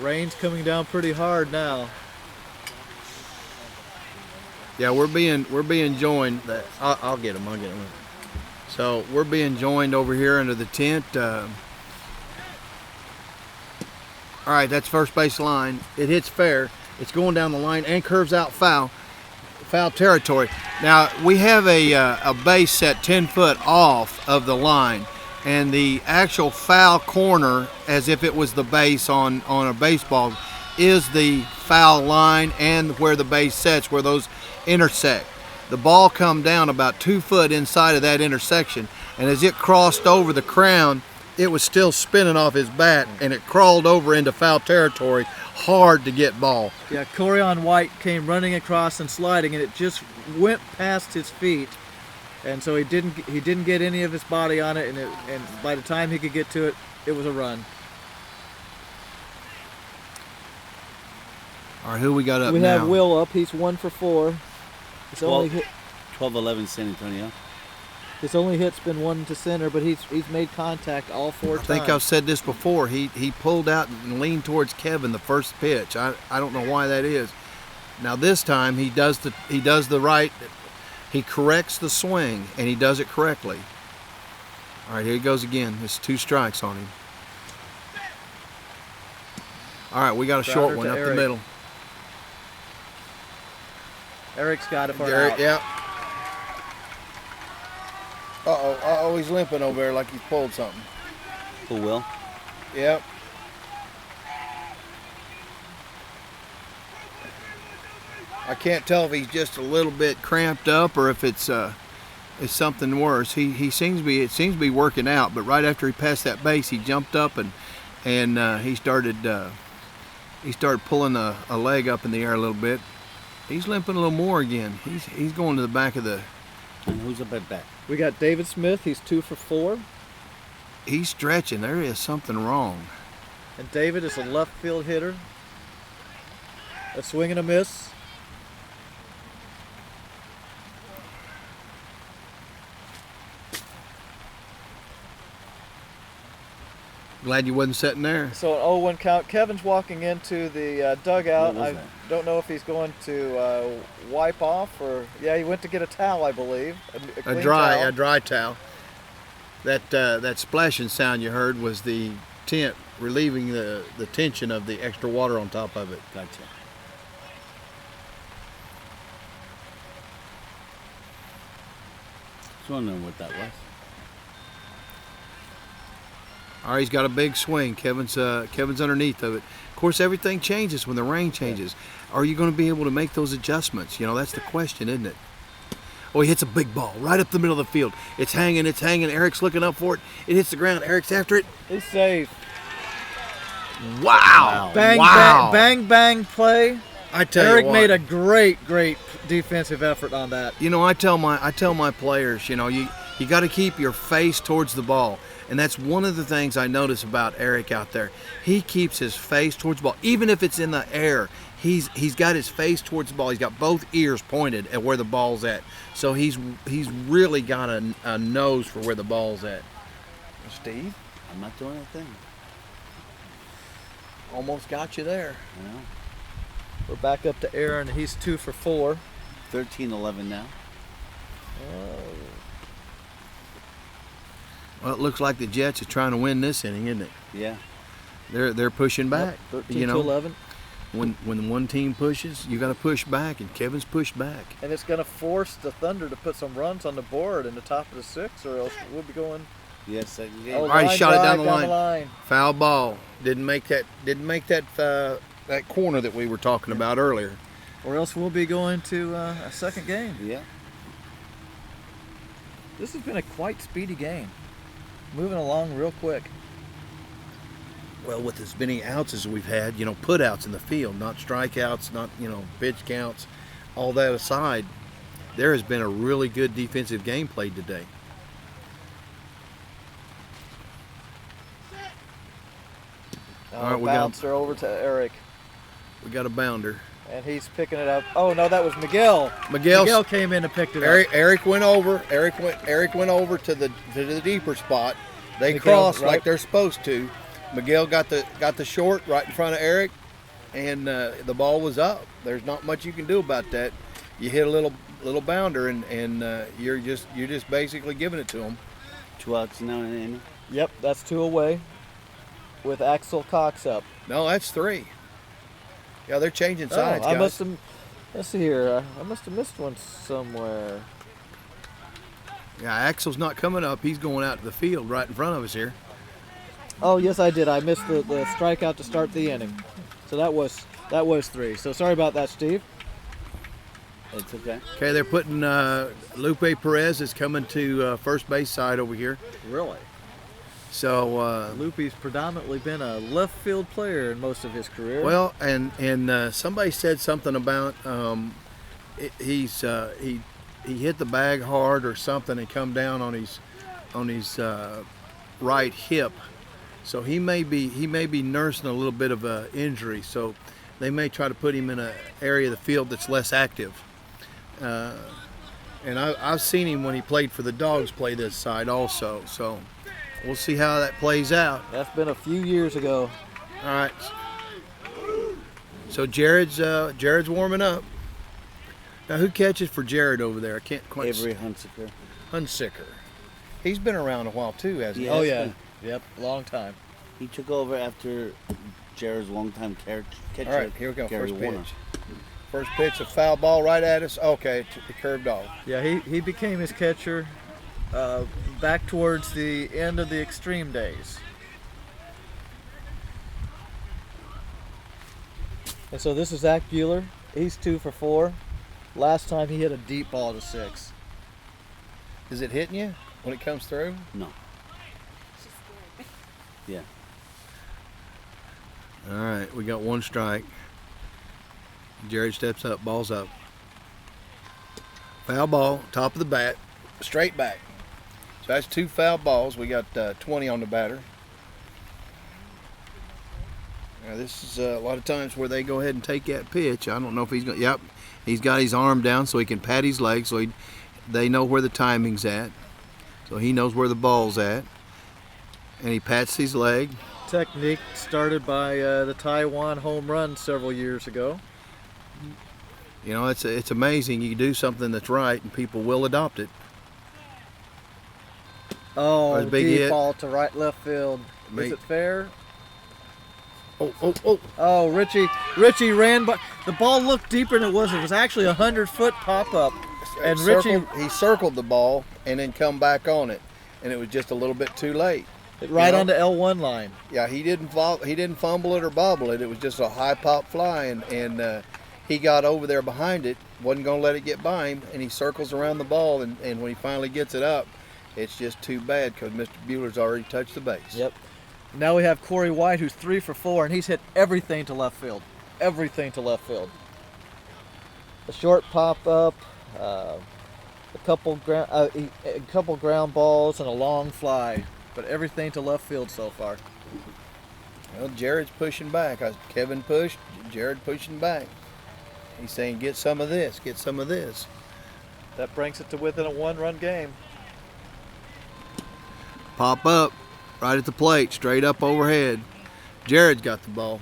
[SPEAKER 3] Rain's coming down pretty hard now.
[SPEAKER 1] Yeah, we're being joined. I'll get him. So we're being joined over here under the tent. All right, that's first base line. It hits fair. It's going down the line and curves out foul territory. Now we have a base set 10 foot off of the line, and the actual foul corner, as if it was the base on a baseball, is the foul line and where the base sets, where those intersect. The ball come down about 2 foot inside of that intersection, and as it crossed over the crown, it was still spinning off his bat, and it crawled over into foul territory, hard to get ball.
[SPEAKER 3] Yeah, Corian White came running across and sliding, and it just went past his feet, and so he didn't get any of his body on it, and by the time he could get to it, it was a run.
[SPEAKER 1] All right, who we got up
[SPEAKER 3] We
[SPEAKER 1] now?
[SPEAKER 3] have Will up. He's 1 for 4. His only hit,
[SPEAKER 2] 12-11 San Antonio.
[SPEAKER 3] his only hit's been 1 to center, but he's made contact all 4 times.
[SPEAKER 1] I think I've said this before. He pulled out and leaned towards Kevin the first pitch. I don't know why that is. Now this time he does the right. He corrects the swing and he does it correctly. All right, here he goes again. It's 2 strikes on him. All right, we got a short one up the middle.
[SPEAKER 3] Eric's got it for
[SPEAKER 1] Eric,
[SPEAKER 3] out.
[SPEAKER 1] yeah. Uh-oh, he's limping over there like he's pulled something.
[SPEAKER 2] Who will?
[SPEAKER 1] Yep. I can't tell if he's just a little bit cramped up or if it's something worse. He seems to be working out, but right after he passed that base, he jumped up and he started pulling a leg up in the air a little bit. He's limping a little more again. He's going to the back of the.
[SPEAKER 2] And who's up at bat?
[SPEAKER 3] We got David Smith. He's 2 for 4.
[SPEAKER 1] He's stretching. There is something wrong.
[SPEAKER 3] And David is a left field hitter. A swing and a miss.
[SPEAKER 1] Glad you wasn't sitting there.
[SPEAKER 3] So an 0-1 count. Kevin's walking into the dugout.
[SPEAKER 2] What was
[SPEAKER 3] I
[SPEAKER 2] that?
[SPEAKER 3] don't know if he's going to wipe off or he went to get a towel, I believe. A clean towel.
[SPEAKER 1] A dry towel. That splashing sound you heard was the tent relieving the tension of the extra water on top of it.
[SPEAKER 2] Gotcha. Just wondering what that was.
[SPEAKER 1] All right, he's got a big swing. Kevin's underneath of it. Of course, everything changes when the rain changes. Are you going to be able to make those adjustments? That's the question, isn't it? Oh, he hits a big ball right up the middle of the field. It's hanging. Eric's looking up for it. It hits the ground. Eric's after it.
[SPEAKER 3] He's safe.
[SPEAKER 1] Wow.
[SPEAKER 3] Bang,
[SPEAKER 1] Wow.
[SPEAKER 3] bang, bang, bang play.
[SPEAKER 1] I tell
[SPEAKER 3] Eric
[SPEAKER 1] you what.
[SPEAKER 3] made a great defensive effort on that.
[SPEAKER 1] I tell my players, you got to keep your face towards the ball. And that's one of the things I notice about Eric out there. He keeps his face towards the ball. Even if it's in the air, he's got his face towards the ball. He's got both ears pointed at where the ball's at. So he's really got a nose for where the ball's at. Steve?
[SPEAKER 2] I'm not doing a thing.
[SPEAKER 1] Almost got you there.
[SPEAKER 2] Well,
[SPEAKER 3] We're back up to Aaron. He's 2 for 4.
[SPEAKER 2] 13-11 now.
[SPEAKER 1] Well, it looks like the Jets are trying to win this inning, isn't it?
[SPEAKER 2] Yeah.
[SPEAKER 1] They're pushing back.
[SPEAKER 3] 13 to 11.
[SPEAKER 1] When one team pushes, you got to push back, and Kevin's pushed back.
[SPEAKER 3] And it's going to force the Thunder to put some runs on the board in the top of the 6th, or else we'll be going.
[SPEAKER 2] Yes, second game.
[SPEAKER 3] Oh,
[SPEAKER 1] All right, he
[SPEAKER 3] line
[SPEAKER 1] shot it down
[SPEAKER 3] drive
[SPEAKER 1] the line. Foul ball. Didn't make that corner that we were talking about earlier.
[SPEAKER 3] Or else we'll be going to a second game.
[SPEAKER 2] Yeah.
[SPEAKER 3] This has been a quite speedy game. Moving along real quick.
[SPEAKER 1] Well, with as many outs as we've had, put outs in the field, not strikeouts, not, pitch counts, all that aside, there has been a really good defensive game played today. All right,
[SPEAKER 3] Bouncer over to Eric.
[SPEAKER 1] We got a bounder.
[SPEAKER 3] And he's picking it up. Oh no, that was Miguel.
[SPEAKER 1] Miguel
[SPEAKER 3] came in and picked it up.
[SPEAKER 1] Eric went over. Eric went over to the deeper spot. They
[SPEAKER 3] Miguel,
[SPEAKER 1] crossed
[SPEAKER 3] right.
[SPEAKER 1] like they're supposed to. Miguel got the short right in front of Eric, and the ball was up. There's not much you can do about that. You hit a little bounder, and you're just basically giving it to him.
[SPEAKER 2] 2 outs now in the inning.
[SPEAKER 3] Yep, that's 2 away. With Axel Cox up.
[SPEAKER 1] No, that's 3. Yeah, they're changing sides,
[SPEAKER 3] I
[SPEAKER 1] guys.
[SPEAKER 3] must have. Let's see here. I must have missed one somewhere.
[SPEAKER 1] Yeah, Axel's not coming up. He's going out to the field right in front of us here.
[SPEAKER 3] Oh yes, I did. I missed the strikeout to start the inning. So that was 3. So sorry about that, Steve.
[SPEAKER 2] It's okay.
[SPEAKER 1] Okay, they're putting Lupe Perez is coming to first base side over here.
[SPEAKER 3] Really?
[SPEAKER 1] So
[SPEAKER 3] Lupe's predominantly been a left field player in most of his career.
[SPEAKER 1] well, and somebody said something about he hit the bag hard or something and come down on his right hip. So he may be nursing a little bit of a injury. So they may try to put him in an area of the field that's less active. And I've seen him when he played for the Dogs play this side also. So we'll see how that plays out.
[SPEAKER 3] That's been a few years ago.
[SPEAKER 1] All right. So Jared's warming up. Now who catches for Jared over there? I can't quite.
[SPEAKER 2] Avery Hunsaker.
[SPEAKER 1] Hunsicker. He's been around a while too, hasn't he?
[SPEAKER 2] Yeah.
[SPEAKER 3] Oh
[SPEAKER 2] Yes,
[SPEAKER 3] yeah.
[SPEAKER 2] sir.
[SPEAKER 3] Yep. Long time.
[SPEAKER 2] He took over after Jared's longtime catcher.
[SPEAKER 1] All right, here we go.
[SPEAKER 2] Gary
[SPEAKER 1] First
[SPEAKER 2] Warner.
[SPEAKER 1] pitch. First pitch, a foul ball right at us. Okay, it curved off.
[SPEAKER 3] Yeah, he became his catcher back towards the end of the Extreme days. And so this is Zach Bueller. He's 2 for 4. Last time he hit a deep ball to 6.
[SPEAKER 1] Is it hitting you when it comes through?
[SPEAKER 2] No. Yeah.
[SPEAKER 1] All right, we got 1 strike. Jared steps up, ball's up. Foul ball, top of the bat, straight back. So that's 2 foul balls. We got 20 on the batter. Now this is a lot of times where they go ahead and take that pitch. I don't know if he's going. Yep, he's got his arm down so he can pat his leg, so they know where the timing's at. So he knows where the ball's at, and he pats his leg.
[SPEAKER 3] Technique started by the Taiwan home run several years ago.
[SPEAKER 1] You know, it's amazing. You do something that's right, and people will adopt it.
[SPEAKER 3] Oh,
[SPEAKER 1] That's a big
[SPEAKER 3] deep
[SPEAKER 1] hit.
[SPEAKER 3] ball to right left field.
[SPEAKER 1] Big-
[SPEAKER 3] Is it fair?
[SPEAKER 1] Oh!
[SPEAKER 3] Oh, Richie ran, but the ball looked deeper than it was. It was actually a 100-foot pop-up. And Richie
[SPEAKER 1] He circled the ball and then come back on it, and it was just a little bit too late.
[SPEAKER 3] right
[SPEAKER 1] You know?
[SPEAKER 3] on the L1 line.
[SPEAKER 1] Yeah, he didn't fumble it or bobble it. It was just a high pop fly, and he got over there behind it, wasn't going to let it get by him, and he circles around the ball, and when he finally gets it up, it's just too bad because Mr. Bueller's already touched the base.
[SPEAKER 3] Yep. Now we have Corey White, who's 3 for 4, and he's hit everything to left field. Everything to left field. A short pop-up, a couple ground balls, and a long fly. But everything to left field so far.
[SPEAKER 1] Well, Jared's pushing back. Kevin pushed, Jared pushing back. He's saying, get some of this, get some of this.
[SPEAKER 3] That brings it to within a 1-run game.
[SPEAKER 1] Pop up, right at the plate, straight up overhead. Jared's got the ball.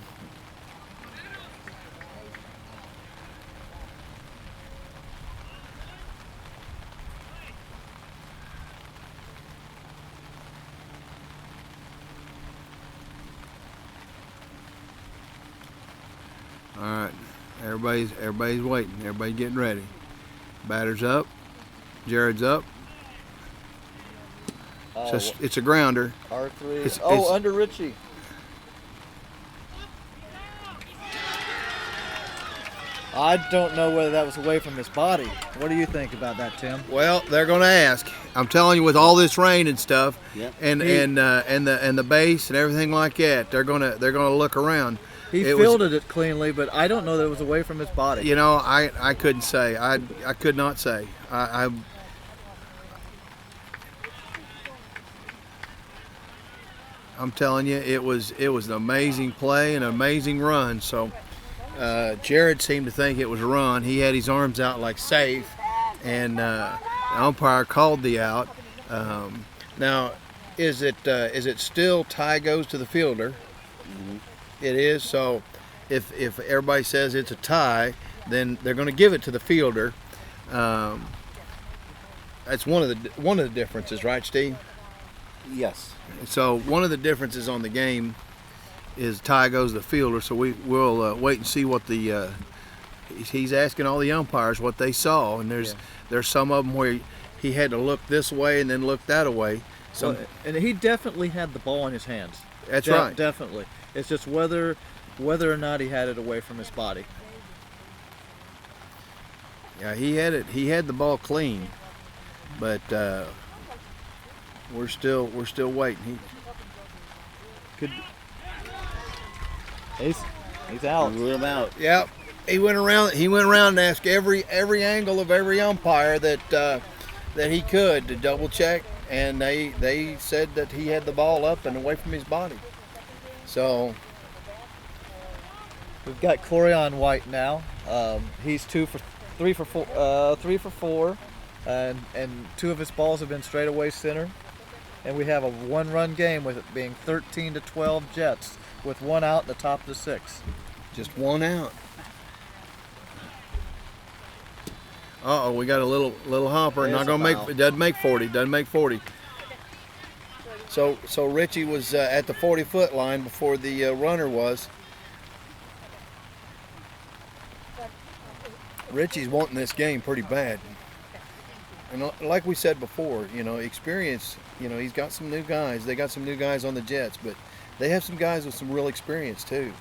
[SPEAKER 1] All right, everybody's waiting. Everybody's getting ready. Batter's up. Jared's up. It's a grounder.
[SPEAKER 3] R3.
[SPEAKER 1] It's-
[SPEAKER 3] Under Richie. I don't know whether that was away from his body. What do you think about that, Tim?
[SPEAKER 1] Well, they're going to ask. I'm telling you, with all this rain and stuff,
[SPEAKER 2] Yep.
[SPEAKER 1] and the base and everything like that, they're gonna look around.
[SPEAKER 3] He
[SPEAKER 1] It was-
[SPEAKER 3] fielded it cleanly, but I don't know that it was away from his body.
[SPEAKER 1] You know, I couldn't say. I could not say. I'm telling you, it was an amazing play and an amazing run. So Jared seemed to think it was a run. He had his arms out like safe, and the umpire called the out. Now, is it still tie goes to the fielder?
[SPEAKER 2] Mm-hmm.
[SPEAKER 1] It is. So if everybody says it's a tie, then they're going to give it to the fielder. That's one of the differences, right, Steve?
[SPEAKER 2] Yes.
[SPEAKER 1] So one of the differences on the game is tie goes to the fielder. So we'll wait and see what the he's asking all the umpires what they saw, and there's some of them where he had to look this way and then look that way. So
[SPEAKER 3] And he definitely had the ball in his hands.
[SPEAKER 1] that's right.
[SPEAKER 3] Definitely. It's just whether or not he had it away from his body.
[SPEAKER 1] Yeah, he had it. He had the ball clean, but we're still waiting.
[SPEAKER 3] He's out.
[SPEAKER 2] Rule him out.
[SPEAKER 1] Yep. He went around and asked every angle of every umpire that he could to double check, and they said that he had the ball up and away from his body. So
[SPEAKER 3] We've got Corian White now. He's 3 for 4, and 2 of his balls have been straight away center. And we have a 1-run game with it being 13-12 Jets with 1 out in the top of the 6th.
[SPEAKER 1] just 1 out. Uh-oh, we got a little hopper.
[SPEAKER 3] There's
[SPEAKER 1] Not gonna
[SPEAKER 3] a
[SPEAKER 1] make
[SPEAKER 3] foul.
[SPEAKER 1] it. Doesn't make 40. Doesn't make 40. So Richie was at the 40-foot line before the runner was. Richie's wanting this game pretty bad. And like we said before, experience, he's got some new guys. They got some new guys on the Jets, but they have some guys with some real experience too.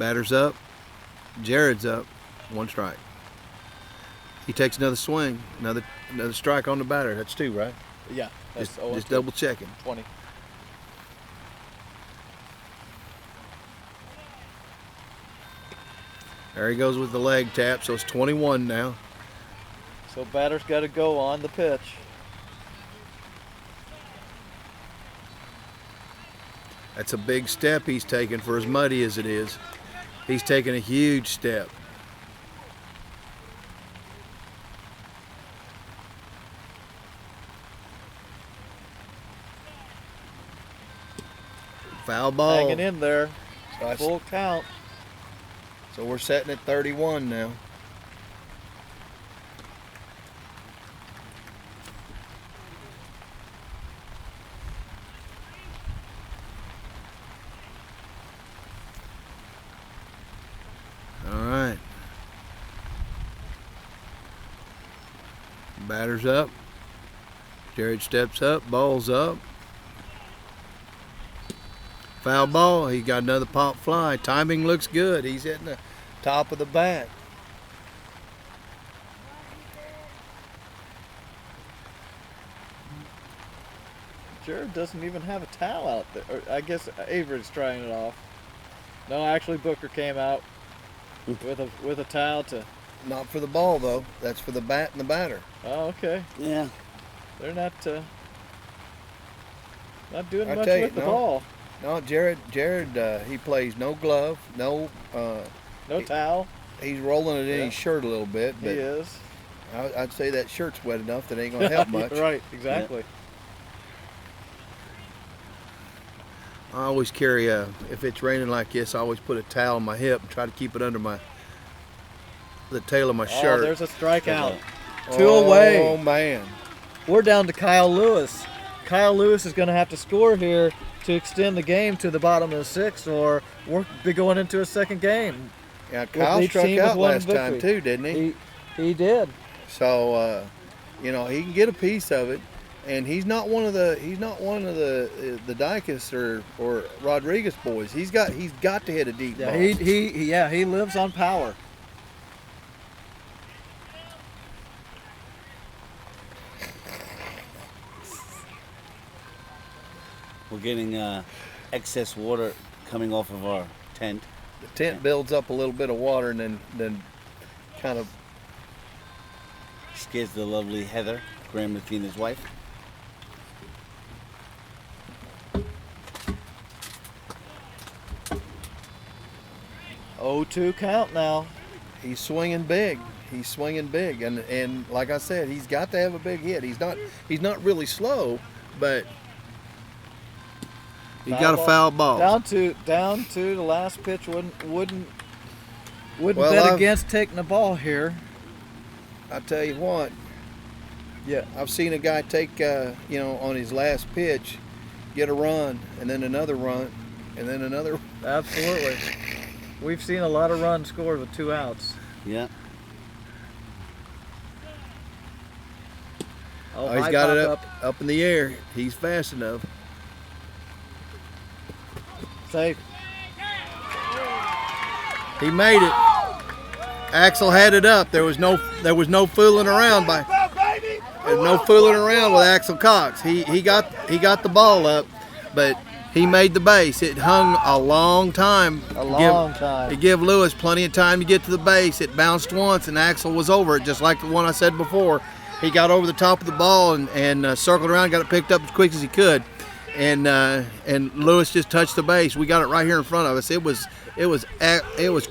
[SPEAKER 1] Batter's up. Jared's up. 1 strike. He takes another swing. Another strike on the batter. That's 2, right?
[SPEAKER 3] Yeah. That's
[SPEAKER 1] Just double checking.
[SPEAKER 3] 20.
[SPEAKER 1] There he goes with the leg tap, so it's 21 now.
[SPEAKER 3] So batter's got to go on the pitch.
[SPEAKER 1] That's a big step he's taken for as muddy as it is. He's taken a huge step. Foul ball.
[SPEAKER 3] Hanging in there.
[SPEAKER 1] So that's-
[SPEAKER 3] Full count.
[SPEAKER 1] So we're setting at 31 now. All right. Batter's up. Jared steps up, ball's up. Foul ball. He got another pop fly. Timing looks good. He's hitting the top of the bat.
[SPEAKER 3] Jared doesn't even have a towel out there. Or I guess Avery's trying it off. No, actually Booker came out with a towel to.
[SPEAKER 1] Not for the ball though. That's for the bat and the batter.
[SPEAKER 3] Oh, okay.
[SPEAKER 2] Yeah.
[SPEAKER 3] They're not doing
[SPEAKER 1] I
[SPEAKER 3] much
[SPEAKER 1] tell you,
[SPEAKER 3] with the
[SPEAKER 1] no.
[SPEAKER 3] ball.
[SPEAKER 1] No, Jared, he plays no glove, no.
[SPEAKER 3] No towel.
[SPEAKER 1] He's rolling it in
[SPEAKER 3] Yeah.
[SPEAKER 1] his shirt a little bit,
[SPEAKER 3] He
[SPEAKER 1] but
[SPEAKER 3] is.
[SPEAKER 1] I'd say that shirt's wet enough that ain't gonna help much.
[SPEAKER 3] Right. Exactly.
[SPEAKER 1] I always carry if it's raining like this, I always put a towel on my hip and try to keep it under the tail of my
[SPEAKER 3] Oh,
[SPEAKER 1] shirt.
[SPEAKER 3] there's a strikeout.
[SPEAKER 1] Oh,
[SPEAKER 3] 2 away.
[SPEAKER 1] Oh man.
[SPEAKER 3] We're down to Kyle Lewis. Kyle Lewis is going to have to score here to extend the game to the bottom of the 6th, or we'll be going into a second game.
[SPEAKER 1] Yeah, Kyle
[SPEAKER 3] each
[SPEAKER 1] struck
[SPEAKER 3] team with
[SPEAKER 1] out
[SPEAKER 3] one
[SPEAKER 1] last time
[SPEAKER 3] victory.
[SPEAKER 1] too, didn't he?
[SPEAKER 3] He did.
[SPEAKER 1] So he can get a piece of it, and he's not one of the Dicus or Rodriguez boys. He's got to hit a deep
[SPEAKER 3] Yeah,
[SPEAKER 1] ball.
[SPEAKER 3] he lives on power.
[SPEAKER 2] We're getting excess water coming off of our tent.
[SPEAKER 1] The tent builds up a little bit of water and then kind of.
[SPEAKER 2] Scares the lovely Heather, Graham Mathena's wife.
[SPEAKER 1] Oh,
[SPEAKER 3] 0-2 count now.
[SPEAKER 1] He's swinging big. And like I said, he's got to have a big hit. He's not really slow, but he got a foul ball.
[SPEAKER 3] Down to the last pitch. Wouldn't
[SPEAKER 1] Well,
[SPEAKER 3] bet against taking the ball here.
[SPEAKER 1] I tell you what,
[SPEAKER 3] Yeah.
[SPEAKER 1] I've seen a guy take on his last pitch, get a run and then another run and then another.
[SPEAKER 3] Absolutely. We've seen a lot of runs scored with 2 outs.
[SPEAKER 2] Yeah.
[SPEAKER 3] Oh,
[SPEAKER 1] He's
[SPEAKER 3] high
[SPEAKER 1] got it
[SPEAKER 3] pop
[SPEAKER 1] up in the air. He's fast enough.
[SPEAKER 3] Safe.
[SPEAKER 1] He made it. Axel had it up. There was no fooling around with Axel Cox. He got the ball up, but he made the base. It hung a long time. It gave Lewis plenty of time to get to the base. It bounced once, and Axel was over it, just like the one I said before. He got over the top of the ball and circled around, got it picked up as quick as he could, and Lewis just touched the base. We got it right here in front of us. It was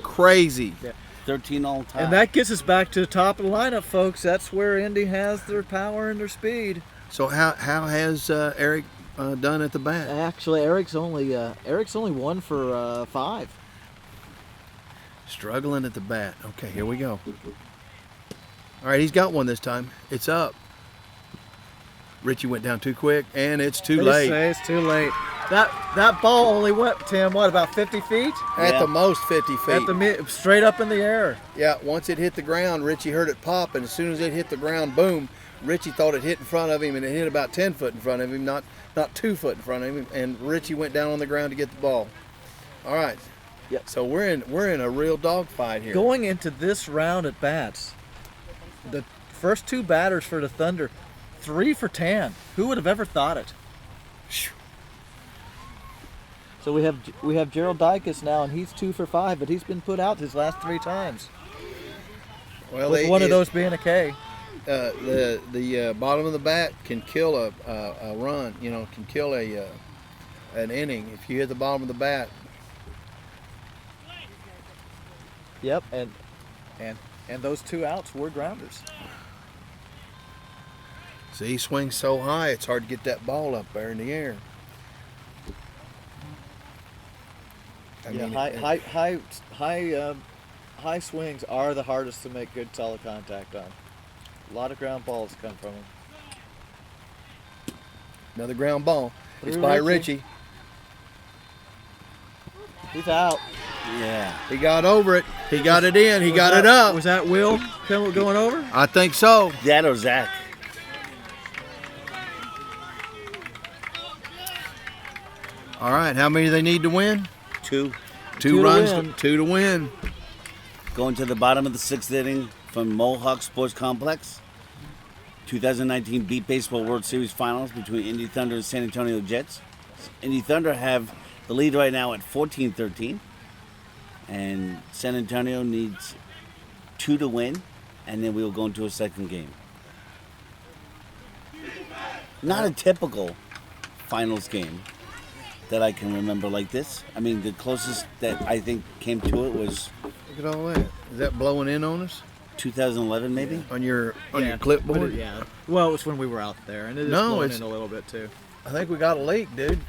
[SPEAKER 1] crazy.
[SPEAKER 3] Yeah.
[SPEAKER 2] 13 all time.
[SPEAKER 3] And that gets us back to the top of the lineup, folks. That's where Indy has their power and their speed.
[SPEAKER 1] So how has Eric done at the bat?
[SPEAKER 3] Actually, Eric's only 1 for 5.
[SPEAKER 1] Struggling at the bat. Okay, here we go. All right, he's got one this time. It's up. Richie went down too quick, and it's too late.
[SPEAKER 3] It's too late. That ball only went, Tim, about 50 feet?
[SPEAKER 1] At
[SPEAKER 2] Yeah.
[SPEAKER 1] the most 50 feet.
[SPEAKER 3] Straight up in the air.
[SPEAKER 1] Yeah, once it hit the ground, Richie heard it pop, and as soon as it hit the ground, boom, Richie thought it hit in front of him, and it hit about 10 foot in front of him, not 2 foot in front of him, and Richie went down on the ground to get the ball. All right,
[SPEAKER 3] Yep.
[SPEAKER 1] So we're in a real dogfight here.
[SPEAKER 3] Going into this round at bats, the first two batters for the Thunder, 3 for 10. Who would have ever thought it? So we have Gerald Dykes now, and he's 2 for 5, but he's been put out his last 3 times.
[SPEAKER 1] Well,
[SPEAKER 3] With one of those being a K.
[SPEAKER 1] The bottom of the bat can kill a run. You know, can kill an inning if you hit the bottom of the bat.
[SPEAKER 3] Yep, and those 2 outs were grounders.
[SPEAKER 1] See, he swings so high, it's hard to get that ball up there in the air. I mean,
[SPEAKER 3] High swings are the hardest to make good solid contact on. A lot of ground balls come from them.
[SPEAKER 1] Another ground ball. It's
[SPEAKER 3] Through
[SPEAKER 1] by
[SPEAKER 3] Richie.
[SPEAKER 1] Richie.
[SPEAKER 3] He's out.
[SPEAKER 2] Yeah.
[SPEAKER 1] He got over it. He got it in. He got it up.
[SPEAKER 3] Was that Will going over?
[SPEAKER 1] I think so.
[SPEAKER 2] That or Zach.
[SPEAKER 1] All right, how many do they need to win?
[SPEAKER 2] 2.
[SPEAKER 1] Two
[SPEAKER 3] to
[SPEAKER 1] runs,
[SPEAKER 3] win.
[SPEAKER 1] 2 to win.
[SPEAKER 2] Going to the bottom of the 6th inning from Mohawk Sports Complex. 2019 Beat Baseball World Series Finals between Indy Thunder and San Antonio Jets. Indy Thunder have the lead right now at 14-13. And San Antonio needs 2 to win, and then we will go into a second game. Not a typical finals game that I can remember like this. I mean, the closest that I think came to it was
[SPEAKER 1] Look at all that. Is that blowing in on us?
[SPEAKER 2] 2011 maybe?
[SPEAKER 1] On your
[SPEAKER 3] Yeah,
[SPEAKER 1] clipboard?
[SPEAKER 3] but yeah. Well, it was when we were out there, and it is
[SPEAKER 1] No,
[SPEAKER 3] blowing
[SPEAKER 1] it's-
[SPEAKER 3] in a little bit too.
[SPEAKER 1] I think we got a leak, dude.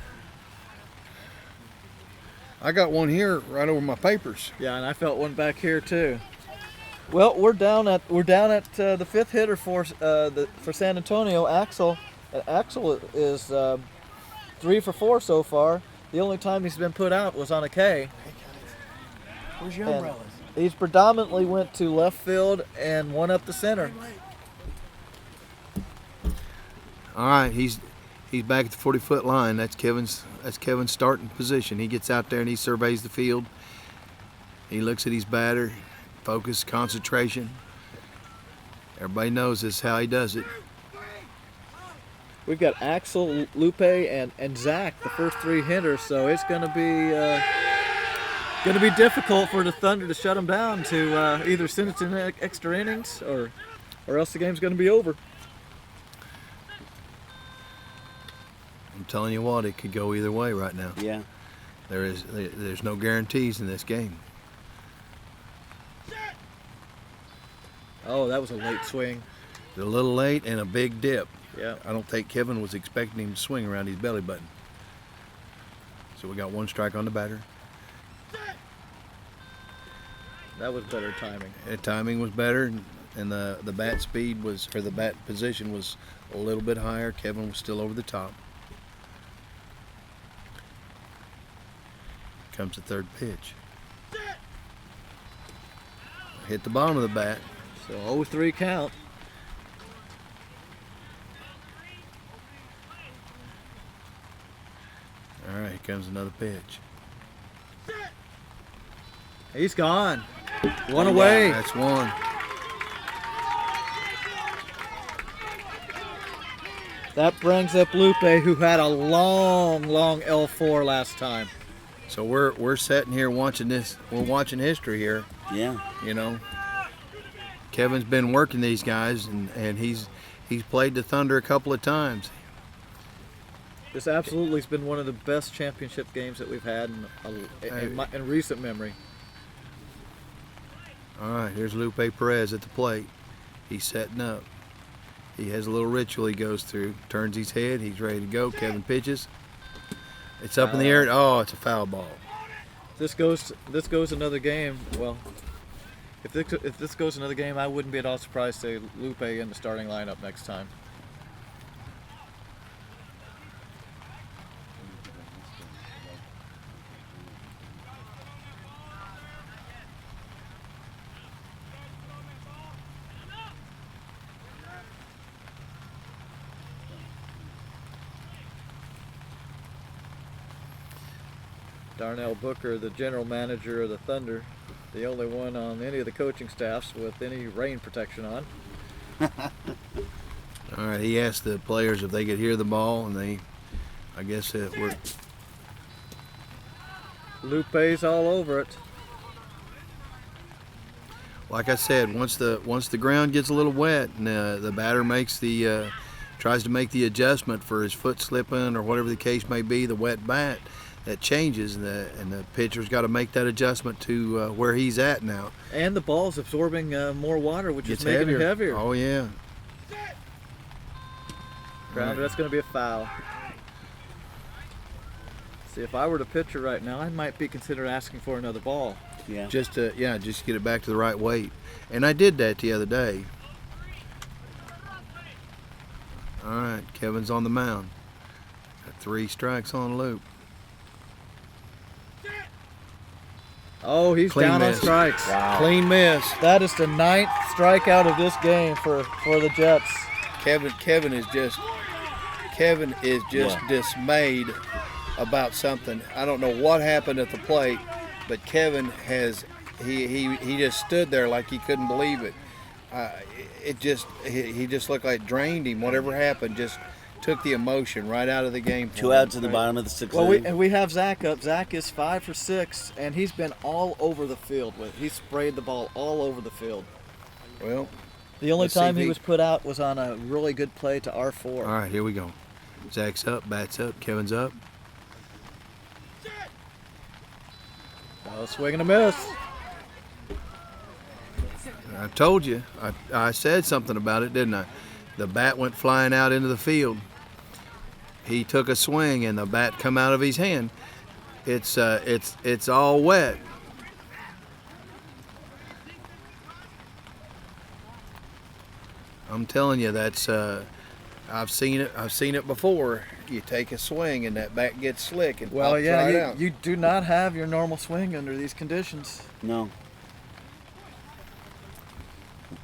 [SPEAKER 1] I got one here right over my papers.
[SPEAKER 3] Yeah, and I felt one back here too. Well, we're down at the 5th hitter for San Antonio, Axel. And Axel is 3 for 4 so far. The only time he's been put out was on a K.
[SPEAKER 1] Where's your
[SPEAKER 3] And
[SPEAKER 1] umbrellas?
[SPEAKER 3] he's predominantly went to left field and one up the center.
[SPEAKER 1] All right, he's back at the 40-foot line. That's Kevin's starting position. He gets out there and he surveys the field. He looks at his batter, focus, concentration. Everybody knows this is how he does it.
[SPEAKER 3] We've got Axel, Lupe, and Zach, the first 3 hitters, so it's going to be difficult for the Thunder to shut them down to either send it to extra innings or else the game's going to be over.
[SPEAKER 1] I'm telling you what, it could go either way right now.
[SPEAKER 2] Yeah.
[SPEAKER 1] There's no guarantees in this game.
[SPEAKER 3] Oh, that was a late swing.
[SPEAKER 1] A little late and a big dip.
[SPEAKER 3] Yeah.
[SPEAKER 1] I don't think Kevin was expecting him to swing around his belly button. So we got 1 strike on the batter.
[SPEAKER 3] That was better timing.
[SPEAKER 1] The timing was better, and the bat speed was, or the bat position was a little bit higher. Kevin was still over the top. Comes the 3rd pitch. Hit the bottom of the bat.
[SPEAKER 3] So 0-3 count.
[SPEAKER 1] All right, here comes another pitch.
[SPEAKER 3] He's gone. One away.
[SPEAKER 1] That's 1.
[SPEAKER 3] That brings up Lupe, who had a long L4 last time.
[SPEAKER 1] So we're sitting here watching this. We're watching history here.
[SPEAKER 2] Yeah.
[SPEAKER 1] You know, Kevin's been working these guys, and he's played the Thunder a couple of times.
[SPEAKER 3] This absolutely has been one of the best championship games that we've had in recent memory.
[SPEAKER 1] All right, here's Lupe Perez at the plate. He's setting up. He has a little ritual he goes through. Turns his head. He's ready to go. Kevin pitches. It's up in the air. Oh, it's a foul ball.
[SPEAKER 3] This goes another game. Well, if this goes another game, I wouldn't be at all surprised to see Lupe in the starting lineup next time. Darnell Booker, the general manager of the Thunder, the only one on any of the coaching staffs with any rain protection on.
[SPEAKER 1] All right, he asked the players if they could hear the ball, and I guess it worked.
[SPEAKER 3] Lupe's all over it.
[SPEAKER 1] Like I said, once the ground gets a little wet, and the batter tries to make the adjustment for his foot slipping or whatever the case may be, the wet bat, that changes, and the pitcher's got to make that adjustment to where he's at now.
[SPEAKER 3] And the ball's absorbing more water, which
[SPEAKER 1] Gets
[SPEAKER 3] is making it heavier.
[SPEAKER 1] Oh yeah.
[SPEAKER 3] Grounder, that's going to be a foul. See, if I were the pitcher right now, I might be considered asking for another ball.
[SPEAKER 2] Yeah.
[SPEAKER 1] Just get it back to the right weight, and I did that the other day. All right, Kevin's on the mound. Got 3 strikes on loop.
[SPEAKER 3] Oh, he's
[SPEAKER 1] Clean
[SPEAKER 3] down
[SPEAKER 1] miss.
[SPEAKER 3] on strikes.
[SPEAKER 2] Wow.
[SPEAKER 1] Clean miss.
[SPEAKER 3] That is the 9th strikeout of this game for the Jets.
[SPEAKER 1] Kevin is just
[SPEAKER 2] Yeah.
[SPEAKER 1] dismayed about something. I don't know what happened at the plate, but Kevin he just stood there like he couldn't believe it. He just looked like it drained him. Whatever happened just took the emotion right out of the game. for
[SPEAKER 2] 2
[SPEAKER 1] him.
[SPEAKER 2] outs in the bottom of the 6th
[SPEAKER 3] Well,
[SPEAKER 2] inning.
[SPEAKER 3] we have Zach up. Zach is 5 for 6, and he's been all over the field with. He sprayed the ball all over the field.
[SPEAKER 1] Well,
[SPEAKER 3] The only
[SPEAKER 1] Let's see
[SPEAKER 3] time
[SPEAKER 1] if
[SPEAKER 3] he
[SPEAKER 1] he-
[SPEAKER 3] was put out was on a really good play to R4.
[SPEAKER 1] all right, here we go. Zach's up, bats up, Kevin's up.
[SPEAKER 3] Oh, swing and a miss.
[SPEAKER 1] I told you. I said something about it, didn't I? The bat went flying out into the field. He took a swing, and the bat come out of his hand. It's all wet. I'm telling you, that's I've seen it before. You take a swing, and that bat gets slick and
[SPEAKER 3] Well,
[SPEAKER 1] pops
[SPEAKER 3] yeah,
[SPEAKER 1] right out.
[SPEAKER 3] you do not have your normal swing under these conditions.
[SPEAKER 2] No.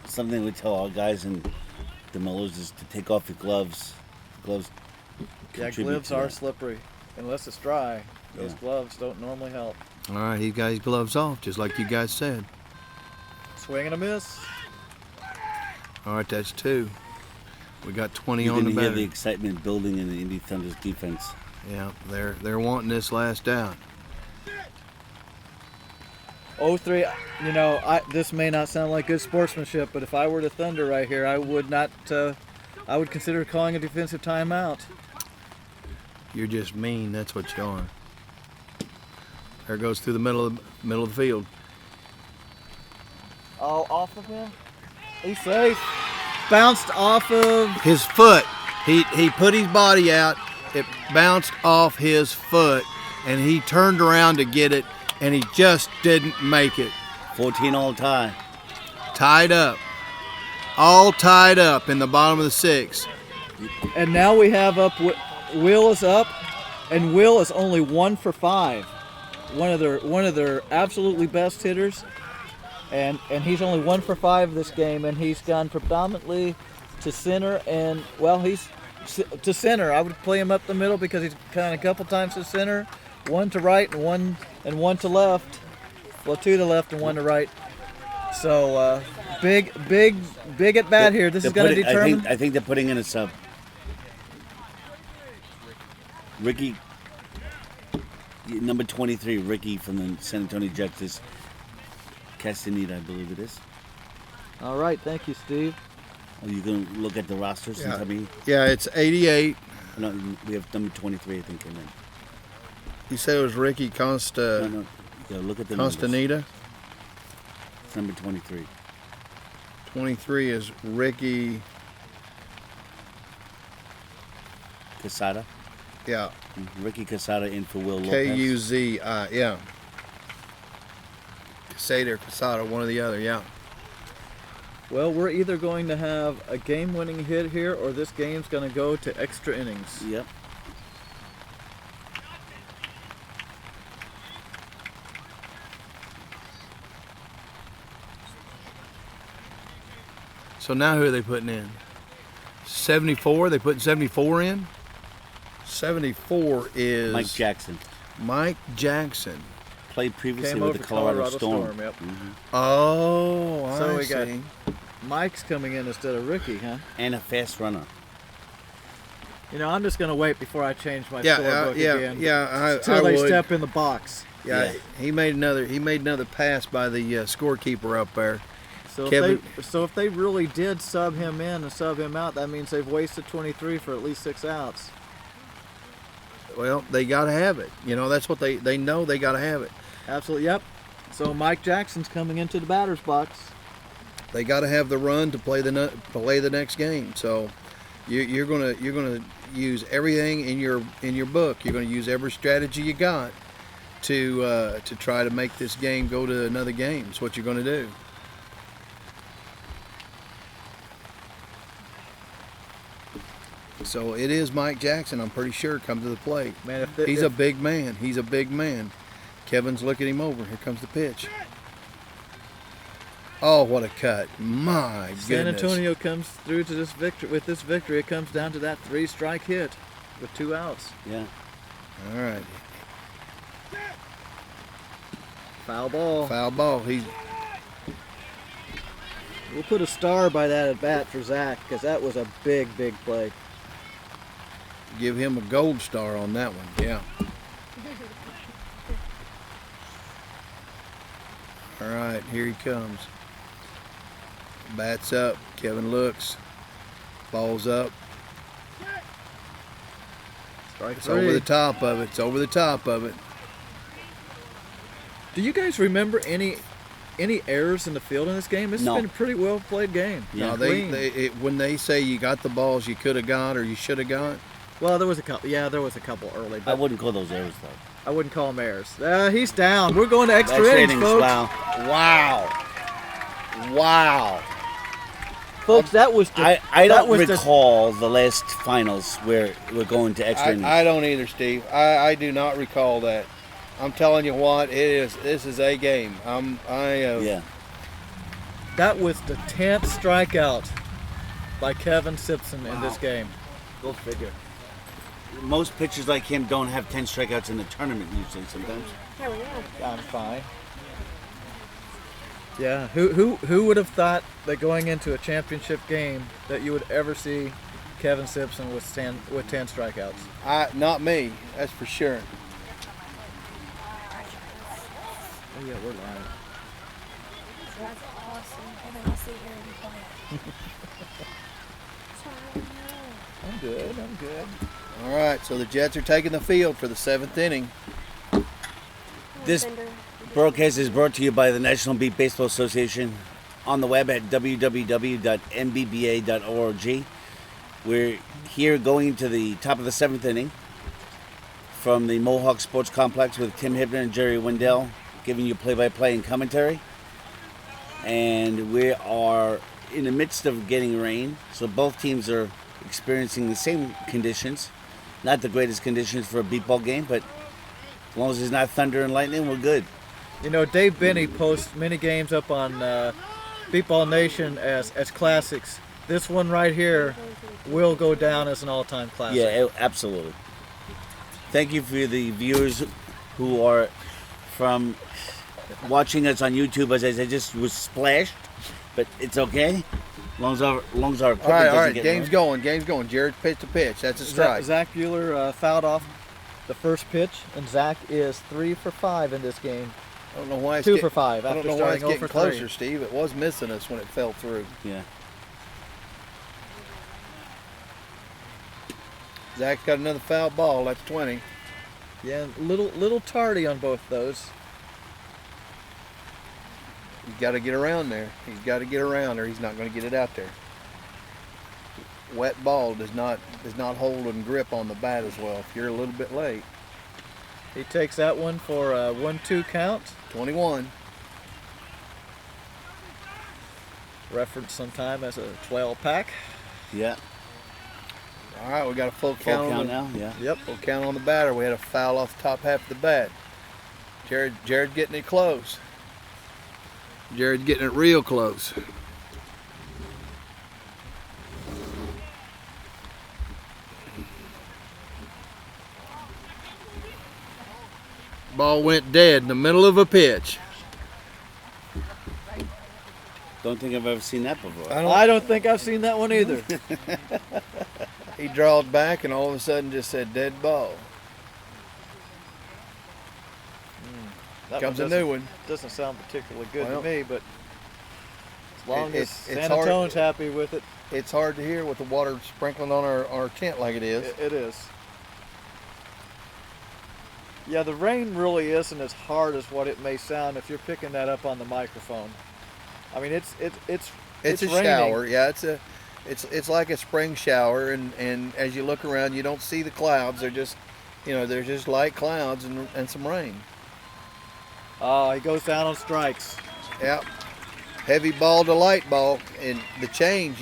[SPEAKER 2] Something we tell our guys in the Millers is to take off your gloves. Gloves.
[SPEAKER 3] Yeah,
[SPEAKER 2] contribute
[SPEAKER 3] gloves
[SPEAKER 2] to
[SPEAKER 3] are
[SPEAKER 2] that.
[SPEAKER 3] slippery. Unless it's dry, those
[SPEAKER 2] Yeah.
[SPEAKER 3] gloves don't normally help.
[SPEAKER 1] All right, he got his gloves off, just like you guys said.
[SPEAKER 3] Swing and a miss.
[SPEAKER 1] All right, that's 2. We got 20
[SPEAKER 2] You
[SPEAKER 1] on the
[SPEAKER 2] can hear
[SPEAKER 1] batter.
[SPEAKER 2] the excitement building in the Indy Thunder's defense.
[SPEAKER 1] Yeah, they're wanting this last out.
[SPEAKER 3] 0-3. You know, this may not sound like good sportsmanship, but if I were the Thunder right here, I would not. I would consider calling a defensive timeout.
[SPEAKER 1] You're just mean. That's what you are. There it goes through the middle of the field.
[SPEAKER 3] Oh, off of him. He's safe. Bounced off of.
[SPEAKER 1] His foot. He put his body out. It bounced off his foot, and he turned around to get it, and he just didn't make it.
[SPEAKER 2] 14 all tie.
[SPEAKER 1] Tied up. All tied up in the bottom of the 6th.
[SPEAKER 3] And now we have up. Will is up, and Will is only 1 for 5. One of their absolutely best hitters, and he's only 1 for 5 this game, and he's gone predominantly to center, and well, he's to center. I would play him up the middle because he's kind of a couple times to center, 1 to right and one to left. Well, 2 to left and 1 to right. So big at bat here. This is going to determine.
[SPEAKER 2] I think they're putting in a sub. Ricky, number 23, Ricky from the San Antonio Jets is Castaneda, I believe it is.
[SPEAKER 3] All right, thank you, Steve.
[SPEAKER 2] Are you going to look at the rosters and
[SPEAKER 1] Yeah.
[SPEAKER 2] tell me?
[SPEAKER 1] Yeah, it's 88.
[SPEAKER 2] No, we have number 23, I think, in there.
[SPEAKER 1] You said it was Ricky Consta.
[SPEAKER 2] No. Yeah, look at the numbers.
[SPEAKER 1] Constanita.
[SPEAKER 2] It's number 23.
[SPEAKER 1] 23 is Ricky.
[SPEAKER 2] Casada.
[SPEAKER 1] Yeah,
[SPEAKER 2] Ricky Casada in for Will Lopez.
[SPEAKER 1] Kuzi. Yeah. Casada or Casada, one or the other. Yeah.
[SPEAKER 3] Well, we're either going to have a game-winning hit here, or this game's going to go to extra innings.
[SPEAKER 2] Yep.
[SPEAKER 1] So now who are they putting in? 74. They putting 74 in. 74 is
[SPEAKER 2] Mike Jackson.
[SPEAKER 1] Mike Jackson.
[SPEAKER 2] Played previously
[SPEAKER 3] Came
[SPEAKER 2] with
[SPEAKER 3] over
[SPEAKER 2] the
[SPEAKER 3] to
[SPEAKER 2] Colorado Storm.
[SPEAKER 3] Yep.
[SPEAKER 1] Oh,
[SPEAKER 3] So
[SPEAKER 1] I
[SPEAKER 3] we
[SPEAKER 1] see.
[SPEAKER 3] got Mike's coming in instead of Ricky, huh?
[SPEAKER 2] And a fast runner.
[SPEAKER 3] You know, I'm just gonna wait before I change my
[SPEAKER 1] Yeah,
[SPEAKER 3] scorebook again.
[SPEAKER 1] I
[SPEAKER 3] Until they
[SPEAKER 1] would.
[SPEAKER 3] step in the box.
[SPEAKER 1] Yeah,
[SPEAKER 2] Yeah.
[SPEAKER 1] he made another pass by the scorekeeper up there.
[SPEAKER 3] So
[SPEAKER 1] Kevin-
[SPEAKER 3] if they really did sub him in and sub him out, that means they've wasted 23 for at least 6 outs.
[SPEAKER 1] Well, they got to have it. You know, that's what they know they got to have it.
[SPEAKER 3] Absolutely, yep. So Mike Jackson's coming into the batter's box.
[SPEAKER 1] They got to have the run to play the next game. So you're gonna use everything in your book. You're gonna use every strategy you got to try to make this game go to another game. That's what you're gonna do. So it is Mike Jackson, I'm pretty sure, come to the plate.
[SPEAKER 3] Man,
[SPEAKER 1] He's a big man. He's a big man. Kevin's looking him over. Here comes the pitch. Oh, what a cut. My goodness.
[SPEAKER 3] San Antonio comes through to this victory. With this victory, it comes down to that 3-strike hit with 2 outs.
[SPEAKER 2] Yeah.
[SPEAKER 1] All right.
[SPEAKER 3] Foul ball.
[SPEAKER 1] Foul ball.
[SPEAKER 3] We'll put a star by that at bat for Zach because that was a big, big play.
[SPEAKER 1] Give him a gold star on that one. Yeah. All right, here he comes. Bats up. Kevin looks. Ball's up.
[SPEAKER 3] Strike
[SPEAKER 1] It's
[SPEAKER 3] 3.
[SPEAKER 1] over the top of it. It's over the top of it.
[SPEAKER 3] Do you guys remember any errors in the field in this game? This
[SPEAKER 2] No.
[SPEAKER 3] has been a pretty well played game.
[SPEAKER 2] Yeah.
[SPEAKER 1] No,
[SPEAKER 3] Clean.
[SPEAKER 1] when they say you got the balls you could have got or you should have got,
[SPEAKER 3] Well, there was a couple. Yeah, there was a couple early,
[SPEAKER 2] I
[SPEAKER 3] but
[SPEAKER 2] wouldn't call those errors, though.
[SPEAKER 3] I wouldn't call them errors. He's down. We're going to extra
[SPEAKER 2] Extra
[SPEAKER 3] innings, folks.
[SPEAKER 2] Wow.
[SPEAKER 1] wow.
[SPEAKER 3] Folks, that was the,
[SPEAKER 2] I
[SPEAKER 3] that
[SPEAKER 2] don't
[SPEAKER 3] was the-
[SPEAKER 2] recall the last finals where we're going to extra innings.
[SPEAKER 1] I don't either, Steve. I do not recall that. I'm telling you what, this is a game.
[SPEAKER 2] Yeah.
[SPEAKER 3] That was the 10th strikeout by Kevin Simpson in this game. Go figure.
[SPEAKER 2] Most pitchers like him don't have 10 strikeouts in the tournament usually sometimes.
[SPEAKER 4] Here we go.
[SPEAKER 3] I'm fine. Yeah, who would have thought that going into a championship game that you would ever see Kevin Simpson with 10 strikeouts?
[SPEAKER 1] Not me, that's for sure.
[SPEAKER 3] Oh yeah, we're live.
[SPEAKER 4] That's awesome. And then I'll sit here and be quiet. Sorry, no.
[SPEAKER 3] I'm good.
[SPEAKER 1] All right, so the Jets are taking the field for the 7th inning.
[SPEAKER 2] This
[SPEAKER 4] Fender.
[SPEAKER 2] broadcast is brought to you by the National Beat Baseball Association on the web at www.mbba.org. We're here going to the top of the 7th inning from the Mohawk Sports Complex with Tim Hibner and Jerry Wendell giving you play-by-play and commentary. And we are in the midst of getting rain, so both teams are experiencing the same conditions. Not the greatest conditions for a beat ball game, but as long as there's not thunder and lightning, we're good.
[SPEAKER 3] You know, Dave Benny posts many games up on Beatball Nation as classics. This one right here will go down as an all-time classic.
[SPEAKER 2] Yeah, absolutely. Thank you for the viewers who are from watching us on YouTube. As I said, just was splashed, but it's okay. As long as our equipment
[SPEAKER 1] All
[SPEAKER 2] doesn't
[SPEAKER 1] right,
[SPEAKER 2] get
[SPEAKER 1] game's going. Jared pitched a pitch. That's a strike.
[SPEAKER 3] Zach Bueller fouled off the first pitch, and Zach is 3 for 5 in this game.
[SPEAKER 1] I don't know why it's
[SPEAKER 3] 2
[SPEAKER 1] get-
[SPEAKER 3] for 5
[SPEAKER 1] I
[SPEAKER 3] after
[SPEAKER 1] don't know why it's
[SPEAKER 3] starting 0
[SPEAKER 1] getting
[SPEAKER 3] for
[SPEAKER 1] closer,
[SPEAKER 3] 3.
[SPEAKER 1] Steve. It was missing us when it fell through.
[SPEAKER 2] Yeah.
[SPEAKER 1] Zach's got another foul ball. That's 20.
[SPEAKER 3] Yeah, little tardy on both those.
[SPEAKER 1] He's got to get around there. He's got to get around, or he's not going to get it out there. Wet ball does not hold and grip on the bat as well. If you're a little bit late.
[SPEAKER 3] He takes that one for a 1-2 count.
[SPEAKER 1] 21.
[SPEAKER 3] Referenced sometime as a 12-pack.
[SPEAKER 2] Yeah.
[SPEAKER 1] All right, we got a full
[SPEAKER 2] Full
[SPEAKER 1] count,
[SPEAKER 2] count
[SPEAKER 1] on
[SPEAKER 2] now. Yeah.
[SPEAKER 1] Yep, full count on the batter. We had a foul off the top half of the bat. Jared getting it close. Jared's getting it real close. Ball went dead in the middle of a pitch.
[SPEAKER 2] Don't think I've ever seen that before.
[SPEAKER 3] I don't think I've seen that one either.
[SPEAKER 1] He drawed back and all of a sudden just said dead ball.
[SPEAKER 3] That
[SPEAKER 1] Comes
[SPEAKER 3] one
[SPEAKER 1] a new one.
[SPEAKER 3] Doesn't sound particularly good
[SPEAKER 1] Well,
[SPEAKER 3] to me, but as long as
[SPEAKER 1] it's
[SPEAKER 3] San
[SPEAKER 1] hard-
[SPEAKER 3] Antonio's happy with it,
[SPEAKER 1] It's hard to hear with the water sprinkling on our tent like it is.
[SPEAKER 3] it is. Yeah, the rain really isn't as hard as what it may sound if you're picking that up on the microphone. I mean, it's
[SPEAKER 1] It's a
[SPEAKER 3] raining.
[SPEAKER 1] shower. Yeah, it's like a spring shower, and as you look around, you don't see the clouds. They're just, they're just light clouds and some rain.
[SPEAKER 3] Oh, he goes down on strikes.
[SPEAKER 1] Yep. Heavy ball to light ball, and the change,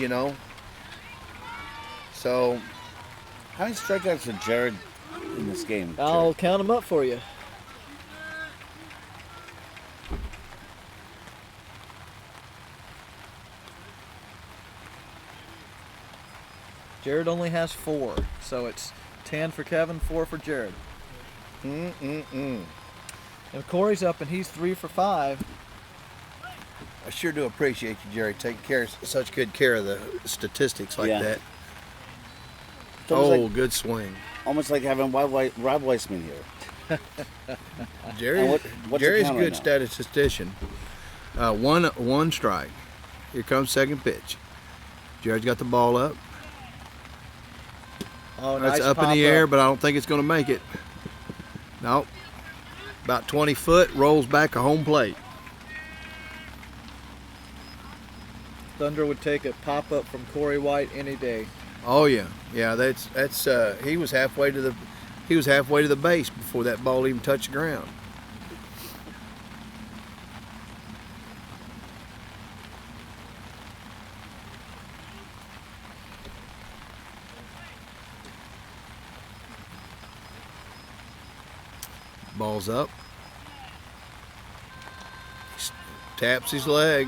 [SPEAKER 1] So
[SPEAKER 2] How many strikeouts for Jared in this game?
[SPEAKER 3] I'll count them up for you. Jared only has 4, so it's 10 for Kevin, 4 for Jared. And Corey's up, and he's 3 for 5.
[SPEAKER 1] I sure do appreciate you, Jerry, taking such good care of the statistics like
[SPEAKER 2] Yeah.
[SPEAKER 1] that.
[SPEAKER 2] It's almost like,
[SPEAKER 1] Good swing.
[SPEAKER 2] almost like having Rob Weissman here.
[SPEAKER 1] Jerry,
[SPEAKER 2] And what's the
[SPEAKER 1] Jerry's a
[SPEAKER 2] count
[SPEAKER 1] good
[SPEAKER 2] right now?
[SPEAKER 1] statistician. One strike. Here comes second pitch. Jared's got the ball up.
[SPEAKER 3] Oh,
[SPEAKER 1] That's
[SPEAKER 3] nice
[SPEAKER 1] up in
[SPEAKER 3] pop
[SPEAKER 1] the air,
[SPEAKER 3] up.
[SPEAKER 1] but I don't think it's going to make it. Nope. About 20 foot, rolls back a home plate.
[SPEAKER 3] Thunder would take a pop up from Corey White any day.
[SPEAKER 1] Oh yeah, that's he was halfway to the base before that ball even touched the ground. Ball's up. Taps his leg.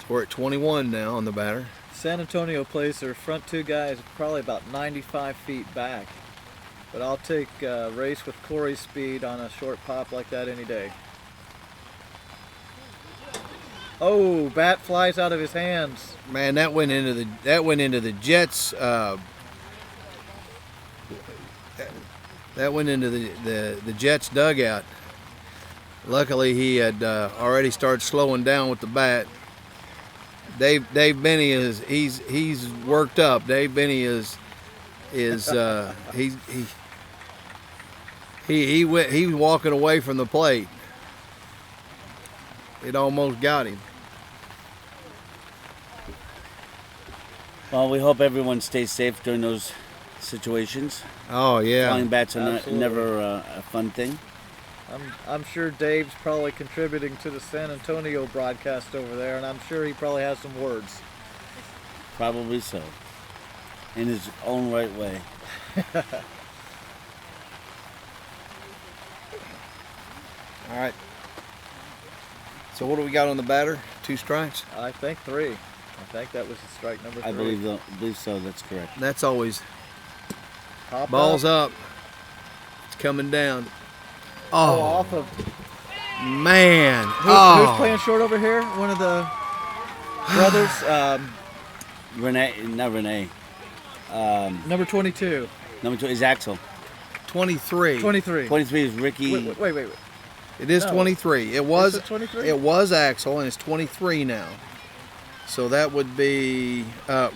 [SPEAKER 1] We're at 21 now on the batter.
[SPEAKER 3] San Antonio plays their front 2 guys probably about 95 feet back. But I'll take a race with Corey's speed on a short pop like that any day. Oh, bat flies out of his hands.
[SPEAKER 1] Man, that went into the Jets. That went into the Jets dugout. Luckily, he had already started slowing down with the bat. Dave Benny he's worked up. Dave Benny is he was walking away from the plate. It almost got him.
[SPEAKER 2] Well, we hope everyone stays safe during those situations.
[SPEAKER 1] Oh yeah.
[SPEAKER 2] Flying bats are
[SPEAKER 3] Absolutely.
[SPEAKER 2] never a fun thing.
[SPEAKER 3] I'm sure Dave's probably contributing to the San Antonio broadcast over there, and I'm sure he probably has some words.
[SPEAKER 2] Probably so. In his own right way.
[SPEAKER 1] All right. So what do we got on the batter? 2 strikes.
[SPEAKER 3] I think 3. I think that was strike number 3.
[SPEAKER 2] I believe so. That's correct.
[SPEAKER 1] That's always
[SPEAKER 3] Pop
[SPEAKER 1] balls
[SPEAKER 3] up.
[SPEAKER 1] up. It's coming down.
[SPEAKER 3] Oh,
[SPEAKER 1] Oh
[SPEAKER 3] off of
[SPEAKER 1] man.
[SPEAKER 3] who's playing short over here? One of the brothers,
[SPEAKER 2] Not Renee.
[SPEAKER 3] number 22.
[SPEAKER 2] Number 2 is Axel.
[SPEAKER 1] 23.
[SPEAKER 3] 23.
[SPEAKER 2] 23 is Ricky.
[SPEAKER 3] Wait.
[SPEAKER 1] It is
[SPEAKER 3] No.
[SPEAKER 1] 23. It was
[SPEAKER 3] Is it 23?
[SPEAKER 1] It was Axel, and it's 23 now. So that would be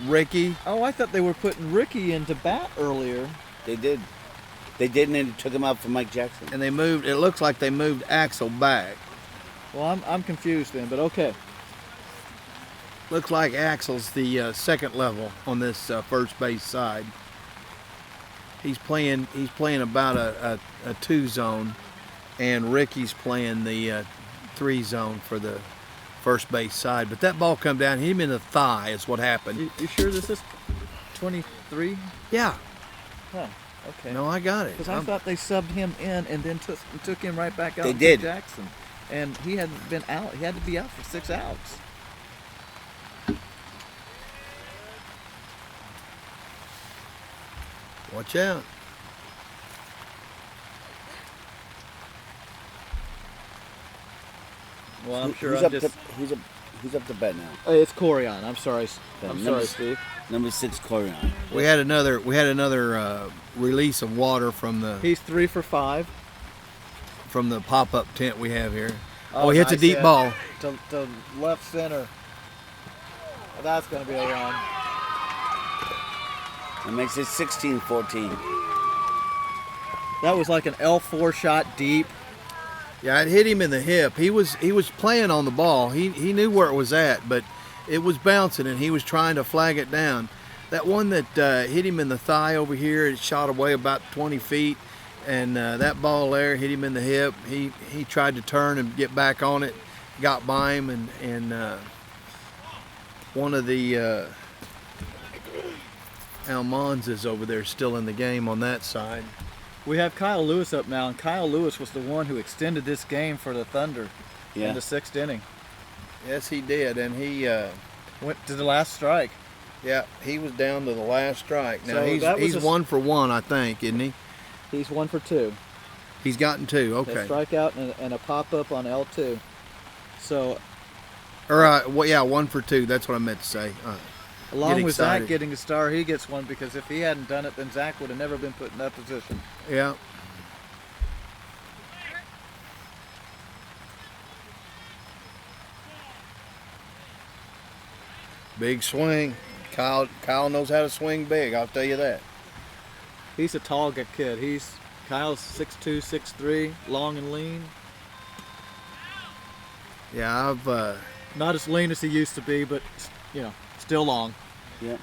[SPEAKER 1] Ricky.
[SPEAKER 3] Oh, I thought they were putting Ricky into bat earlier.
[SPEAKER 2] They did. They did, and they took him out for Mike Jackson.
[SPEAKER 1] And they moved. It looks like they moved Axel back.
[SPEAKER 3] Well, I'm confused then, but okay.
[SPEAKER 1] Looks like Axel's the second level on this first base side. He's playing about a 2 zone, and Ricky's playing the 3 zone for the first base side. But that ball come down, hit him in the thigh is what happened.
[SPEAKER 3] You sure this is 23?
[SPEAKER 1] Yeah.
[SPEAKER 3] Huh. Okay.
[SPEAKER 1] No, I got it.
[SPEAKER 3] Because I thought they subbed him in and then took him right back out.
[SPEAKER 2] They
[SPEAKER 3] to
[SPEAKER 2] did.
[SPEAKER 3] Jackson, and he hadn't been out. He had to be out for 6 outs.
[SPEAKER 1] Watch out.
[SPEAKER 3] Well, I'm sure
[SPEAKER 2] who's
[SPEAKER 3] I'm
[SPEAKER 2] up
[SPEAKER 3] just.
[SPEAKER 2] who's up to bat now?
[SPEAKER 3] It's Corian. I'm sorry. I'm
[SPEAKER 2] Number
[SPEAKER 3] sorry,
[SPEAKER 2] s-
[SPEAKER 3] Steve.
[SPEAKER 2] Number 6, Corian.
[SPEAKER 1] We had another release of water from
[SPEAKER 3] He's 3 for 5.
[SPEAKER 1] the pop-up tent we have here. Oh, he hits a
[SPEAKER 3] nice
[SPEAKER 1] deep
[SPEAKER 3] hit.
[SPEAKER 1] ball.
[SPEAKER 3] To left center. That's going to be a run.
[SPEAKER 2] That makes it 16-14.
[SPEAKER 3] That was like an L4 shot deep.
[SPEAKER 1] Yeah, it hit him in the hip. He was playing on the ball. He knew where it was at, but it was bouncing, and he was trying to flag it down. That one that hit him in the thigh over here, it shot away about 20 feet, and that ball there hit him in the hip. He tried to turn and get back on it, got by him, and one of the Almanzas over there still in the game on that side.
[SPEAKER 3] We have Kyle Lewis up now, and Kyle Lewis was the one who extended this game for the Thunder in the 6th inning.
[SPEAKER 1] Yes, he did, and he
[SPEAKER 3] Went to the last strike.
[SPEAKER 1] yeah, he was down to the last strike. Now
[SPEAKER 3] So that was
[SPEAKER 1] he's
[SPEAKER 3] a-
[SPEAKER 1] 1 for 1, I think, isn't he?
[SPEAKER 3] He's 1 for 2.
[SPEAKER 1] He's gotten 2.
[SPEAKER 3] A
[SPEAKER 1] Okay.
[SPEAKER 3] strikeout and a pop-up on L2. So
[SPEAKER 1] Or well, yeah, 1 for 2. That's what I meant to say.
[SPEAKER 3] along
[SPEAKER 1] Get
[SPEAKER 3] with
[SPEAKER 1] excited.
[SPEAKER 3] Zach getting a star, he gets one because if he hadn't done it, then Zach would have never been put in that position.
[SPEAKER 1] Yeah. Big swing. Kyle knows how to swing big. I'll tell you that.
[SPEAKER 3] He's a tall kid. Kyle's 6'2", 6'3", long and lean.
[SPEAKER 1] Yeah, I've
[SPEAKER 3] Not as lean as he used to be, but still long.
[SPEAKER 2] Yep.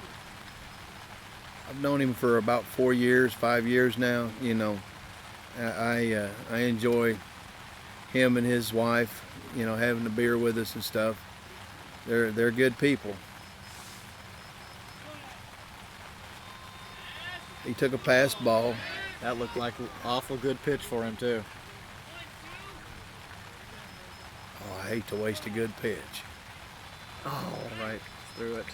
[SPEAKER 1] I've known him for about 4 years, 5 years now. You know, I enjoy him and his wife. You know, having a beer with us and stuff. They're good people. He took a pass ball.
[SPEAKER 3] That looked like an awful good pitch for him too.
[SPEAKER 1] Oh, I hate to waste a good pitch.
[SPEAKER 3] Oh, right through it.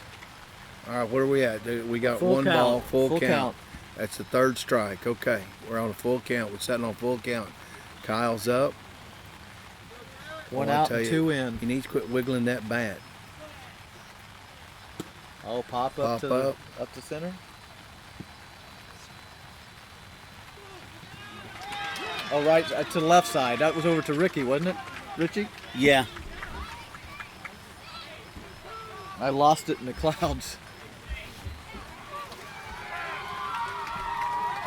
[SPEAKER 1] All right, where are we at? Dude, we got
[SPEAKER 3] Full
[SPEAKER 1] one
[SPEAKER 3] count.
[SPEAKER 1] ball, full
[SPEAKER 3] Full
[SPEAKER 1] count.
[SPEAKER 3] count.
[SPEAKER 1] That's the 3rd strike. Okay, we're on a full count. We're sitting on full count. Kyle's up.
[SPEAKER 3] One
[SPEAKER 1] Well, I
[SPEAKER 3] out
[SPEAKER 1] tell
[SPEAKER 3] and
[SPEAKER 1] you,
[SPEAKER 3] 2 in.
[SPEAKER 1] He needs to quit wiggling that bat.
[SPEAKER 3] Oh, pop
[SPEAKER 1] Pop
[SPEAKER 3] up
[SPEAKER 1] up.
[SPEAKER 3] up to center. Oh, right to the left side. That was over to Ricky, wasn't it? Richie?
[SPEAKER 2] Yeah.
[SPEAKER 3] I lost it in the clouds.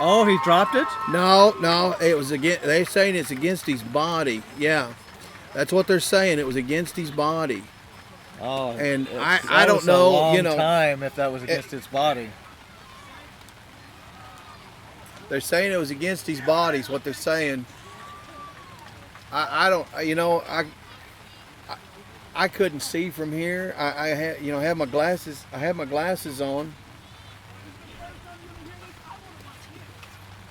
[SPEAKER 3] Oh, he dropped it?
[SPEAKER 1] No, it was against. They're saying it's against his body. Yeah, that's what they're saying. It was against his body.
[SPEAKER 3] Oh,
[SPEAKER 1] And
[SPEAKER 3] it's-
[SPEAKER 1] I
[SPEAKER 3] that
[SPEAKER 1] don't
[SPEAKER 3] was
[SPEAKER 1] know,
[SPEAKER 3] A long
[SPEAKER 1] you know,
[SPEAKER 3] time if that was against his body.
[SPEAKER 1] They're saying it was against his body. Is what they're saying. I don't. You know, I couldn't see from here. I had have my glasses. I had my glasses on.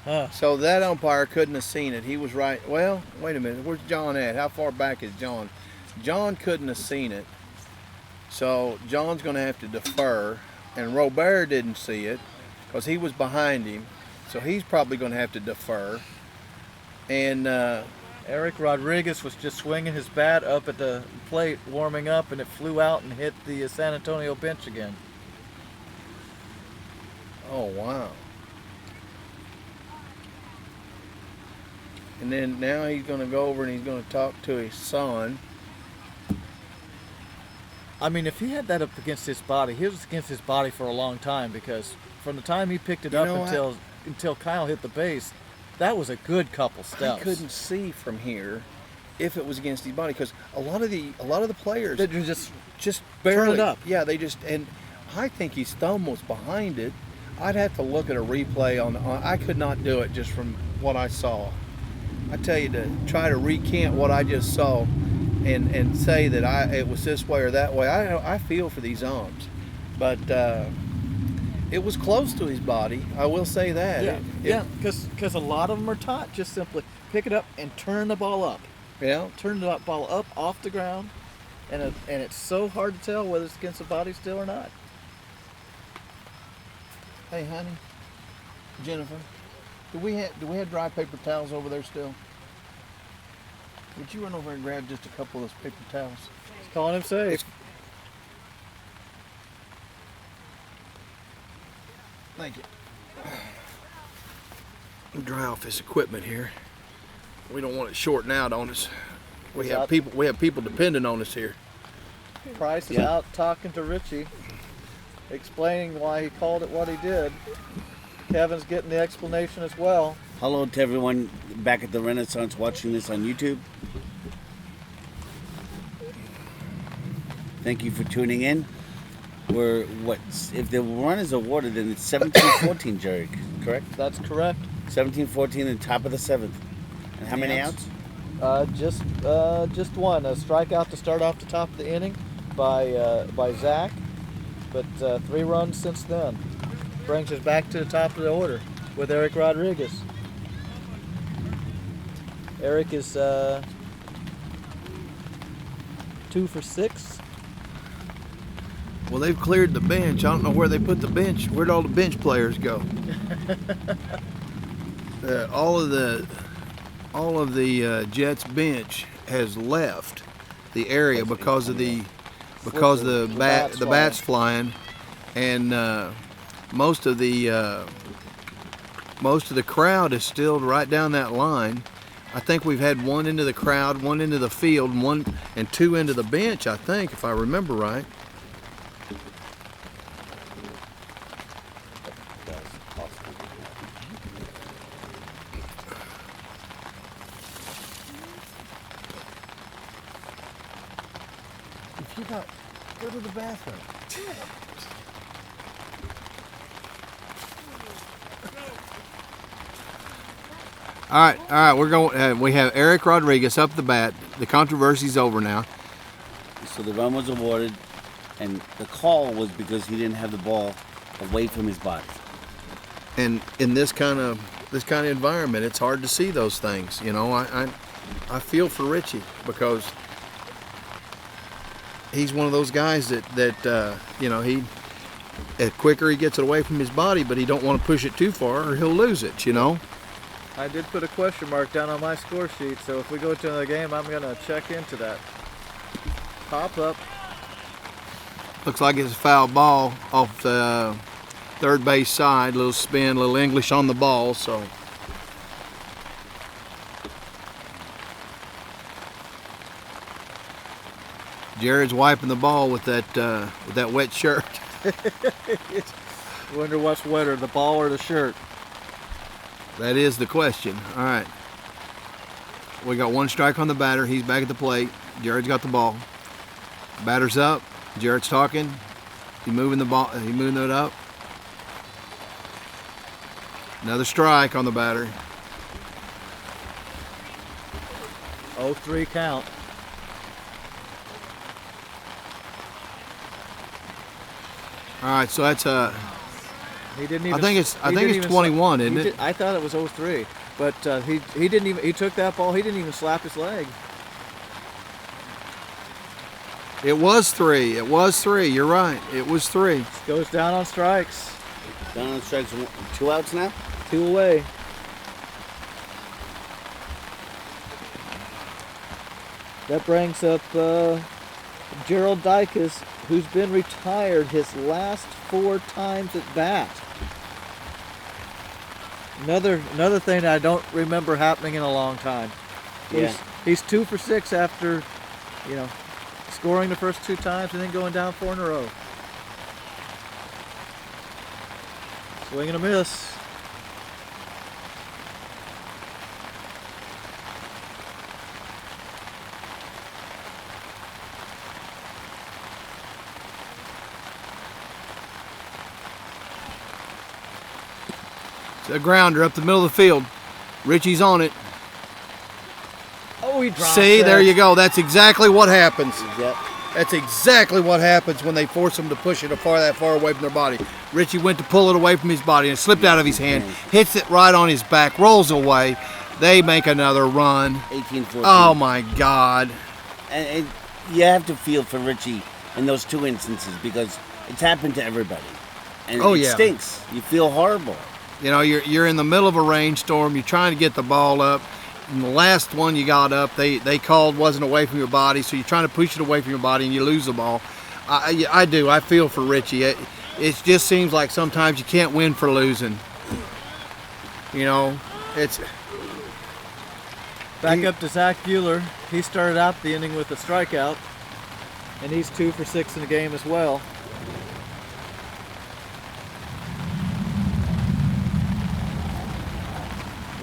[SPEAKER 3] Huh.
[SPEAKER 1] So that umpire couldn't have seen it. He was right. Well, wait a minute. Where's John at? How far back is John? John couldn't have seen it. So John's going to have to defer. And Robert didn't see it because he was behind him. So he's probably going to have to defer. And
[SPEAKER 3] Eric Rodriguez was just swinging his bat up at the plate, warming up, and it flew out and hit the San Antonio bench again.
[SPEAKER 1] oh, wow. And then now he's going to go over and he's going to talk to his son.
[SPEAKER 3] I mean, if he had that up against his body, he was against his body for a long time because from the time he picked it
[SPEAKER 1] You
[SPEAKER 3] up
[SPEAKER 1] know,
[SPEAKER 3] until Kyle hit the base, that was a good couple steps.
[SPEAKER 1] I couldn't see from here if it was against his body because a lot of the players
[SPEAKER 3] They just
[SPEAKER 1] just
[SPEAKER 3] turn
[SPEAKER 1] barely
[SPEAKER 3] it up.
[SPEAKER 1] Yeah, they just and I think his thumb was behind it. I'd have to look at a replay on I could not do it just from what I saw. I tell you, to try to recant what I just saw and say that it was this way or that way. I feel for these umps, but it was close to his body. I will say that.
[SPEAKER 3] Yeah, because a lot of them are taught just simply pick it up and turn the ball up.
[SPEAKER 1] Yeah.
[SPEAKER 3] Turn the ball up off the ground, and it's so hard to tell whether it's against the body still or not.
[SPEAKER 1] Hey, honey, Jennifer, do we have dry paper towels over there still? Would you run over and grab just a couple of those paper towels?
[SPEAKER 3] He's calling him safe.
[SPEAKER 1] Thank you. Dry off this equipment here. We don't want it shorting out on us. We have people depending on us here.
[SPEAKER 3] Price is out talking to Richie, explaining why he called it what he did. Kevin's getting the explanation as well.
[SPEAKER 2] Hello to everyone back at the Renaissance watching this on YouTube. Thank you for tuning in. We're if the run is awarded, then it's 17-14, Jerry, correct?
[SPEAKER 3] That's correct.
[SPEAKER 2] 17-14 in top of the 7th. And how many outs?
[SPEAKER 3] Just one. A strikeout to start off the top of the inning by Zach, but 3 runs since then. Brings us back to the top of the order with Eric Rodriguez. Eric is 2 for 6.
[SPEAKER 1] Well, they've cleared the bench. I don't know where they put the bench. Where'd all the bench players go? All of the Jets bench has left the area because the bats flying, and most of the crowd is still right down that line. I think we've had one into the crowd, one into the field, and 2 into the bench, I think, if I remember right. If you go to the bathroom. All right. We're going. We have Eric Rodriguez up the bat. The controversy's over now.
[SPEAKER 2] So the run was awarded, and the call was because he didn't have the ball away from his body.
[SPEAKER 1] And in this kind of environment, it's hard to see those things. You know, I feel for Richie because he's one of those guys that you know, he quicker he gets it away from his body, but he don't want to push it too far or he'll lose it. You know.
[SPEAKER 3] I did put a question mark down on my score sheet, so if we go to another game, I'm going to check into that. Pop up.
[SPEAKER 1] Looks like it's a foul ball off the third base side. Little spin, little English on the ball. So Jared's wiping the ball with that wet shirt.
[SPEAKER 3] Wonder what's wetter, the ball or the shirt?
[SPEAKER 1] That is the question. All right. We got 1 strike on the batter. He's back at the plate. Jared's got the ball. Batter's up. Jared's talking. He's moving the ball. He's moving it up. Another strike on the batter.
[SPEAKER 3] 0-3 count.
[SPEAKER 1] All right. So that's
[SPEAKER 3] He didn't even.
[SPEAKER 1] I think it's 21, isn't it?
[SPEAKER 3] I thought it was 0-3, but he didn't even. He took that ball. He didn't even slap his leg.
[SPEAKER 1] It was 3. It was 3. You're right. It was 3.
[SPEAKER 3] Goes down on strikes.
[SPEAKER 2] Down on strikes, 2 outs now?
[SPEAKER 3] 2 away. That brings up Gerald Dykes, who's been retired his last 4 times at bat. Another thing that I don't remember happening in a long time.
[SPEAKER 2] Yeah.
[SPEAKER 3] He's 2 for 6 after, you know, scoring the first 2 times and then going down 4 in a row. Swing and a miss.
[SPEAKER 1] It's a grounder up the middle of the field. Richie's on it.
[SPEAKER 3] Oh, he dropped
[SPEAKER 1] See,
[SPEAKER 3] it.
[SPEAKER 1] there you go. That's exactly what happens.
[SPEAKER 2] Yep.
[SPEAKER 1] That's exactly what happens when they force them to push it that far away from their body. Richie went to pull it away from his body and it slipped out of his hand, hits it right on his back, rolls away. They make another run.
[SPEAKER 2] 18-14.
[SPEAKER 1] Oh my God.
[SPEAKER 2] And you have to feel for Richie in those 2 instances because it's happened to everybody. And
[SPEAKER 1] Oh,
[SPEAKER 2] it
[SPEAKER 1] yeah.
[SPEAKER 2] stinks. You feel horrible.
[SPEAKER 1] You know, you're in the middle of a rainstorm. You're trying to get the ball up. in the last one you got up, they called wasn't away from your body, so you're trying to push it away from your body and you lose the ball. I do. I feel for Richie. It just seems like sometimes you can't win for losing. You know, it's
[SPEAKER 3] Back up to Zach Bueller. He started out the inning with a strikeout, and he's 2 for 6 in the game as well.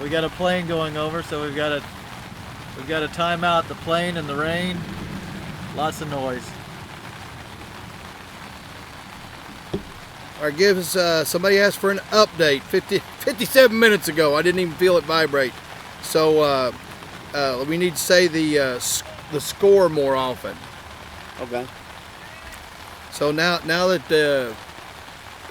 [SPEAKER 3] We got a plane going over, so we've got a timeout. The plane and the rain, lots of noise.
[SPEAKER 1] All right, give us. Somebody asked for an update 57 minutes ago. I didn't even feel it vibrate. So we need to say the score more often.
[SPEAKER 2] Okay.
[SPEAKER 1] So now that the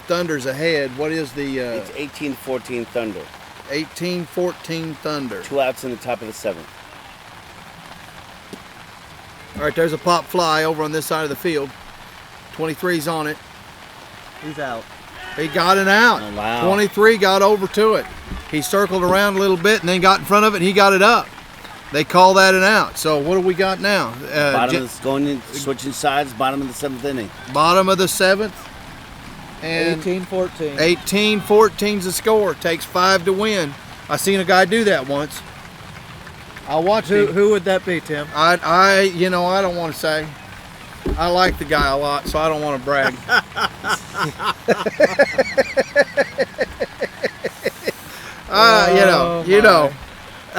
[SPEAKER 1] Thunder's ahead, what is the?
[SPEAKER 2] It's 18-14 Thunder.
[SPEAKER 1] 18-14 Thunder.
[SPEAKER 2] 2 outs in the top of the 7th.
[SPEAKER 1] All right, there's a pop fly over on this side of the field. 23's on it.
[SPEAKER 3] He's out.
[SPEAKER 1] He got it out.
[SPEAKER 2] Oh, wow.
[SPEAKER 1] 23 got over to it. He circled around a little bit and then got in front of it and he got it up. They call that an out. So what do we got now?
[SPEAKER 2] Switching sides, bottom of the 7th inning.
[SPEAKER 1] Bottom of the 7th. And
[SPEAKER 3] 18-14.
[SPEAKER 1] 18-14's the score. Takes 5 to win. I seen a guy do that once. I'll watch him.
[SPEAKER 3] Who would that be, Tim?
[SPEAKER 1] I don't want to say. I like the guy a lot, so I don't want to brag. You know.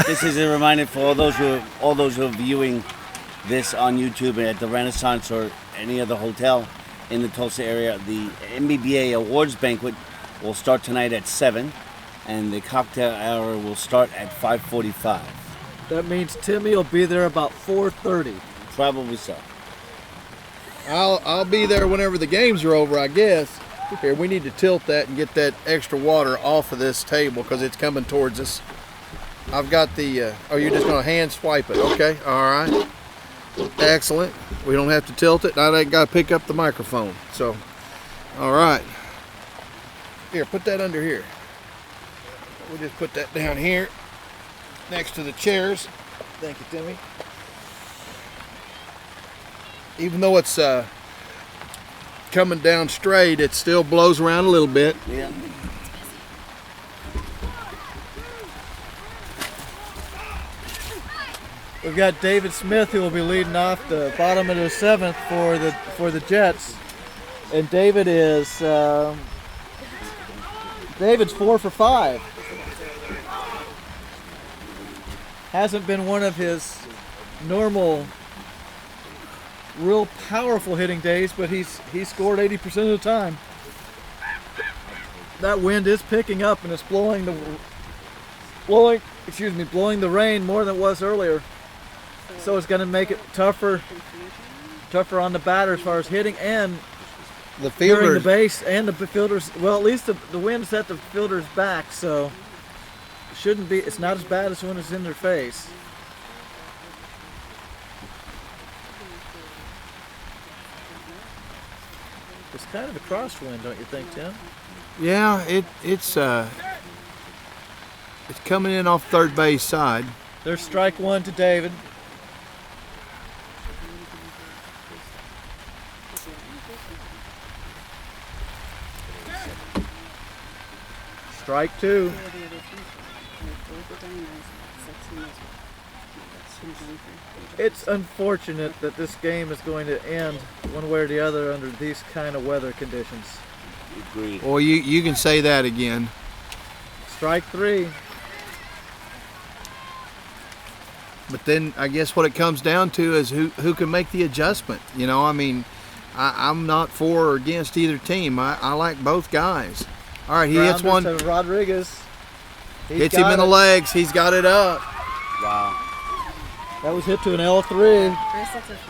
[SPEAKER 2] This is a reminder for all those who are viewing this on YouTube at the Renaissance or any other hotel in the Tulsa area. The MBBA Awards Banquet will start tonight at 7, and the cocktail hour will start at 5:45.
[SPEAKER 3] That means Timmy will be there about 4:30.
[SPEAKER 2] Probably so.
[SPEAKER 1] I'll be there whenever the games are over, I guess. Here, we need to tilt that and get that extra water off of this table because it's coming towards us. I've got the, you're just going to hand swipe it. Okay, all right. Excellent. We don't have to tilt it. I ain't got to pick up the microphone. So, all right. Here, put that under here. We'll just put that down here next to the chairs.
[SPEAKER 3] Thank you, Timmy.
[SPEAKER 1] Even though it's coming down straight, it still blows around a little bit.
[SPEAKER 2] Yeah.
[SPEAKER 3] We've got David Smith who will be leading off the bottom of the 7th for the Jets, and David's 4 for 5. Hasn't been one of his normal, real powerful hitting days, but he's scored 80% of the time. That wind is picking up and it's blowing the rain more than it was earlier. So it's going to make it tougher on the batter as far as hitting and
[SPEAKER 1] The
[SPEAKER 3] clearing
[SPEAKER 1] fielders,
[SPEAKER 3] the base and the fielders. Well, at least the wind's at the fielders' back, so it shouldn't be. It's not as bad as when it's in their face. It's kind of a crosswind, don't you think, Tim?
[SPEAKER 1] yeah, it's coming in off third base side.
[SPEAKER 3] There's strike 1 to David. Strike 2. It's unfortunate that this game is going to end one way or the other under these kind of weather conditions.
[SPEAKER 2] Agreed.
[SPEAKER 1] Well, you can say that again.
[SPEAKER 3] Strike 3.
[SPEAKER 1] But then I guess what it comes down to is who can make the adjustment. You know, I mean, I'm not for or against either team. I like both guys. All right, he hits one.
[SPEAKER 3] To Rodriguez.
[SPEAKER 1] Hits him in the legs. He's got it up.
[SPEAKER 2] Wow.
[SPEAKER 3] That was hit to an L3.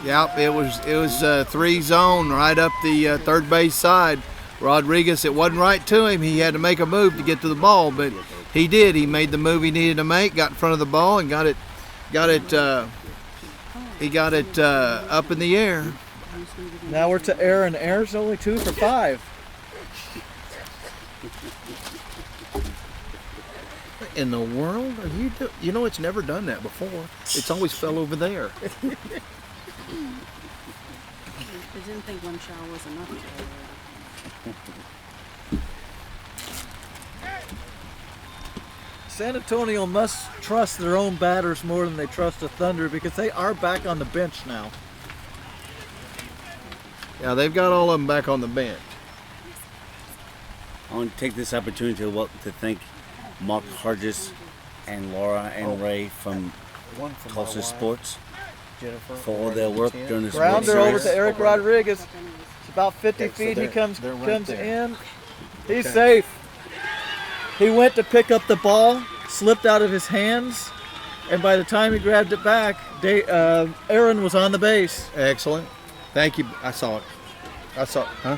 [SPEAKER 1] Yep, it was 3 zone right up the third base side. Rodriguez, it wasn't right to him. He had to make a move to get to the ball, but he did. He made the move he needed to make. Got in front of the ball and got it. He got it up in the air.
[SPEAKER 3] Now we're to Aaron. Aaron's only 2 for 5.
[SPEAKER 1] in the world are you doing? You know, it's never done that before. It's always fell over there.
[SPEAKER 6] I didn't think one shower was enough to
[SPEAKER 3] San Antonio must trust their own batters more than they trust the Thunder because they are back on the bench now.
[SPEAKER 1] Yeah, they've got all of them back on the bench.
[SPEAKER 2] I want to take this opportunity to thank Mark Hargis and Laura and Ray from Tulsa Sports for all their work during this World
[SPEAKER 3] Grounder over
[SPEAKER 2] Series.
[SPEAKER 3] to Eric Rodriguez. It's about 50 feet. He comes in. He's safe. He went to pick up the ball, slipped out of his hands, and by the time he grabbed it back, Aaron was on the base.
[SPEAKER 1] Excellent. Thank you. I saw it. Huh?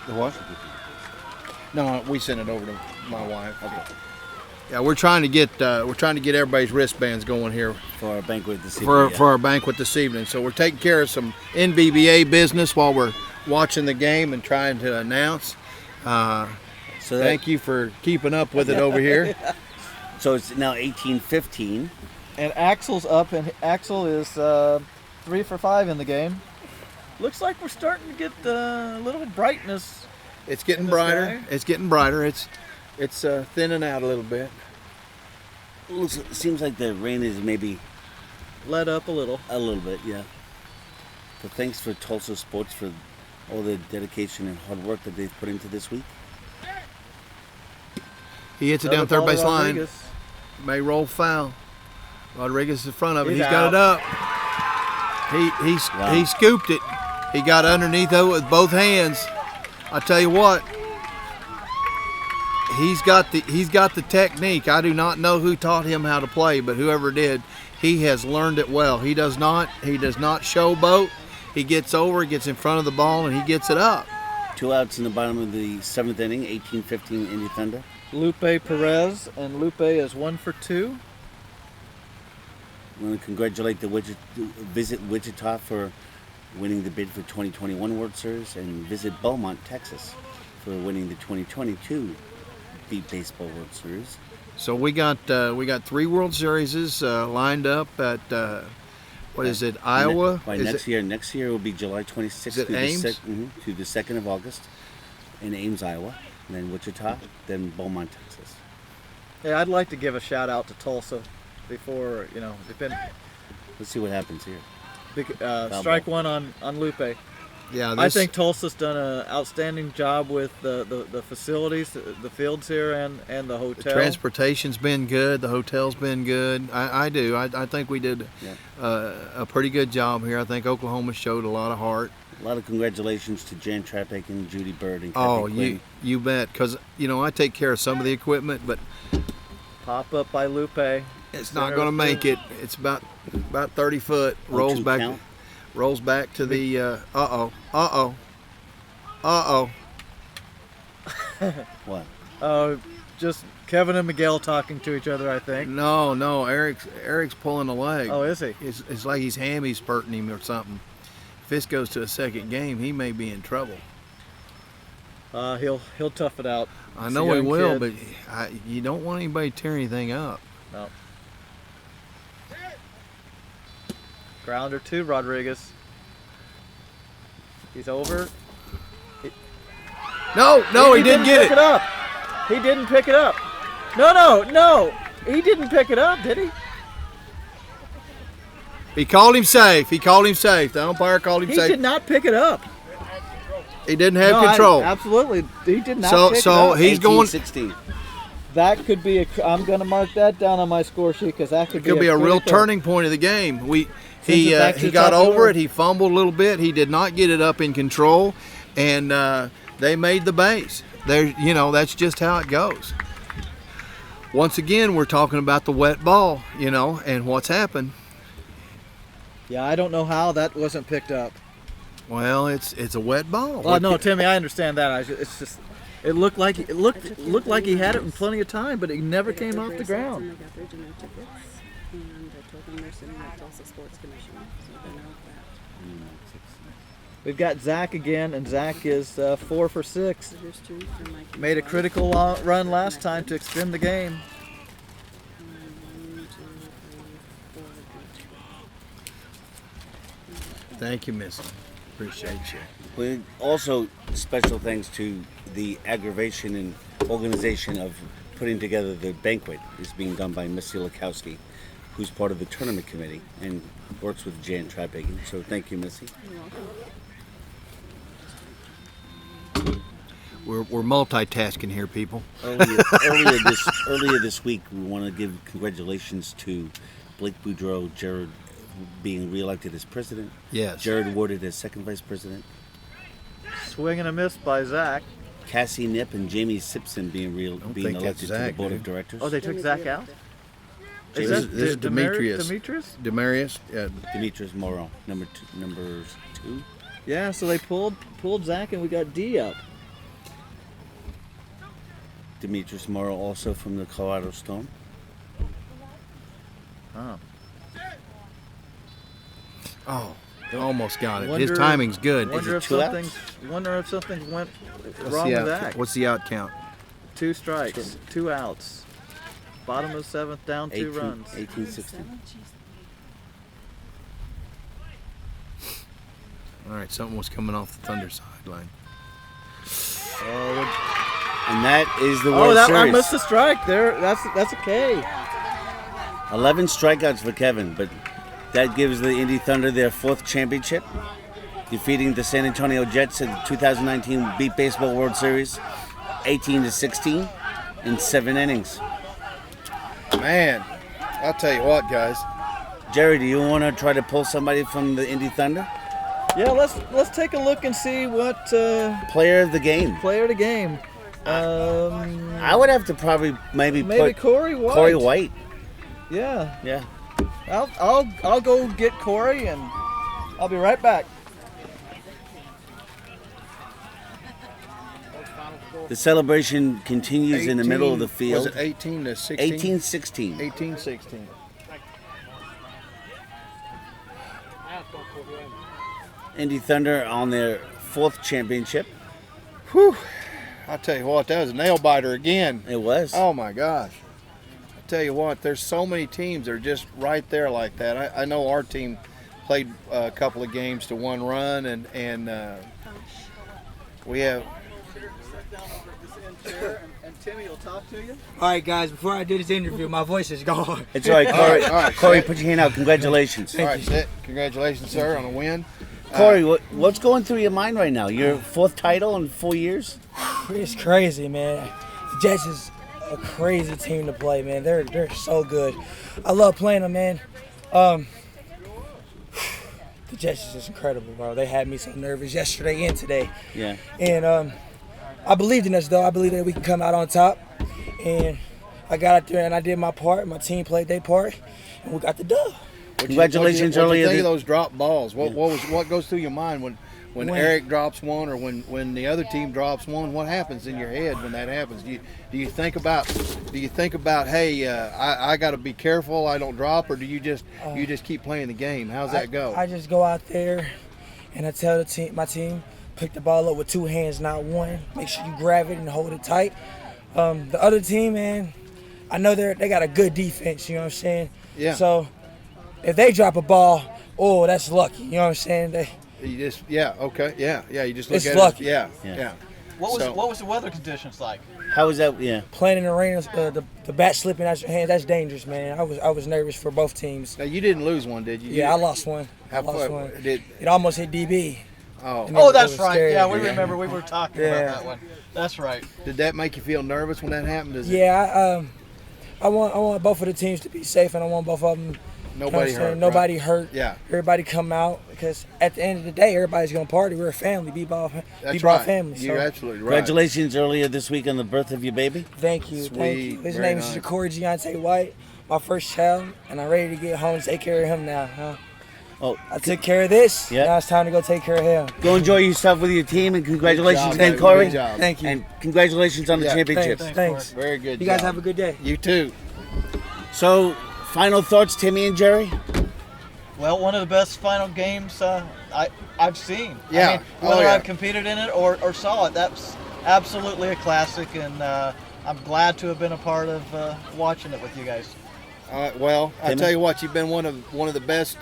[SPEAKER 1] The what? No, we sent it over to my wife. Okay. Yeah, we're trying to get everybody's wristbands going here
[SPEAKER 2] For our banquet this evening.
[SPEAKER 1] for our banquet this evening. So we're taking care of some NBBA business while we're watching the game and trying to announce.
[SPEAKER 2] So
[SPEAKER 1] Thank you for keeping up with it over here.
[SPEAKER 2] So it's now 18:15.
[SPEAKER 3] And Axel's up, and Axel is 3 for 5 in the game. Looks like we're starting to get a little brightness.
[SPEAKER 1] It's getting
[SPEAKER 3] In the
[SPEAKER 1] brighter.
[SPEAKER 3] sky?
[SPEAKER 1] It's getting brighter. It's thinning out a little bit.
[SPEAKER 2] It seems like the rain is maybe
[SPEAKER 3] Let up a little.
[SPEAKER 2] a little bit, yeah. But thanks for Tulsa Sports for all the dedication and hard work that they've put into this week.
[SPEAKER 1] He hits it down third base line. May roll foul. Rodriguez is in front of it.
[SPEAKER 3] He's
[SPEAKER 1] He's got it up. He scooped it. He got underneath of it with both hands. I tell you what, he's got the technique. I do not know who taught him how to play, but whoever did, he has learned it well. He does not showboat. He gets over, gets in front of the ball, and he gets it up.
[SPEAKER 2] 2 outs in the bottom of the 7th inning, 18-15 Indy Thunder.
[SPEAKER 3] Lupe Perez, and Lupe is 1 for 2.
[SPEAKER 2] I want to congratulate the Visit Wichita for winning the bid for 2021 World Series, and Visit Beaumont, Texas, for winning the 2022 Beat Baseball World Series.
[SPEAKER 1] So we got 3 World Series lined up at what is it, Iowa?
[SPEAKER 2] By
[SPEAKER 1] Is
[SPEAKER 2] next
[SPEAKER 1] it-
[SPEAKER 2] year. Next year will be July 26th
[SPEAKER 1] Is it Ames?
[SPEAKER 2] to the 2nd of August in Ames, Iowa, and then Wichita, then Beaumont, Texas.
[SPEAKER 3] Yeah, I'd like to give a shout out to Tulsa before, they've been
[SPEAKER 2] Let's see what happens here.
[SPEAKER 3] strike one on Lupe.
[SPEAKER 1] Yeah,
[SPEAKER 3] I think Tulsa's done an outstanding job with the facilities, the fields here, and the hotel.
[SPEAKER 1] the transportation's been good. The hotel's been good. I do. I think we did a pretty good job here. I think Oklahoma showed a lot of heart.
[SPEAKER 2] A lot of congratulations to Jan Trappick and Judy Bird and
[SPEAKER 1] Oh,
[SPEAKER 2] Kathy Quinn.
[SPEAKER 1] you bet. Because I take care of some of the equipment, but
[SPEAKER 3] Pop up by Lupe.
[SPEAKER 1] it's not going to make it. It's about 30 foot. Rolls
[SPEAKER 2] 1-2
[SPEAKER 1] back.
[SPEAKER 2] count.
[SPEAKER 1] Rolls back to the.
[SPEAKER 2] What?
[SPEAKER 3] Just Kevin and Miguel talking to each other, I think.
[SPEAKER 1] No. Eric's pulling a leg.
[SPEAKER 3] Oh, is he?
[SPEAKER 1] It's like he's hammy spurting him or something. If this goes to a second game, he may be in trouble.
[SPEAKER 3] He'll tough it out.
[SPEAKER 1] I
[SPEAKER 3] He's
[SPEAKER 1] know
[SPEAKER 3] a
[SPEAKER 1] he
[SPEAKER 3] young
[SPEAKER 1] will,
[SPEAKER 3] kid.
[SPEAKER 1] but you don't want anybody to tear anything up.
[SPEAKER 3] No. Grounder to Rodriguez. He's over.
[SPEAKER 1] No, he didn't get
[SPEAKER 3] pick
[SPEAKER 1] it.
[SPEAKER 3] Up. He didn't pick it up. No. He didn't pick it up, did he?
[SPEAKER 1] He called him safe. The umpire called him
[SPEAKER 3] He
[SPEAKER 1] safe.
[SPEAKER 3] did not pick it up.
[SPEAKER 1] He didn't have
[SPEAKER 3] No,
[SPEAKER 1] control.
[SPEAKER 3] Absolutely. He did not
[SPEAKER 1] So-
[SPEAKER 3] pick
[SPEAKER 1] so
[SPEAKER 3] it up.
[SPEAKER 1] he's going-
[SPEAKER 2] 16.
[SPEAKER 3] That could be I'm going to mark that down on my score sheet because that could
[SPEAKER 1] It could be a real
[SPEAKER 3] critical-
[SPEAKER 1] turning point of the game.
[SPEAKER 3] Sends it back to
[SPEAKER 1] He
[SPEAKER 3] the
[SPEAKER 1] got
[SPEAKER 3] top
[SPEAKER 1] over
[SPEAKER 3] order.
[SPEAKER 1] it. He fumbled a little bit. He did not get it up in control, and they made the base. That's just how it goes. Once again, we're talking about the wet ball, and what's happened.
[SPEAKER 3] Yeah, I don't know how that wasn't picked up.
[SPEAKER 1] Well, it's a wet ball.
[SPEAKER 3] Well, no, Timmy, I understand that. It's just it looked like he had it in plenty of time, but it never came off the ground.
[SPEAKER 6] And they got their dinner tickets, and I told them they're sitting at Tulsa Sports Commission, so they know that.
[SPEAKER 3] We've got Zach again, and Zach is 4 for 6.
[SPEAKER 6] So here's 2 for Mike.
[SPEAKER 3] Made a critical run last time to extend the game.
[SPEAKER 6] 1, 2, 3, 4.
[SPEAKER 1] Thank you, Missy. Appreciate you.
[SPEAKER 2] We also special thanks to the aggravation and organization of putting together the banquet is being done by Missy Lakowski, who's part of the tournament committee and works with Jan Trapping. So thank you, Missy.
[SPEAKER 1] We're multitasking here, people.
[SPEAKER 2] Earlier this week, we want to give congratulations to Blake Boudreau, Jared being reelected as president.
[SPEAKER 1] Yes.
[SPEAKER 2] Jared awarded as second vice president.
[SPEAKER 3] Swing and a miss by Zach.
[SPEAKER 2] Cassie Knipp and Jamie Simpson being
[SPEAKER 1] think
[SPEAKER 2] elected
[SPEAKER 1] that's
[SPEAKER 2] to
[SPEAKER 1] Zach,
[SPEAKER 2] the board of
[SPEAKER 1] dude.
[SPEAKER 2] directors.
[SPEAKER 3] Oh, they took Zach out?
[SPEAKER 1] This is Demetrius.
[SPEAKER 3] Demetrius?
[SPEAKER 1] Demarius.
[SPEAKER 2] Demetrius Morrow, number 2.
[SPEAKER 3] Yeah, so they pulled Zach, and we got D up.
[SPEAKER 2] Demetrius Morrow, also from the Colorado Storm.
[SPEAKER 3] Oh.
[SPEAKER 1] Oh, they almost got it.
[SPEAKER 3] Wonder-
[SPEAKER 1] His timing's good.
[SPEAKER 3] Wonder if
[SPEAKER 2] two outs?
[SPEAKER 3] something went
[SPEAKER 1] What's
[SPEAKER 3] wrong
[SPEAKER 1] the
[SPEAKER 3] with
[SPEAKER 1] out,
[SPEAKER 3] Zach.
[SPEAKER 1] What's the out count?
[SPEAKER 3] 2 strikes, 2 outs. Bottom of 7th, down 2 runs.
[SPEAKER 2] 18-16.
[SPEAKER 1] All right, something was coming off the Thunder sideline.
[SPEAKER 2] And that is the
[SPEAKER 3] Oh,
[SPEAKER 2] World
[SPEAKER 3] I
[SPEAKER 2] Series.
[SPEAKER 3] missed a strike there. That's a K.
[SPEAKER 2] 11 strikeouts for Kevin, but that gives the Indy Thunder their 4th championship, defeating the San Antonio Jets in the 2019 Beat Baseball World Series 18-16 in 7 innings.
[SPEAKER 1] Man, I'll tell you what, guys.
[SPEAKER 2] Jerry, do you want to try to pull somebody from the Indy Thunder?
[SPEAKER 3] Yeah, let's take a look and see what
[SPEAKER 2] Player of the game.
[SPEAKER 3] player of the game.
[SPEAKER 2] I would have to probably maybe
[SPEAKER 3] Maybe
[SPEAKER 2] put
[SPEAKER 3] Corey White.
[SPEAKER 2] Corey White.
[SPEAKER 3] Yeah,
[SPEAKER 2] Yeah.
[SPEAKER 3] I'll go get Corey, and I'll be right back.
[SPEAKER 2] The celebration continues in the middle of the field.
[SPEAKER 1] Was it 18 to 16?
[SPEAKER 2] 18-16.
[SPEAKER 1] 18-16.
[SPEAKER 2] Indy Thunder on their 4th championship.
[SPEAKER 1] Whew. I'll tell you what, that was a nail biter again.
[SPEAKER 2] It was.
[SPEAKER 1] Oh my gosh. I tell you what, there's so many teams that are just right there like that. I know our team played a couple of games to 1 run, and we have.
[SPEAKER 3] And Timmy will talk to you.
[SPEAKER 7] All right, guys, before I do this interview, my voice is gone.
[SPEAKER 2] It's all right, Corey.
[SPEAKER 1] all right,
[SPEAKER 2] Corey,
[SPEAKER 1] sit.
[SPEAKER 2] put your hand out. Congratulations.
[SPEAKER 1] All right, sit. Congratulations, sir, on a win.
[SPEAKER 2] Corey, what's going through your mind right now? Your 4th title in 4 years?
[SPEAKER 7] It's crazy, man. The Jets is a crazy team to play, man. They're so good. I love playing them, man. The Jets is just incredible, bro. They had me so nervous yesterday and today.
[SPEAKER 2] Yeah.
[SPEAKER 7] And I believed in us, though. I believe that we can come out on top. And I got out there and I did my part. My team played their part, and we got the dub.
[SPEAKER 2] Congratulations
[SPEAKER 1] What
[SPEAKER 2] earlier.
[SPEAKER 1] you think of those drop balls? What goes through your mind when Eric drops one, or when the other team drops one? What happens in your head when that happens? Do you think about hey, I got to be careful I don't drop, or do you just keep playing the game? How's that go?
[SPEAKER 7] I just go out there and I tell my team, pick the ball up with 2 hands, not 1. Make sure you grab it and hold it tight. The other team, man, I know they got a good defense. You know what I'm saying?
[SPEAKER 1] Yeah.
[SPEAKER 7] So if they drop a ball, oh, that's lucky. You know what I'm saying?
[SPEAKER 1] You just okay, yeah. You just look
[SPEAKER 7] It's
[SPEAKER 1] at
[SPEAKER 7] lucky.
[SPEAKER 1] it. Yeah.
[SPEAKER 3] What was the weather conditions like?
[SPEAKER 2] How was that? Yeah.
[SPEAKER 7] Playing in the rain, the bat slipping out your hand, that's dangerous, man. I was nervous for both teams.
[SPEAKER 1] Now you didn't lose one, did you?
[SPEAKER 7] Yeah, I lost one.
[SPEAKER 1] How far
[SPEAKER 7] one.
[SPEAKER 1] did?
[SPEAKER 7] It almost hit DB.
[SPEAKER 1] Oh,
[SPEAKER 7] And
[SPEAKER 3] Oh,
[SPEAKER 7] it
[SPEAKER 3] that's
[SPEAKER 7] was
[SPEAKER 3] right.
[SPEAKER 7] scary.
[SPEAKER 3] Yeah, we remember we were talking
[SPEAKER 7] Yeah.
[SPEAKER 3] about that one. That's right.
[SPEAKER 1] did that make you feel nervous when that happened? Does it,
[SPEAKER 7] Yeah, I want both of the teams to be safe, and I want both of them.
[SPEAKER 1] nobody hurt.
[SPEAKER 7] Nobody
[SPEAKER 1] right?
[SPEAKER 7] hurt.
[SPEAKER 1] Yeah.
[SPEAKER 7] Everybody come out, because at the end of the day, everybody's gonna party. We're a family, B-ball
[SPEAKER 1] That's
[SPEAKER 7] right.
[SPEAKER 1] right.
[SPEAKER 7] family.
[SPEAKER 1] You're
[SPEAKER 7] So
[SPEAKER 1] absolutely right.
[SPEAKER 2] Congratulations earlier this week on the birth of your baby.
[SPEAKER 7] thank you, thank you.
[SPEAKER 1] Sweet,
[SPEAKER 7] His
[SPEAKER 1] very
[SPEAKER 7] name is
[SPEAKER 1] nice.
[SPEAKER 7] Ja'Cory Giante White, my first child, and I'm ready to get home and take care of him now. Huh?
[SPEAKER 2] Oh,
[SPEAKER 7] I took care of this.
[SPEAKER 2] Yeah.
[SPEAKER 7] Now it's time to go take care of him.
[SPEAKER 2] go enjoy yourself with your team, and congratulations
[SPEAKER 1] Good job,
[SPEAKER 2] again,
[SPEAKER 1] baby.
[SPEAKER 2] Corey.
[SPEAKER 1] Good job.
[SPEAKER 7] Thank you.
[SPEAKER 2] And congratulations on the
[SPEAKER 1] Yeah,
[SPEAKER 2] championship.
[SPEAKER 7] Thanks.
[SPEAKER 1] Very good.
[SPEAKER 7] You guys
[SPEAKER 1] job.
[SPEAKER 7] have a good day.
[SPEAKER 1] You too.
[SPEAKER 2] So, final thoughts, Timmy and Jerry?
[SPEAKER 3] Well, one of the best final games I've seen.
[SPEAKER 1] Yeah.
[SPEAKER 3] I mean, whether
[SPEAKER 1] Oh, yeah.
[SPEAKER 3] I've competed in it or saw it, that's absolutely a classic, and I'm glad to have been a part of watching it with you guys.
[SPEAKER 1] Well, I
[SPEAKER 2] Timmy?
[SPEAKER 1] tell you what, you've been one of the best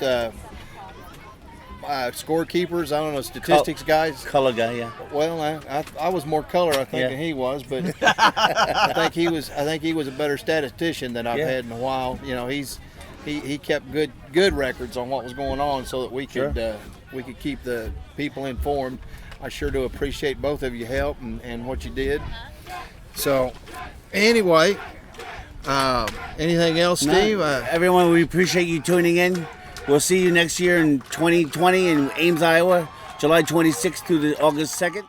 [SPEAKER 1] scorekeepers. I don't know, statistics guys.
[SPEAKER 2] Color guy, yeah.
[SPEAKER 1] Well, I was more color, I think,
[SPEAKER 2] Yeah.
[SPEAKER 1] than he was, but I think he was a better statistician than I've
[SPEAKER 2] Yeah.
[SPEAKER 1] had in a while. You know, he kept good records on what was going on, so that we could keep the people informed. I sure do appreciate both of your help and what you did. So, anyway, anything else, Steve?
[SPEAKER 2] Everyone, we appreciate you tuning in. We'll see you next year in 2020 in Ames, Iowa, July 26th through the August 2nd.